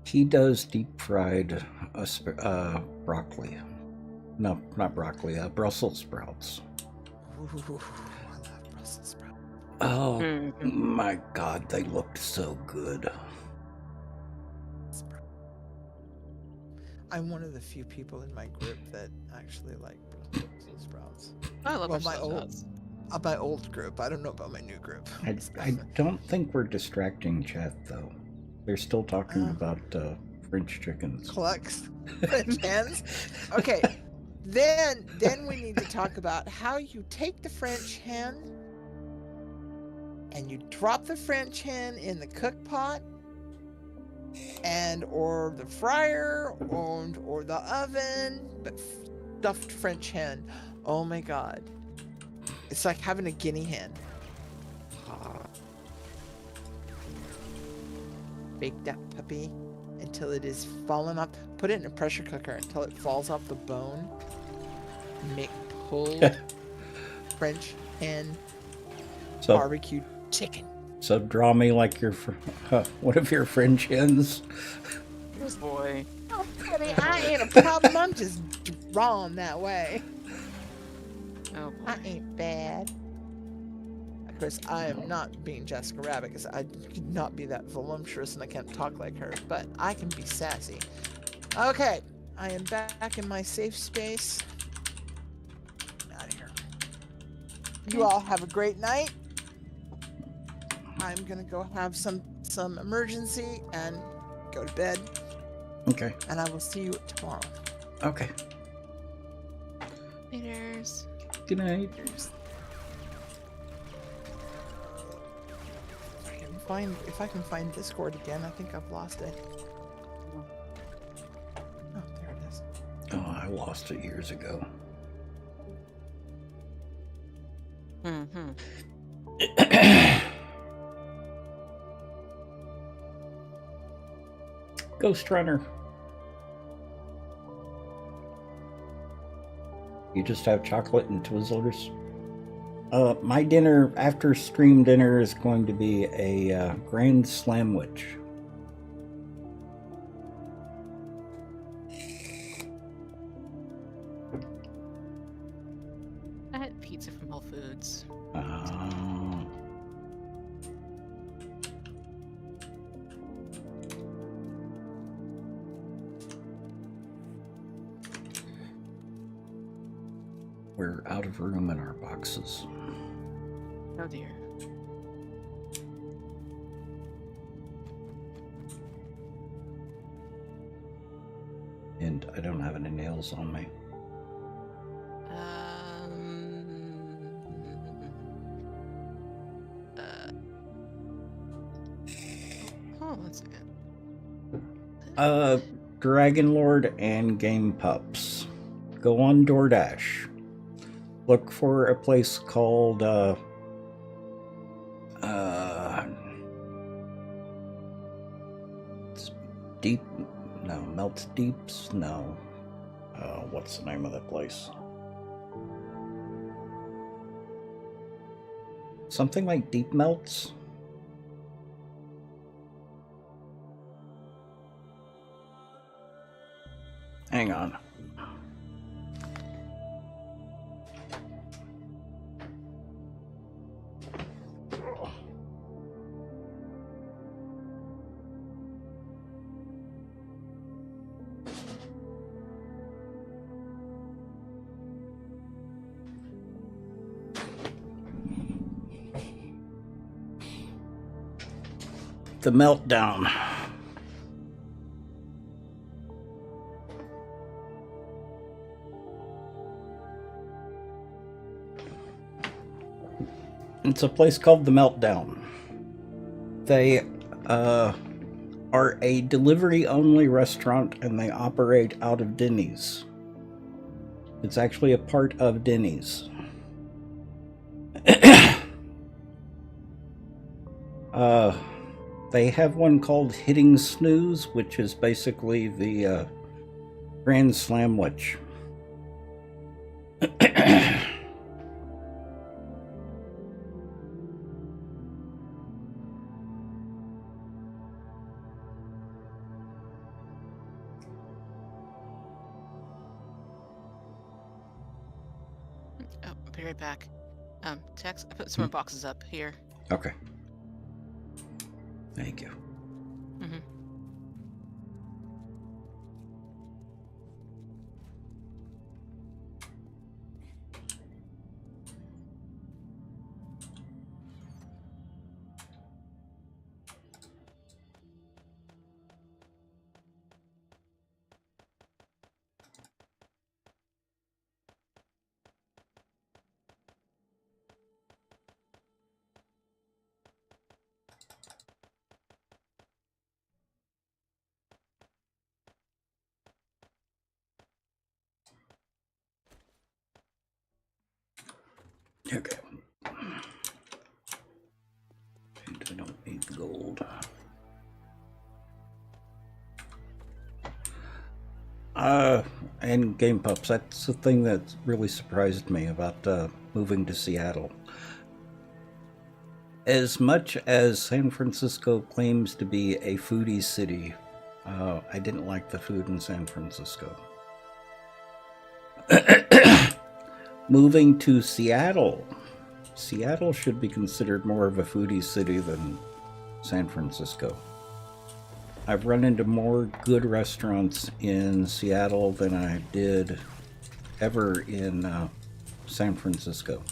He does deep fried broccoli. No, not broccoli. Brussels sprouts. Ooh, I love Brussels sprouts. Oh my God, they looked so good. I'm one of the few people in my group that actually like Brussels sprouts. I love Well, Brussels sprouts. My old group. I don't know about my new group. I don't think we're distracting chat though. They're still talking about French chickens. Clucks. French hens. Okay. Then we need to talk about how you take the French hen and you drop the French hen in the cook pot and or the fryer or the oven, but stuffed French hen. Oh my God. It's like having a guinea hen. Bake that puppy until it is fallen off. Put it in a pressure cooker until it falls off the bone. Make pulled French hen barbecue chicken. So draw me like your one of your French hens. This boy. Oh, honey, I ain't a problem. I'm just drawn that way. Oh boy. I ain't bad. Of course, I am not being Jessica Rabbit because I could not be that voluptuous and I can't talk like her, but I can be sassy. Okay, I am back in my safe space. I'm out of here. You all have a great night. I'm gonna go have some emergency and go to bed. Okay. And I will see you tomorrow. Okay. Laters. Good night. If I can find Discord again, I think I've lost it. Oh, there it is. Oh, I lost it years ago. Ghost Runner. You just have chocolate and Twizzlers? My dinner after stream dinner is going to be a grand slamwich. I had pizza from Whole Foods. We're out of room in our boxes. Oh dear. And I don't have any nails on me. Hold on one second. Dragon Lord and Game Pups. Go on DoorDash. Look for a place called Deep. No, Melt Deeps. No. What's the name of that place? Something like Deep Melts. Hang on. The Meltdown. It's a place called The Meltdown. They are a delivery-only restaurant, and they operate out of Denny's. It's actually a part of Denny's. They have one called Hitting Snooze, which is basically the Grand Slamwich. Oh, I'll be right back. Tex, I put some more boxes up here. Okay. Thank you. Mm-hmm. Okay. And I don't need the gold. And Game Pups, that's the thing that really surprised me about moving to Seattle. As much as San Francisco claims to be a foodie city, I didn't like the food in San Francisco. Moving to Seattle. Seattle should be considered more of a foodie city than San Francisco. I've run into more good restaurants in Seattle than I did ever in San Francisco.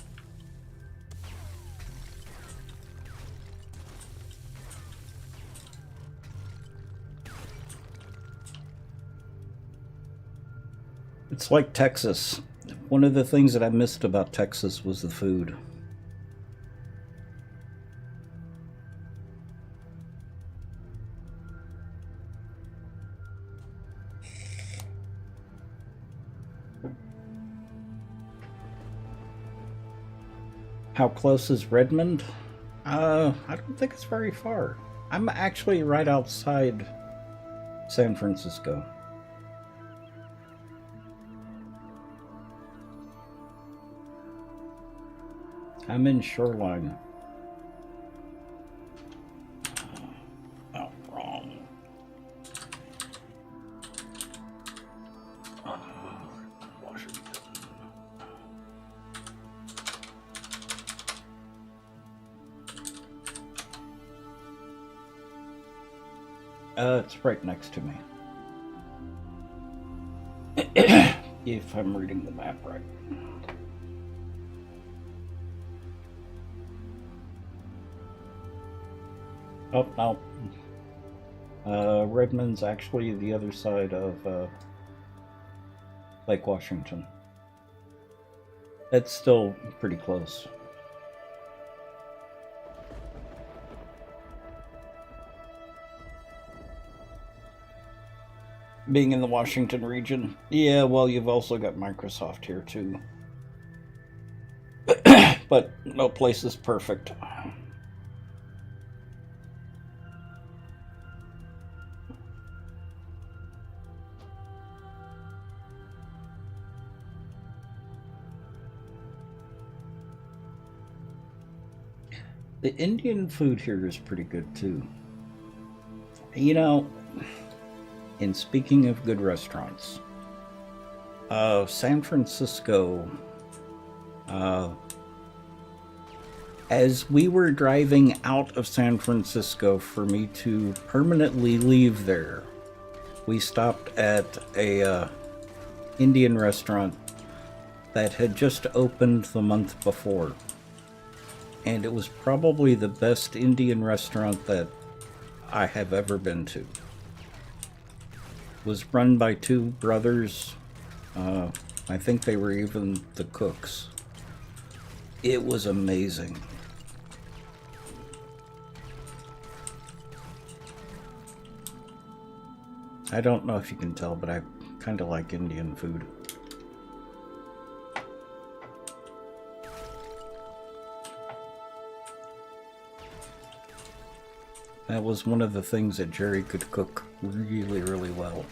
It's like Texas. One of the things that I missed about Texas was the food. How close is Redmond? I don't think it's very far. I'm actually right outside San Francisco. I'm in Shoreline. Oh, wrong. Washington. It's right next to me. If I'm reading the map right. Oh, no. Redmond's actually the other side of Lake Washington. It's still pretty close. Being in the Washington region. Yeah, well, you've also got Microsoft here, too. But no place is perfect. The Indian food here is pretty good, too. You know, and speaking of good restaurants, San Francisco, as we were driving out of San Francisco for me to permanently leave there, we stopped at a Indian restaurant that had just opened the month before. And it was probably the best Indian restaurant that I have ever been to. It was run by two brothers. I think they were even the cooks. It was amazing. I don't know if you can tell, but I kind of like Indian food. That was one of the things that Jerry could cook really, really well.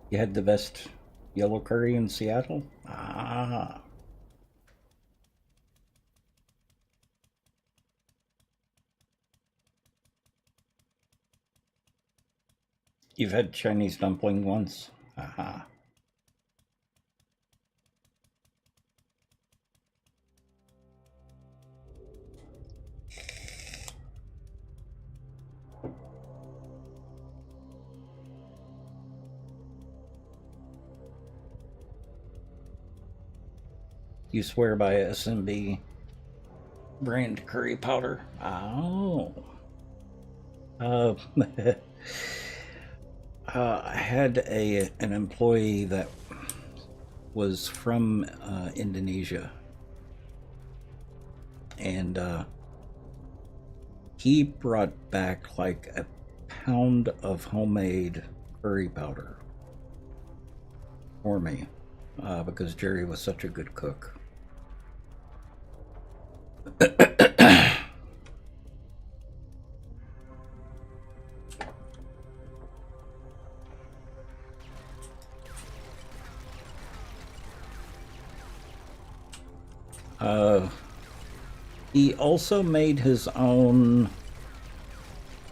You had the best yellow curry in Seattle? Ah. You've had Chinese dumpling once? Aha. You swear by SMB brand curry powder? Oh. I had an employee that was from Indonesia, and he brought back like a pound of homemade curry powder for me because Jerry was such a good cook. He also made his own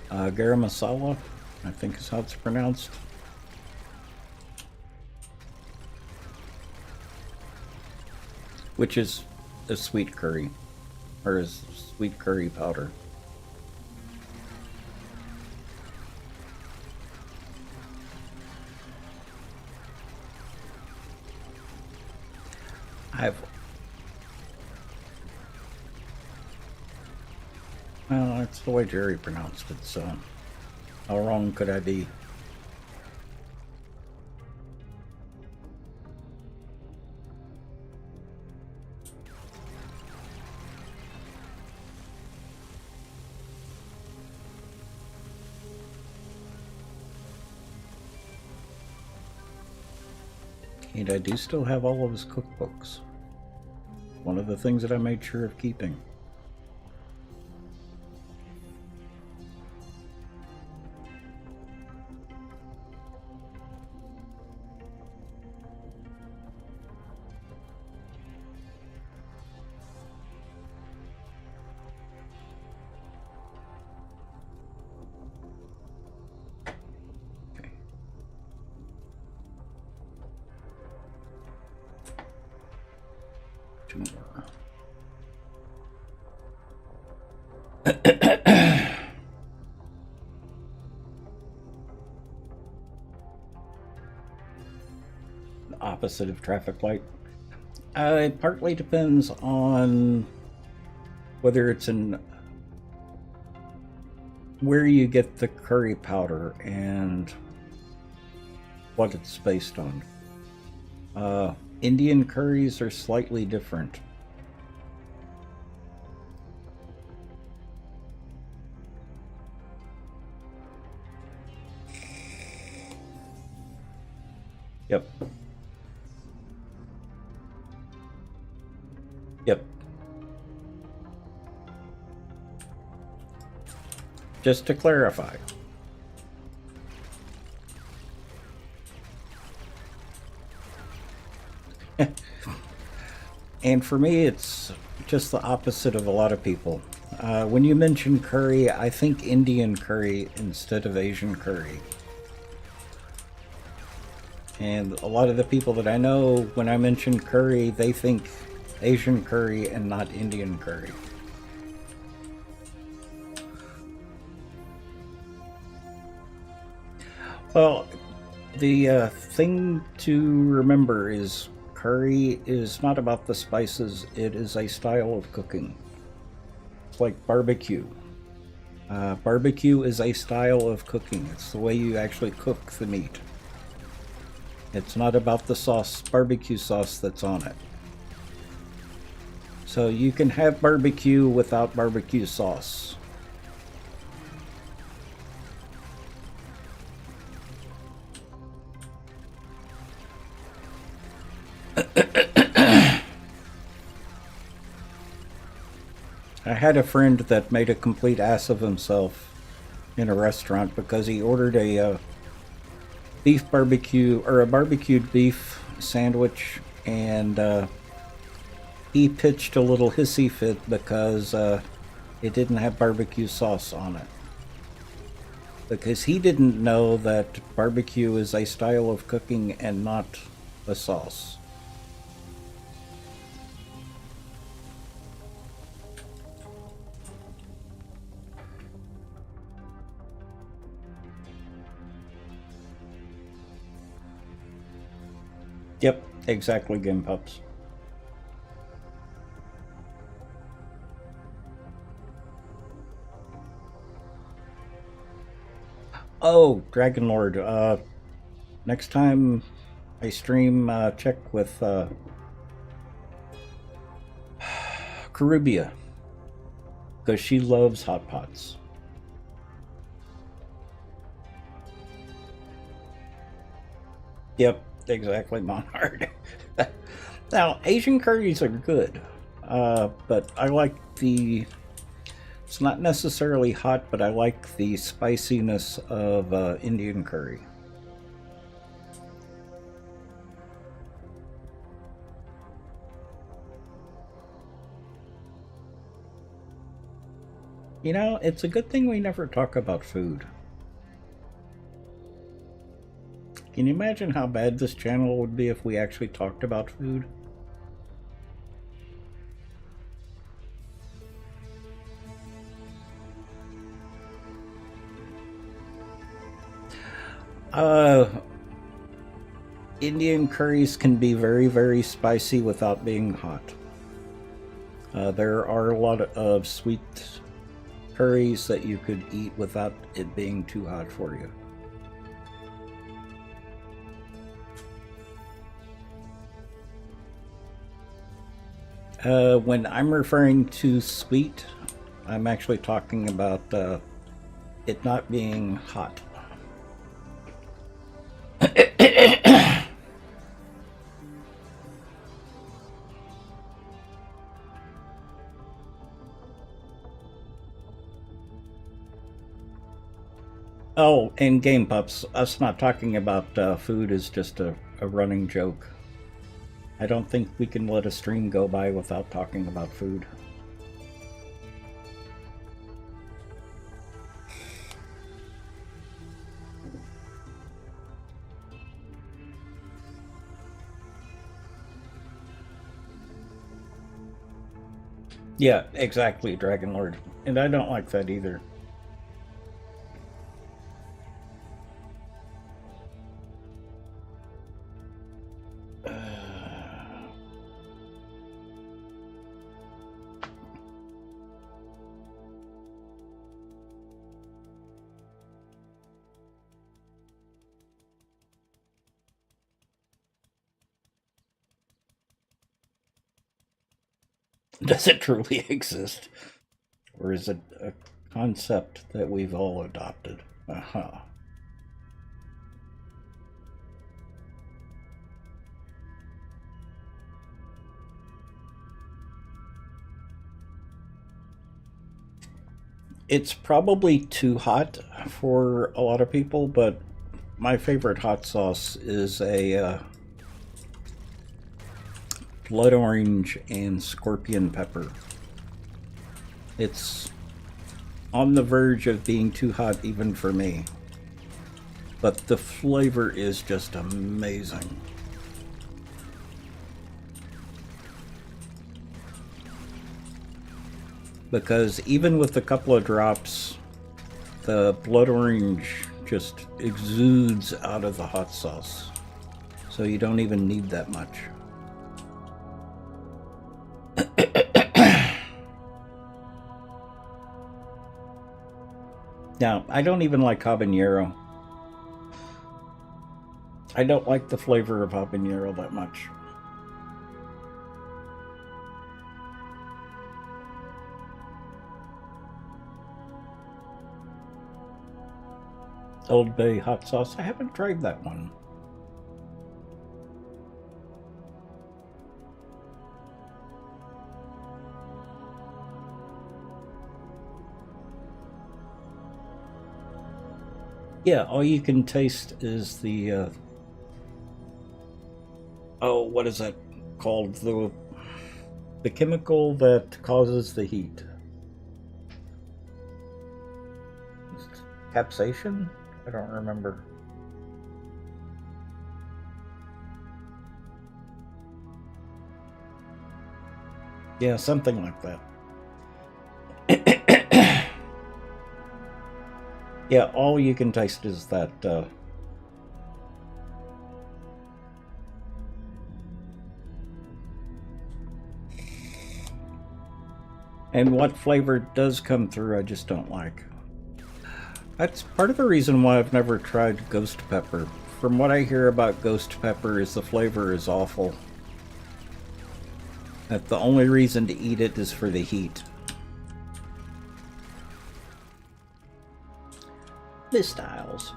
garam masala, I think is how it's pronounced. Which is a sweet curry, or a sweet curry powder. Well, that's the way Jerry pronounced it, so how wrong could I be? And I do still have all of his cookbooks. One of the things that I made sure of keeping. Okay. Two more. The opposite of traffic light. It partly depends on whether it's in where you get the curry powder and what it's based on. Indian curries are slightly different. Yep. Yep. Just to clarify. And for me, it's just the opposite of a lot of people. When you mention curry, I think Indian curry instead of Asian curry. And a lot of the people that I know, when I mention curry, they think Asian curry and not Indian curry. Well, the thing to remember is curry is not about the spices, it is a style of cooking. It's like barbecue. Barbecue is a style of cooking. It's the way you actually cook the meat. It's not about the sauce, barbecue sauce that's on it. So you can have barbecue without barbecue sauce. I had a friend that made a complete ass of himself in a restaurant because he ordered a beef barbecue, or a barbecued beef sandwich, and he pitched a little hissy fit because it didn't have barbecue sauce on it. Because he didn't know that barbecue is a style of cooking and not a sauce. Yep, exactly, Game Pups. Oh, Dragon Lord, next time I stream, check with Caribia, because she loves hot pots. Yep, exactly, Monhard. Now, Asian curries are good, but I like the... It's not necessarily hot, but I like the spiciness of Indian curry. You know, it's a good thing we never talk about food. Can you imagine how bad this channel would be if we actually talked about food? Indian curries can be very, very spicy without being hot. There are a lot of sweet curries that you could eat without it being too hot for you. When I'm referring to sweet, I'm actually talking about it not being hot. Oh, and Game Pups, us not talking about food is just a running joke. I don't think we can let a stream go by without talking about food. Yeah, exactly, Dragon Lord. And I don't like that either. Does it truly exist? Or is it a concept that we've all adopted? Uh-huh. It's probably too hot for a lot of people, but my favorite hot sauce is a blood orange and scorpion pepper. It's on the verge of being too hot even for me, but the flavor is just amazing. Because even with a couple of drops, the blood orange just exudes out of the hot sauce. So you don't even need that much. Now, I don't even like habanero. I don't like the flavor of habanero that much. Old Bay hot sauce. I haven't tried that one. Yeah, all you can taste is the oh, what is that called? The chemical that causes the heat. Capsaicin? I don't remember. Yeah, something like that. Yeah, all you can taste is that and what flavor does come through, I just don't like. That's part of the reason why I've never tried ghost pepper. From what I hear about ghost pepper is the flavor is awful. That the only reason to eat it is for the heat. Miss Styles.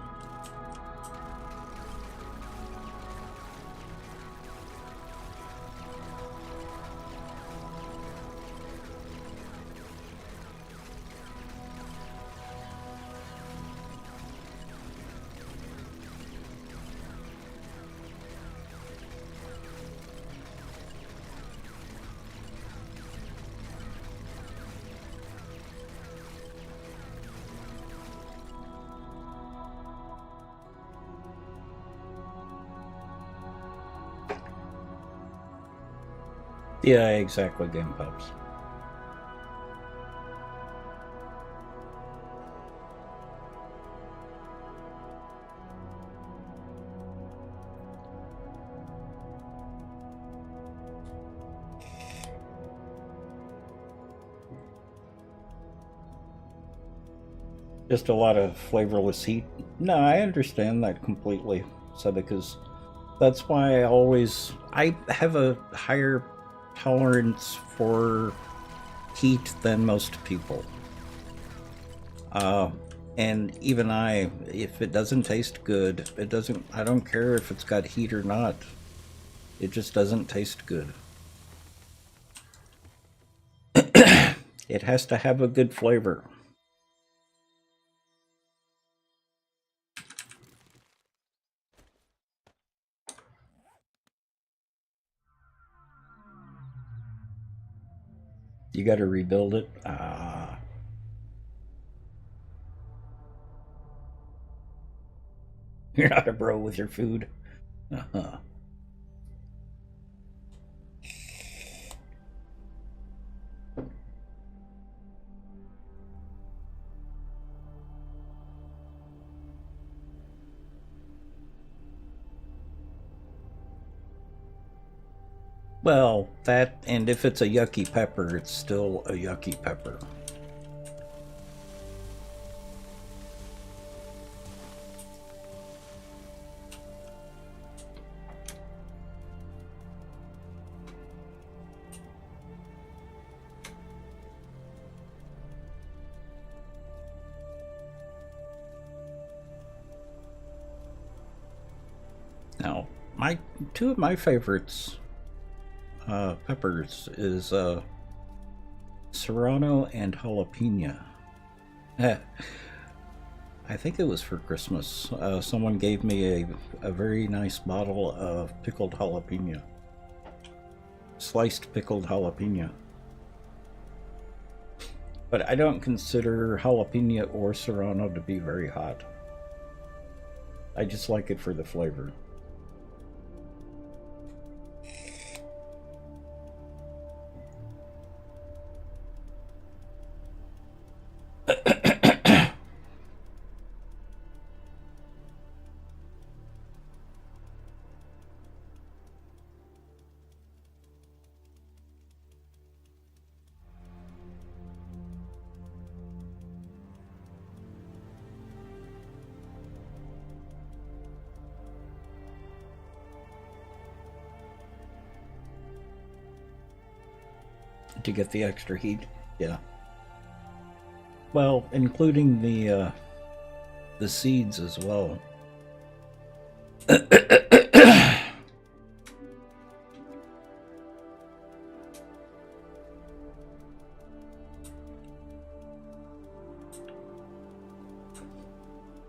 Yeah, exactly, Game Pups. Just a lot of flavorless heat. No, I understand that completely. So because that's why I have a higher tolerance for heat than most people. And even if it doesn't taste good, I don't care if it's got heat or not. It just doesn't taste good. It has to have a good flavor. You got to rebuild it. You're not a bro with your food. Uh-huh. Well, that, and if it's a yucky pepper, it's still a yucky pepper. Now, two of my favorites peppers is serrano and jalapeno. I think it was for Christmas. Someone gave me a very nice bottle of pickled jalapeno, sliced pickled jalapeno. But I don't consider jalapeno or serrano to be very hot. I just like it for the flavor. To get the extra heat, yeah. Well, including the seeds as well.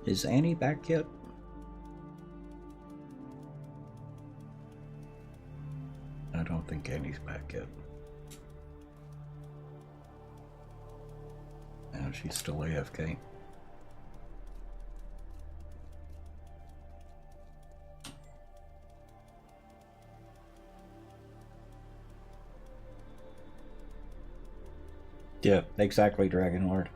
Is Annie back yet? I don't think Annie's back yet. No, she's still AFK. Yeah, exactly, Dragon Lord.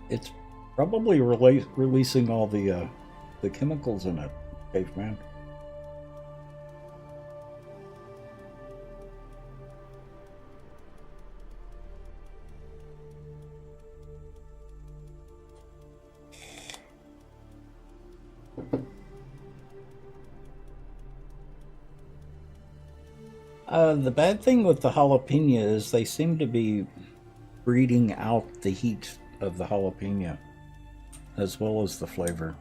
It's probably releasing all the chemicals in it, caveman. The bad thing with the jalapeno is they seem to be breeding out the heat of the jalapeno as well as the flavor.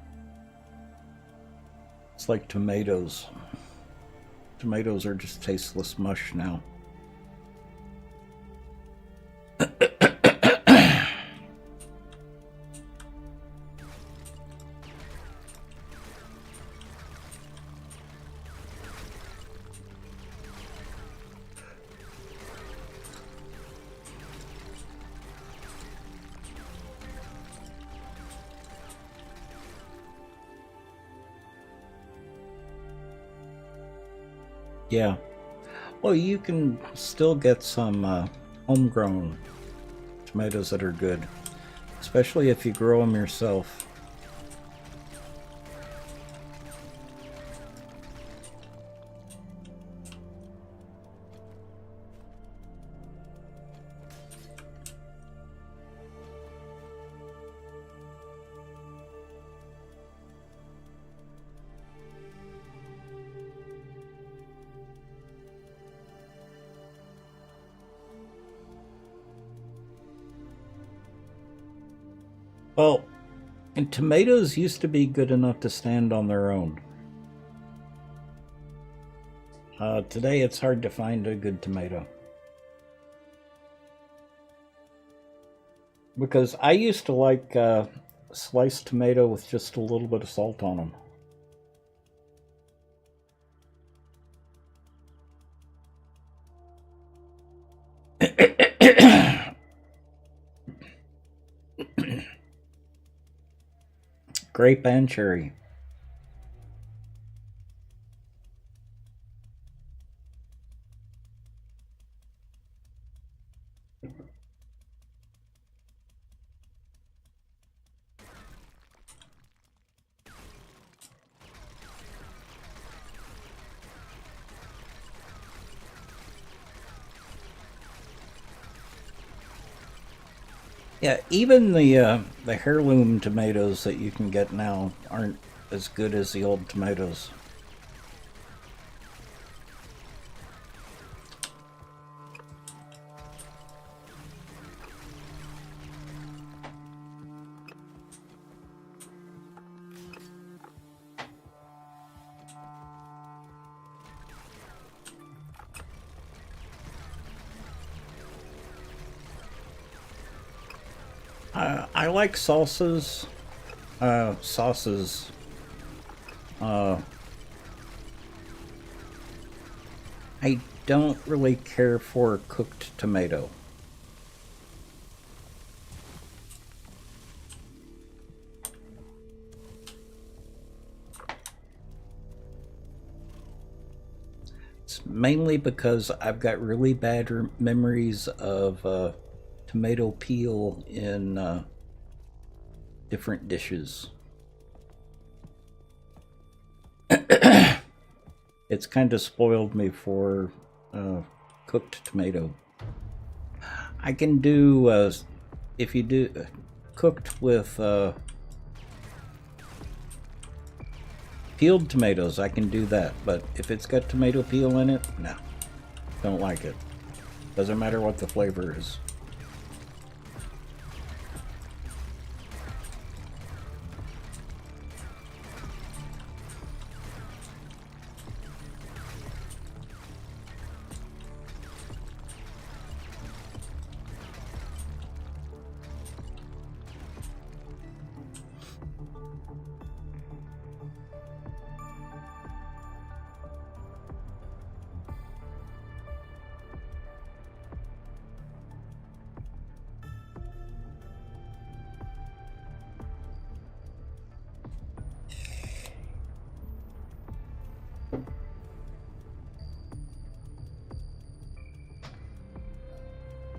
It's like tomatoes. Tomatoes are just tasteless mush now. Yeah. Well, you can still get some homegrown tomatoes that are good, especially if you grow them yourself. Well, and tomatoes used to be good enough to stand on their own. Today it's hard to find a good tomato. Because I used to like sliced tomato with just a little bit of salt on them. Grape and cherry. Yeah, even the heirloom tomatoes that you can get now aren't as good as the old tomatoes. I like salsas, sauces. I don't really care for cooked tomato. It's mainly because I've got really bad memories of tomato peel in different dishes. It's kind of spoiled me for cooked tomato. I can do, if you do cooked with peeled tomatoes, I can do that. But if it's got tomato peel in it, no, don't like it. Doesn't matter what the flavor is.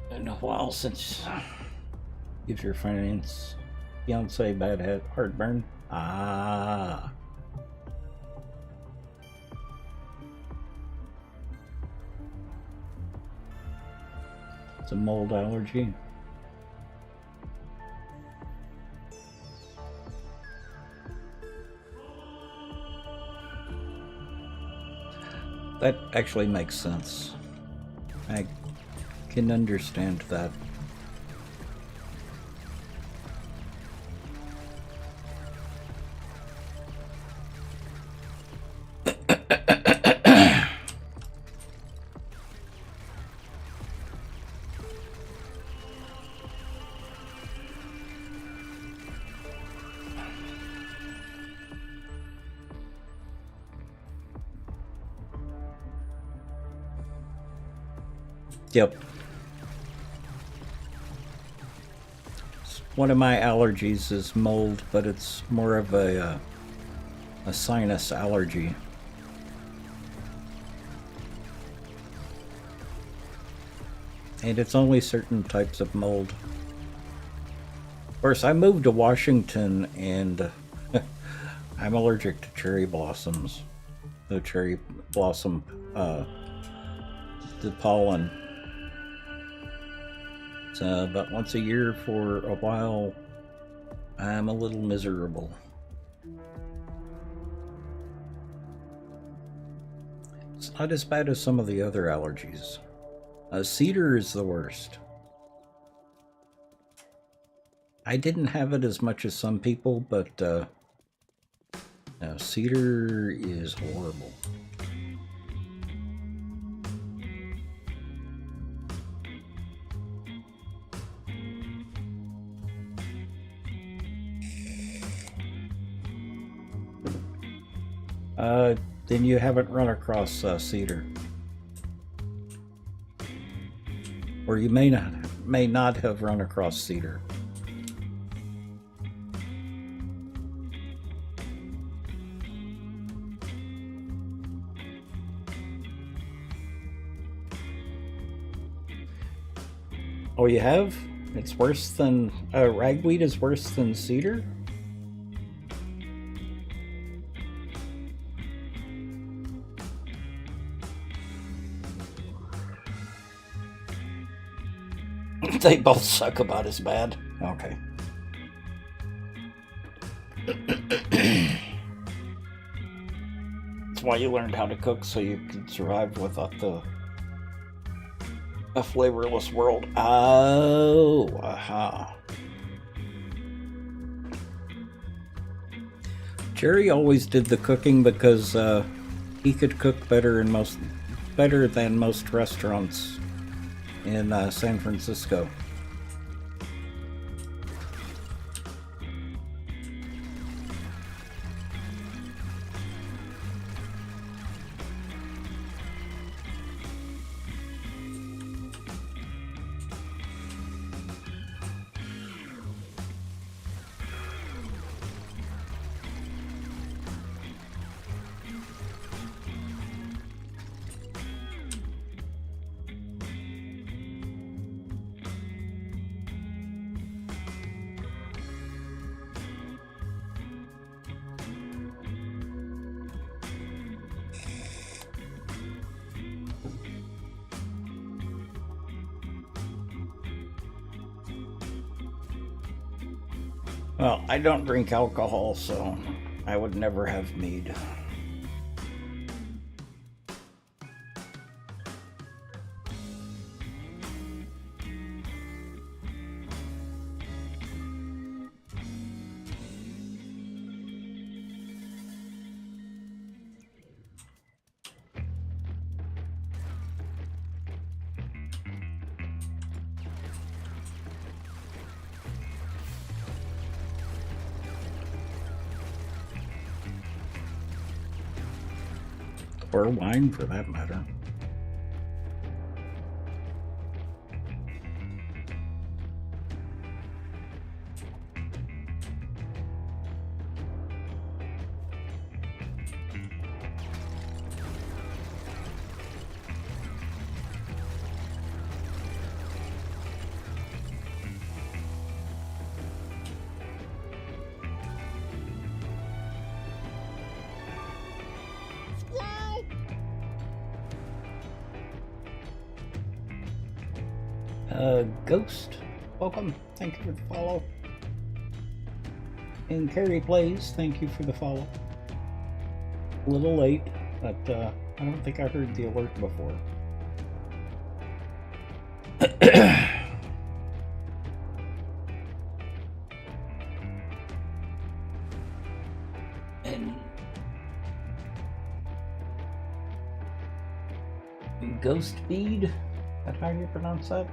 Been a while since gives your fiance bad heartburn. Ah, it's a mold allergy. That actually makes sense. I can understand that. Yep. One of my allergies is mold, but it's more of a sinus allergy. And it's only certain types of mold. Of course, I moved to Washington, and I'm allergic to cherry blossoms. The cherry blossom, the pollen. So, but once a year for a while, I'm a little miserable. It's not as bad as some of the other allergies. Cedar is the worst. I didn't have it as much as some people, but cedar is horrible. Then you haven't run across cedar. Or you may not have run across cedar. Oh, you have? It's worse than ragweed is worse than cedar? They both suck about as bad. Okay. That's why you learned how to cook, so you could survive without a flavorless world. Oh, aha. Jerry always did the cooking because he could cook better than most restaurants in San Francisco. Well, I don't drink alcohol, so I would never have mead. Or wine, for that matter. Ghost, welcome. Thank you for the follow. And Carrie Plays, thank you for the follow. A little late, but I don't think I heard the alert before. And Ghost Bead, is that how you pronounce that?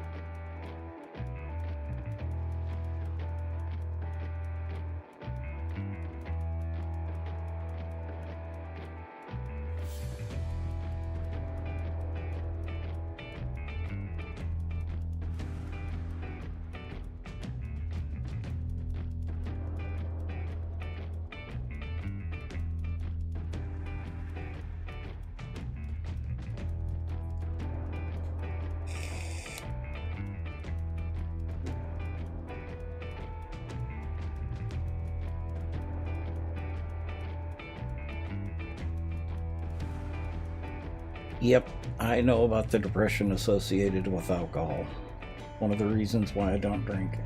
Yep, I know about the depression associated with alcohol. One of the reasons why I don't drink.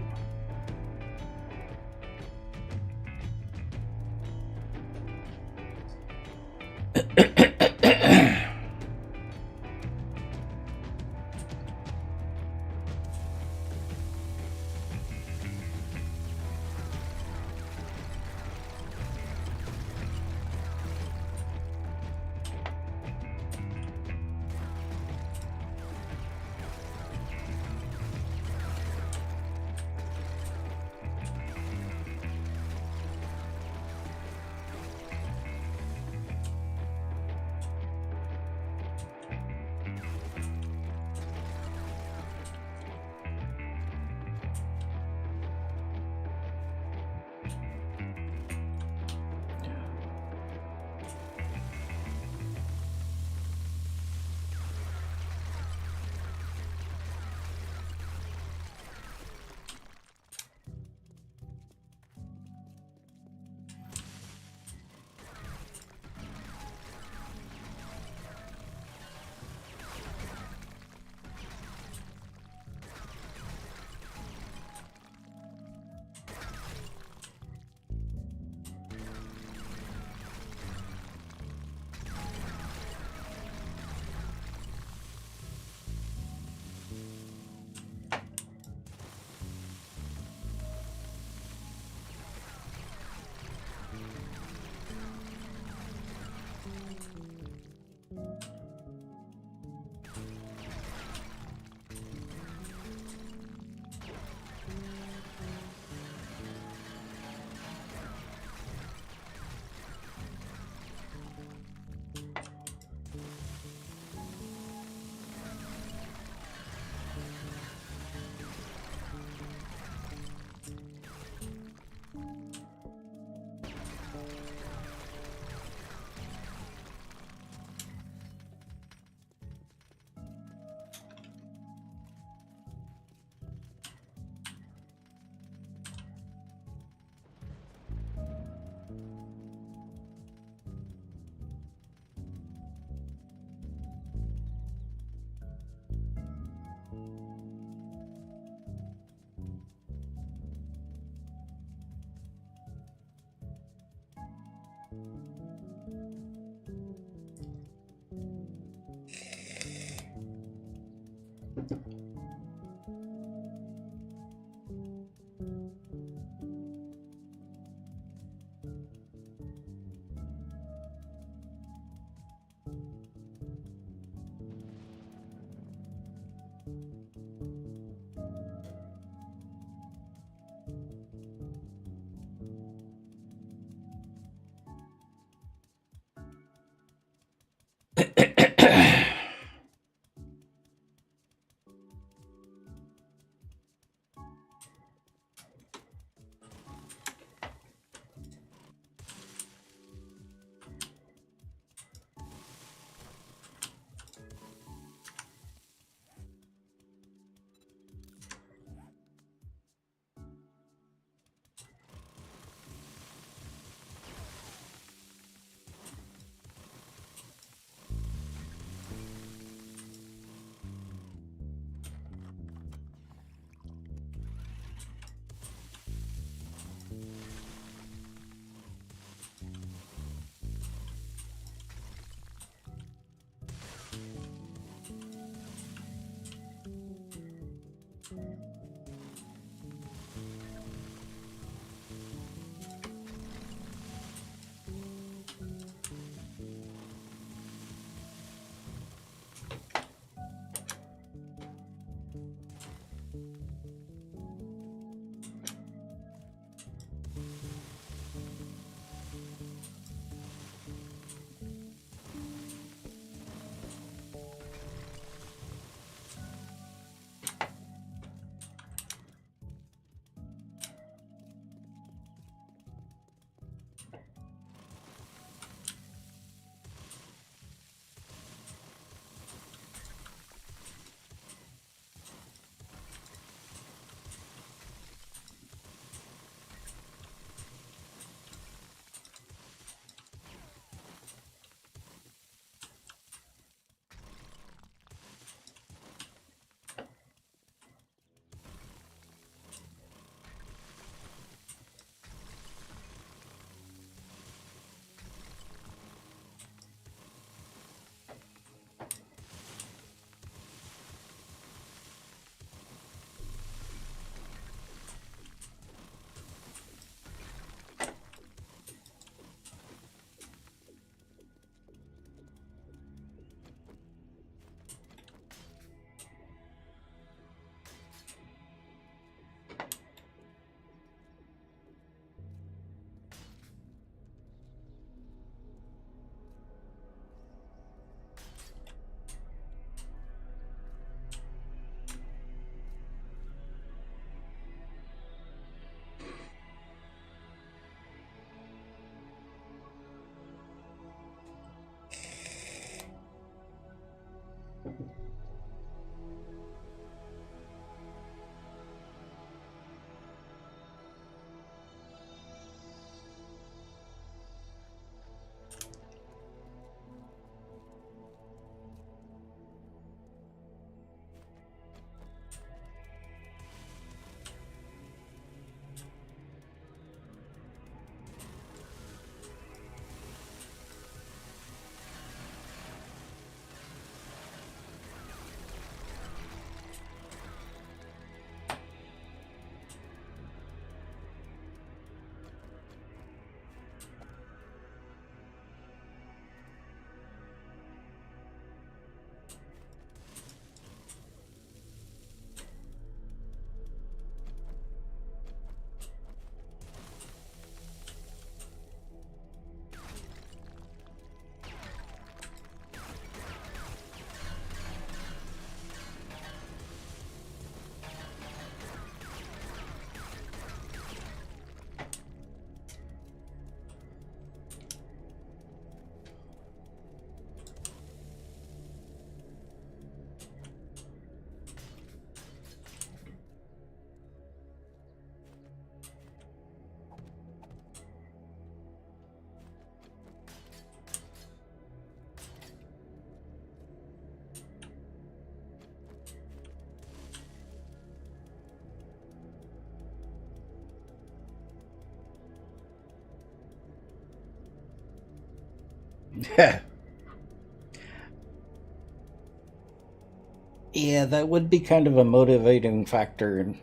Yeah, that would be kind of a motivating factor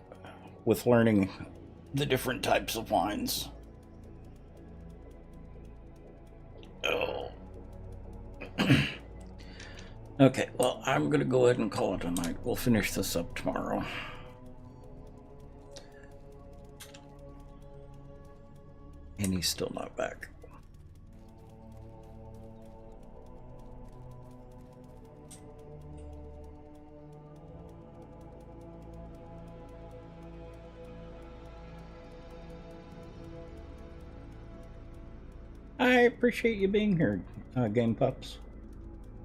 with learning the different types of wines. Oh. Okay, well, I'm gonna go ahead and call it a night. We'll finish this up tomorrow. And he's still not back. I appreciate you being here, Game Pups.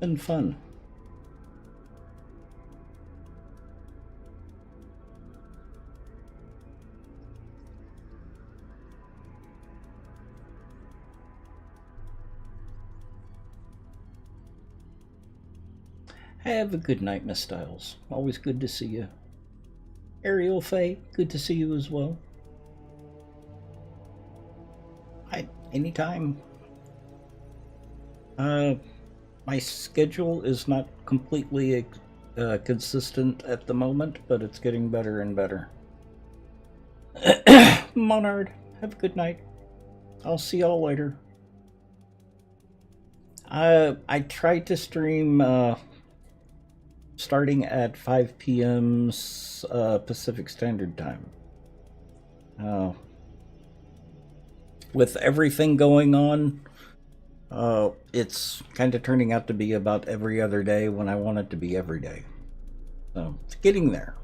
Been fun. Have a good night, Miss Styles. Always good to see you. Ariel Faye, good to see you as well. Anytime. My schedule is not completely consistent at the moment, but it's getting better and better. Monard, have a good night. I'll see y'all later. I tried to stream starting at 5 p.m. Pacific Standard Time. With everything going on, it's kind of turning out to be about every other day when I want it to be every day. So, it's getting there.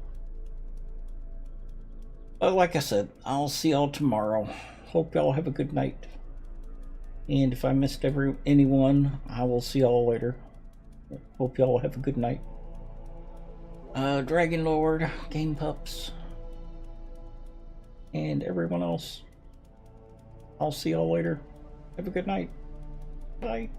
But like I said, I'll see y'all tomorrow. Hope y'all have a good night. And if I missed anyone, I will see y'all later. Hope y'all have a good night. Dragon Lord, Game Pups, and everyone else. I'll see y'all later. Have a good night. Bye.